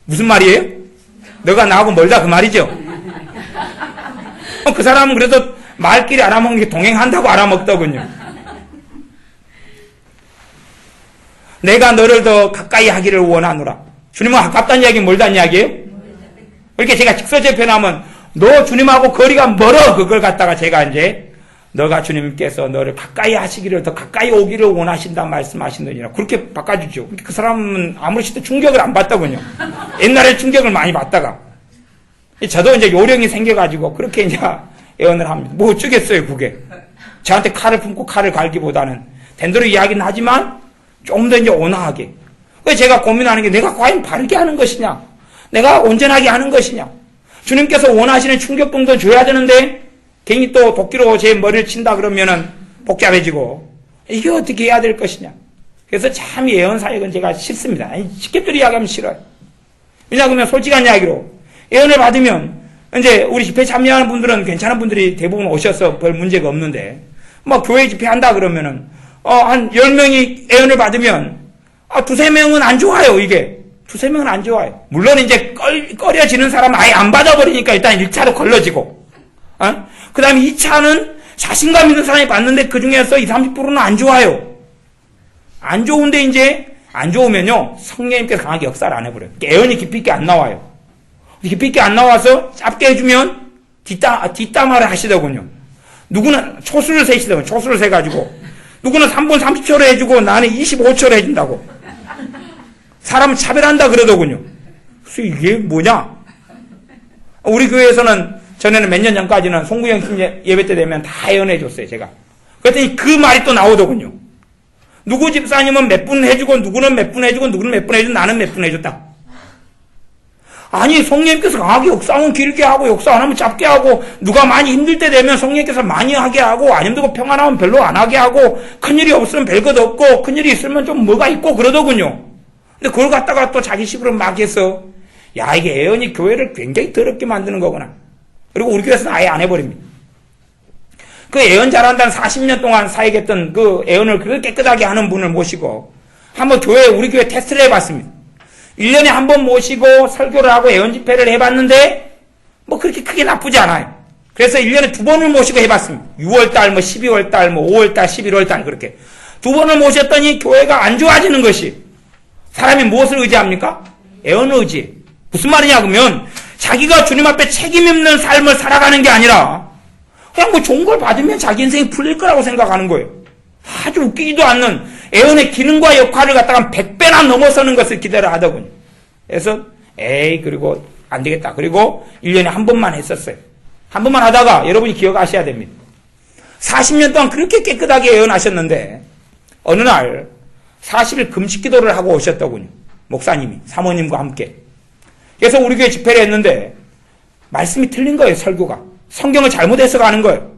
무슨 말이에요? 너가 나하고 멀다 그 말이죠. 그 사람은 그래도 말끼리 알아먹는 게 동행한다고 알아먹더군요. 내가 너를 더 가까이 하기를 원하노라. 주님은 가깝다는 이야기는 멀다는 이야기예요? 이렇게 제가 직설적표현하면 너 주님하고 거리가 멀어. 그걸 갖다가 제가 이제 너가 주님께서 너를 가까이 하시기를 더 가까이 오기를 원하신다 말씀하시느니라. 그렇게 바꿔주죠. 그 사람은 아무렇지도 충격을 안 받더군요. 옛날에 충격을 많이 받다가. 저도 이제 요령이 생겨가지고 그렇게 이제 애언을 합니다. 뭐 어쩌겠어요, 그게. 저한테 칼을 품고 칼을 갈기보다는 된대로 이야기는 하지만 좀 더 이제 온화하게. 그래서 제가 고민하는 게 내가 과연 바르게 하는 것이냐? 내가 온전하게 하는 것이냐? 주님께서 원하시는 충격 정도 줘야 되는데 괜히 또 도끼로 제 머리를 친다 그러면은 복잡해지고 이게 어떻게 해야 될 것이냐? 그래서 참 예언 사역은 제가 싫습니다. 쉽게 이야기하면 싫어요. 왜냐하면 솔직한 이야기로 예언을 받으면 이제 우리 집회 참여하는 분들은 괜찮은 분들이 대부분 오셔서 별 문제가 없는데 뭐 교회 집회한다 그러면은 한 10명이 예언을 받으면 두세 명은 안 좋아요. 이게 두세 명은 안 좋아요. 물론 이제 꺼려지는 사람은 아예 안 받아버리니까 일단 1차로 걸러지고 그 다음에 2차는 자신감 있는 사람이 받는데 그 중에서 20, 30%는 안 좋아요. 안 좋은데 이제 안 좋으면요 성령님께서 강하게 역사를 안 해버려요. 예언이 깊이 있게 안 나와요. 깊이 있게 안 나와서 짧게 해주면 뒷담화를 하시더군요. 누구는 초수를 세시더군요. 초수를 세가지고 누구는 3분 30초로 해주고 나는 25초로 해준다고. 사람을 차별한다 그러더군요. 그래서 이게 뭐냐? 우리 교회에서는 전에는 몇 년 전까지는 송구영 신 예배 때 되면 다 예언해 줬어요, 제가. 그랬더니 그 말이 또 나오더군요. 누구 집사님은 몇 분 해주고, 누구는 몇 분 해주고, 누구는 몇 분 해주고, 나는 몇 분 해줬다. 아니, 성령님께서 강하게 역사하면 길게 하고, 역사 안 하면 짧게 하고, 누가 많이 힘들 때 되면 성령님께서 많이 하게 하고, 안 힘들고 평안하면 별로 안 하게 하고, 큰일이 없으면 별것 없고, 큰일이 있으면 좀 뭐가 있고 그러더군요. 근데 그걸 갖다가 또 자기 식으로 막 해서, 야, 이게 예언이 교회를 굉장히 더럽게 만드는 거구나. 그리고 우리 교회에서는 아예 안 해버립니다. 그 예언 잘한다는 40년 동안 사역했던 그 예언을 그렇게 깨끗하게 하는 분을 모시고 한번 우리 교회 테스트를 해봤습니다. 1년에 한 번 모시고 설교를 하고 예언 집회를 해봤는데 뭐 그렇게 크게 나쁘지 않아요. 그래서 1년에 2번을 모시고 해봤습니다. 6월달, 12월달, 5월달, 11월달 그렇게 2번을 모셨더니 교회가 안 좋아지는 것이 사람이 무엇을 의지합니까? 예언을 의지해. 무슨 말이냐 그러면 자기가 주님 앞에 책임 있는 삶을 살아가는 게 아니라 그냥 뭐 좋은 걸 받으면 자기 인생이 풀릴 거라고 생각하는 거예요. 아주 웃기지도 않는 예언의 기능과 역할을 갖다가 100배나 넘어서는 것을 기대를 하더군요. 그래서 그리고 안 되겠다. 그리고 1년에 한 번만 했었어요. 한 번만 하다가 여러분이 기억하셔야 됩니다. 40년 동안 그렇게 깨끗하게 예언하셨는데 어느 날 40일 금식 기도를 하고 오셨더군요. 목사님이 사모님과 함께. 그래서 우리 교회 집회를 했는데 말씀이 틀린 거예요. 설교가. 성경을 잘못 해석하는 거예요.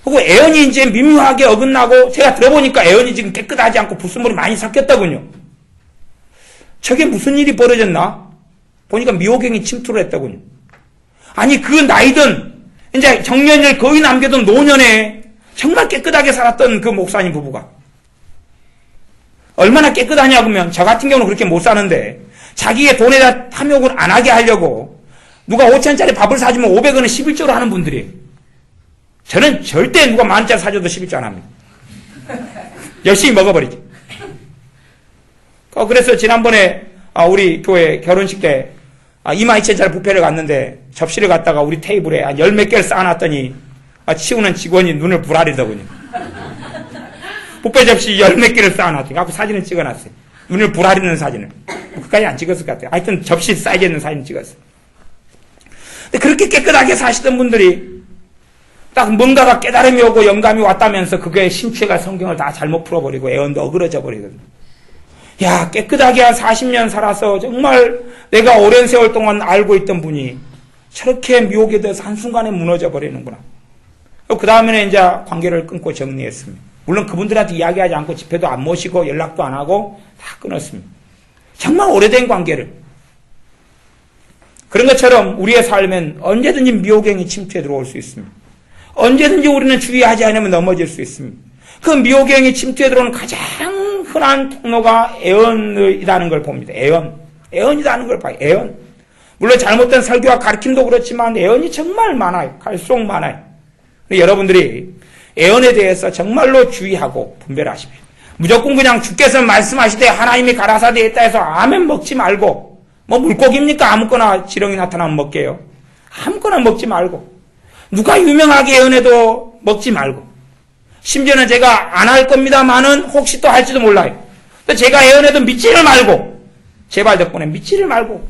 그리고 애언이 이제 미묘하게 어긋나고 제가 들어보니까 애언이 지금 깨끗하지 않고 불순물이 많이 섞였더군요. 저게 무슨 일이 벌어졌나? 보니까 미호경이 침투를 했더군요. 아니 그 나이든 이제 정년을 거의 남겨둔 노년에 정말 깨끗하게 살았던 그 목사님 부부가 얼마나 깨끗하냐 그러면 저 같은 경우는 그렇게 못 사는데 자기의 돈에다 탐욕을 안 하게 하려고 누가 5,000원짜리 밥을 사주면 500원은 11조로 하는 분들이에요. 저는 절대 누가 10,000원짜리 사줘도 11조 안 합니다. 열심히 먹어버리지. 그래서 지난번에 우리 교회 결혼식 때 22,000짜리 뷔페를 갔는데 접시를 갖다가 우리 테이블에 한 10몇 개를 쌓아놨더니 치우는 직원이 눈을 부라리더군요. 뷔페 접시 10몇 개를 쌓아놨더니 앞에 사진을 찍어놨어요. 눈을 부라리는 사진을. 그까지 안 찍었을 것 같아요. 하여튼 접시 사이즈에 있는 사진 찍었어요. 근데 그렇게 깨끗하게 사시던 분들이 딱 뭔가가 깨달음이 오고 영감이 왔다면서 그게 심취해가 성경을 다 잘못 풀어버리고 애언도 어그러져 버리거든요. 야, 깨끗하게 한 40년 살아서 정말 내가 오랜 세월 동안 알고 있던 분이 저렇게 미혹에 대해서 한순간에 무너져 버리는구나. 그 다음에는 이제 관계를 끊고 정리했습니다. 물론 그분들한테 이야기하지 않고 집회도 안 모시고 연락도 안 하고 다 끊었습니다. 정말 오래된 관계를. 그런 것처럼 우리의 삶엔 언제든지 미혹행이 침투해 들어올 수 있습니다. 언제든지 우리는 주의하지 않으면 넘어질 수 있습니다. 그 미혹행이 침투해 들어오는 가장 흔한 통로가 애언이라는 걸 봅니다. 애언이라는 걸 봐요. 애언. 물론 잘못된 설교와 가르침도 그렇지만 애언이 정말 많아요. 갈수록 많아요. 여러분들이 애언에 대해서 정말로 주의하고 분별하십시오. 무조건 그냥 주께서 말씀하시되 하나님이 가라사대 했다 해서 아멘 먹지 말고, 뭐 물고기입니까? 아무거나 지렁이 나타나면 먹게요. 아무거나 먹지 말고, 누가 유명하게 애언해도 먹지 말고, 심지어는 제가 안 할 겁니다만은 혹시 또 할지도 몰라요. 또 제가 애언해도 믿지를 말고, 제발 덕분에 믿지를 말고,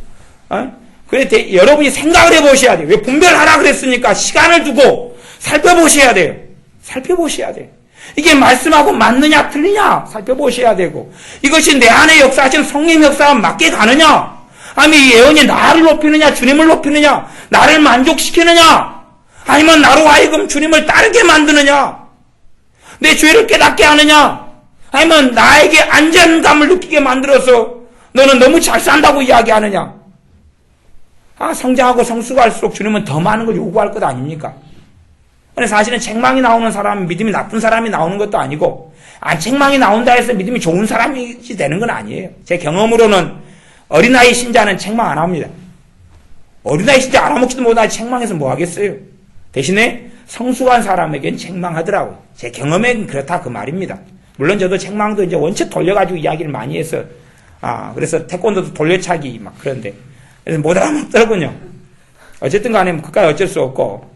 그래 여러분이 생각을 해보셔야 돼요. 왜 분별하라 그랬으니까 시간을 두고 살펴보셔야 돼요. 살펴보셔야 돼요. 이게 말씀하고 맞느냐 틀리냐 살펴보셔야 되고, 이것이 내 안에 역사하시는 성령 역사와 맞게 가느냐, 아니면 이 예언이 나를 높이느냐 주님을 높이느냐, 나를 만족시키느냐, 아니면 나로 하여금 주님을 따르게 만드느냐, 내 죄를 깨닫게 하느냐, 아니면 나에게 안전감을 느끼게 만들어서 너는 너무 잘 산다고 이야기하느냐. 성장하고 성숙할수록 주님은 더 많은 걸 요구할 것 아닙니까? 근데 사실은 책망이 나오는 사람은 믿음이 나쁜 사람이 나오는 것도 아니고, 책망이 나온다 해서 믿음이 좋은 사람이 되는 건 아니에요. 제 경험으로는 어린아이 신자는 책망 안 합니다. 어린아이 신자 알아먹지도 못하고 책망해서 뭐 하겠어요. 대신에 성숙한 사람에겐 책망하더라고요. 제 경험엔 그렇다 그 말입니다. 물론 저도 책망도 이제 원체 돌려가지고 이야기를 많이 해서, 그래서 태권도도 돌려차기 막 그런데, 그래서 못 알아먹더군요. 어쨌든 간에 그까지 어쩔 수 없고,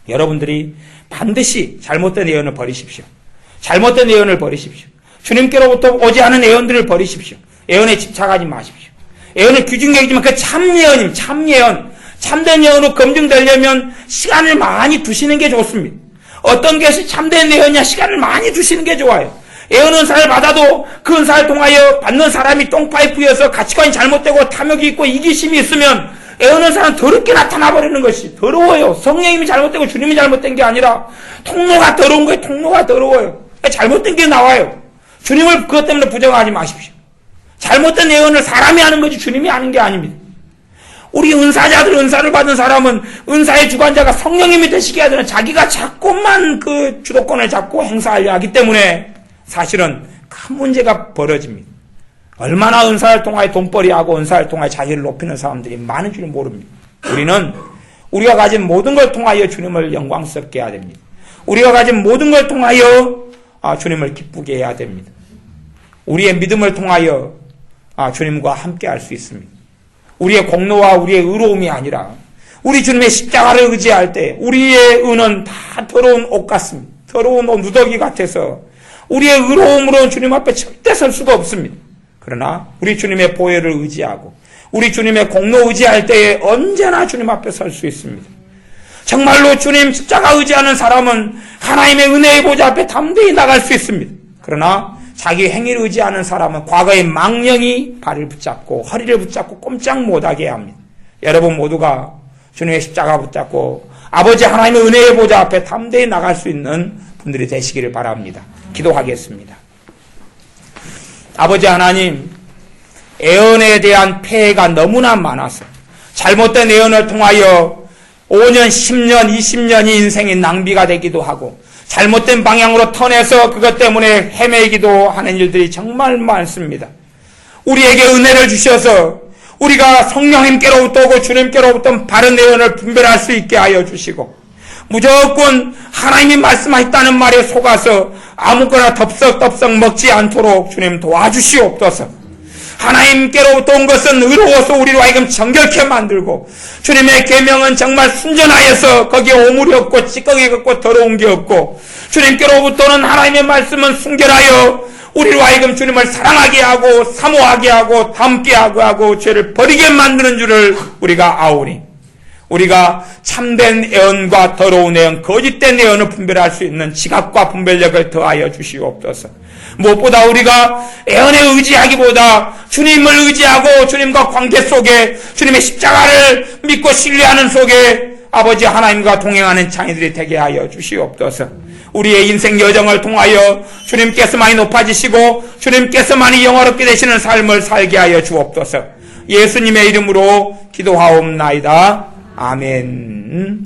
여러분들이 반드시 잘못된 예언을 버리십시오. 잘못된 예언을 버리십시오. 주님께로부터 오지 않은 예언들을 버리십시오. 예언에 집착하지 마십시오. 예언은 규중력이지만 그 참예언입니다. 참예언. 참된 예언으로 검증되려면 시간을 많이 두시는 게 좋습니다. 어떤 것이 참된 예언이냐, 시간을 많이 두시는 게 좋아요. 예언 은사를 받아도 그 은사를 통하여 받는 사람이 똥파이프여서 가치관이 잘못되고 탐욕이 있고 이기심이 있으면 애언 은사는 더럽게 나타나버리는 것이 더러워요. 성령님이 잘못되고 주님이 잘못된 게 아니라 통로가 더러운 거예요. 통로가 더러워요. 잘못된 게 나와요. 주님을 그것 때문에 부정하지 마십시오. 잘못된 예언을 사람이 하는 거지 주님이 하는 게 아닙니다. 우리 은사자들, 은사를 받은 사람은 은사의 주관자가 성령님이 되시게 하더니 자기가 자꾸만 그 주도권을 잡고 행사하려 하기 때문에 사실은 큰 문제가 벌어집니다. 얼마나 은사를 통하여 돈벌이하고 은사를 통하여 자기를 높이는 사람들이 많은 줄 모릅니다. 우리는 우리가 가진 모든 걸 통하여 주님을 영광스럽게 해야 됩니다. 우리가 가진 모든 걸 통하여 주님을 기쁘게 해야 됩니다. 우리의 믿음을 통하여 주님과 함께 할 수 있습니다. 우리의 공로와 우리의 의로움이 아니라 우리 주님의 십자가를 의지할 때 우리의 의는 다 더러운 옷 같습니다. 더러운 옷 누더기 같아서 우리의 의로움으로는 주님 앞에 절대 설 수가 없습니다. 그러나 우리 주님의 보혈을 의지하고 우리 주님의 공로 의지할 때에 언제나 주님 앞에 설 수 있습니다. 정말로 주님 십자가 의지하는 사람은 하나님의 은혜의 보좌 앞에 담대히 나갈 수 있습니다. 그러나 자기 행위를 의지하는 사람은 과거의 망령이 발을 붙잡고 허리를 붙잡고 꼼짝 못하게 합니다. 여러분 모두가 주님의 십자가 붙잡고 아버지 하나님의 은혜의 보좌 앞에 담대히 나갈 수 있는 분들이 되시기를 바랍니다. 기도하겠습니다. 아버지 하나님, 애언에 대한 폐해가 너무나 많아서 잘못된 애언을 통하여 5년, 10년, 20년이 인생이 낭비가 되기도 하고 잘못된 방향으로 턴해서 그것 때문에 헤매기도 하는 일들이 정말 많습니다. 우리에게 은혜를 주셔서 우리가 성령님께로부터 오고 주님께로부터 바른 애언을 분별할 수 있게 하여 주시고 무조건 하나님이 말씀하셨다는 말에 속아서 아무거나 덥석덥석 먹지 않도록 주님 도와주시옵소서. 하나님께로부터 온 것은 의로워서 우리로 하여금 정결케 만들고, 주님의 계명은 정말 순전하여서 거기에 오물이 없고 찌꺼기가 없고 더러운 게 없고, 주님께로부터는 하나님의 말씀은 순결하여 우리로 하여금 주님을 사랑하게 하고 사모하게 하고 닮게 하고 죄를 버리게 만드는 줄을 우리가 아오니, 우리가 참된 애언과 더러운 애언, 거짓된 애언을 분별할 수 있는 지각과 분별력을 더하여 주시옵소서. 무엇보다 우리가 애언에 의지하기보다 주님을 의지하고 주님과 관계 속에 주님의 십자가를 믿고 신뢰하는 속에 아버지 하나님과 동행하는 자녀들이 되게 하여 주시옵소서. 우리의 인생 여정을 통하여 주님께서만이 높아지시고 주님께서만이 영화롭게 되시는 삶을 살게 하여 주옵소서. 예수님의 이름으로 기도하옵나이다. 아멘.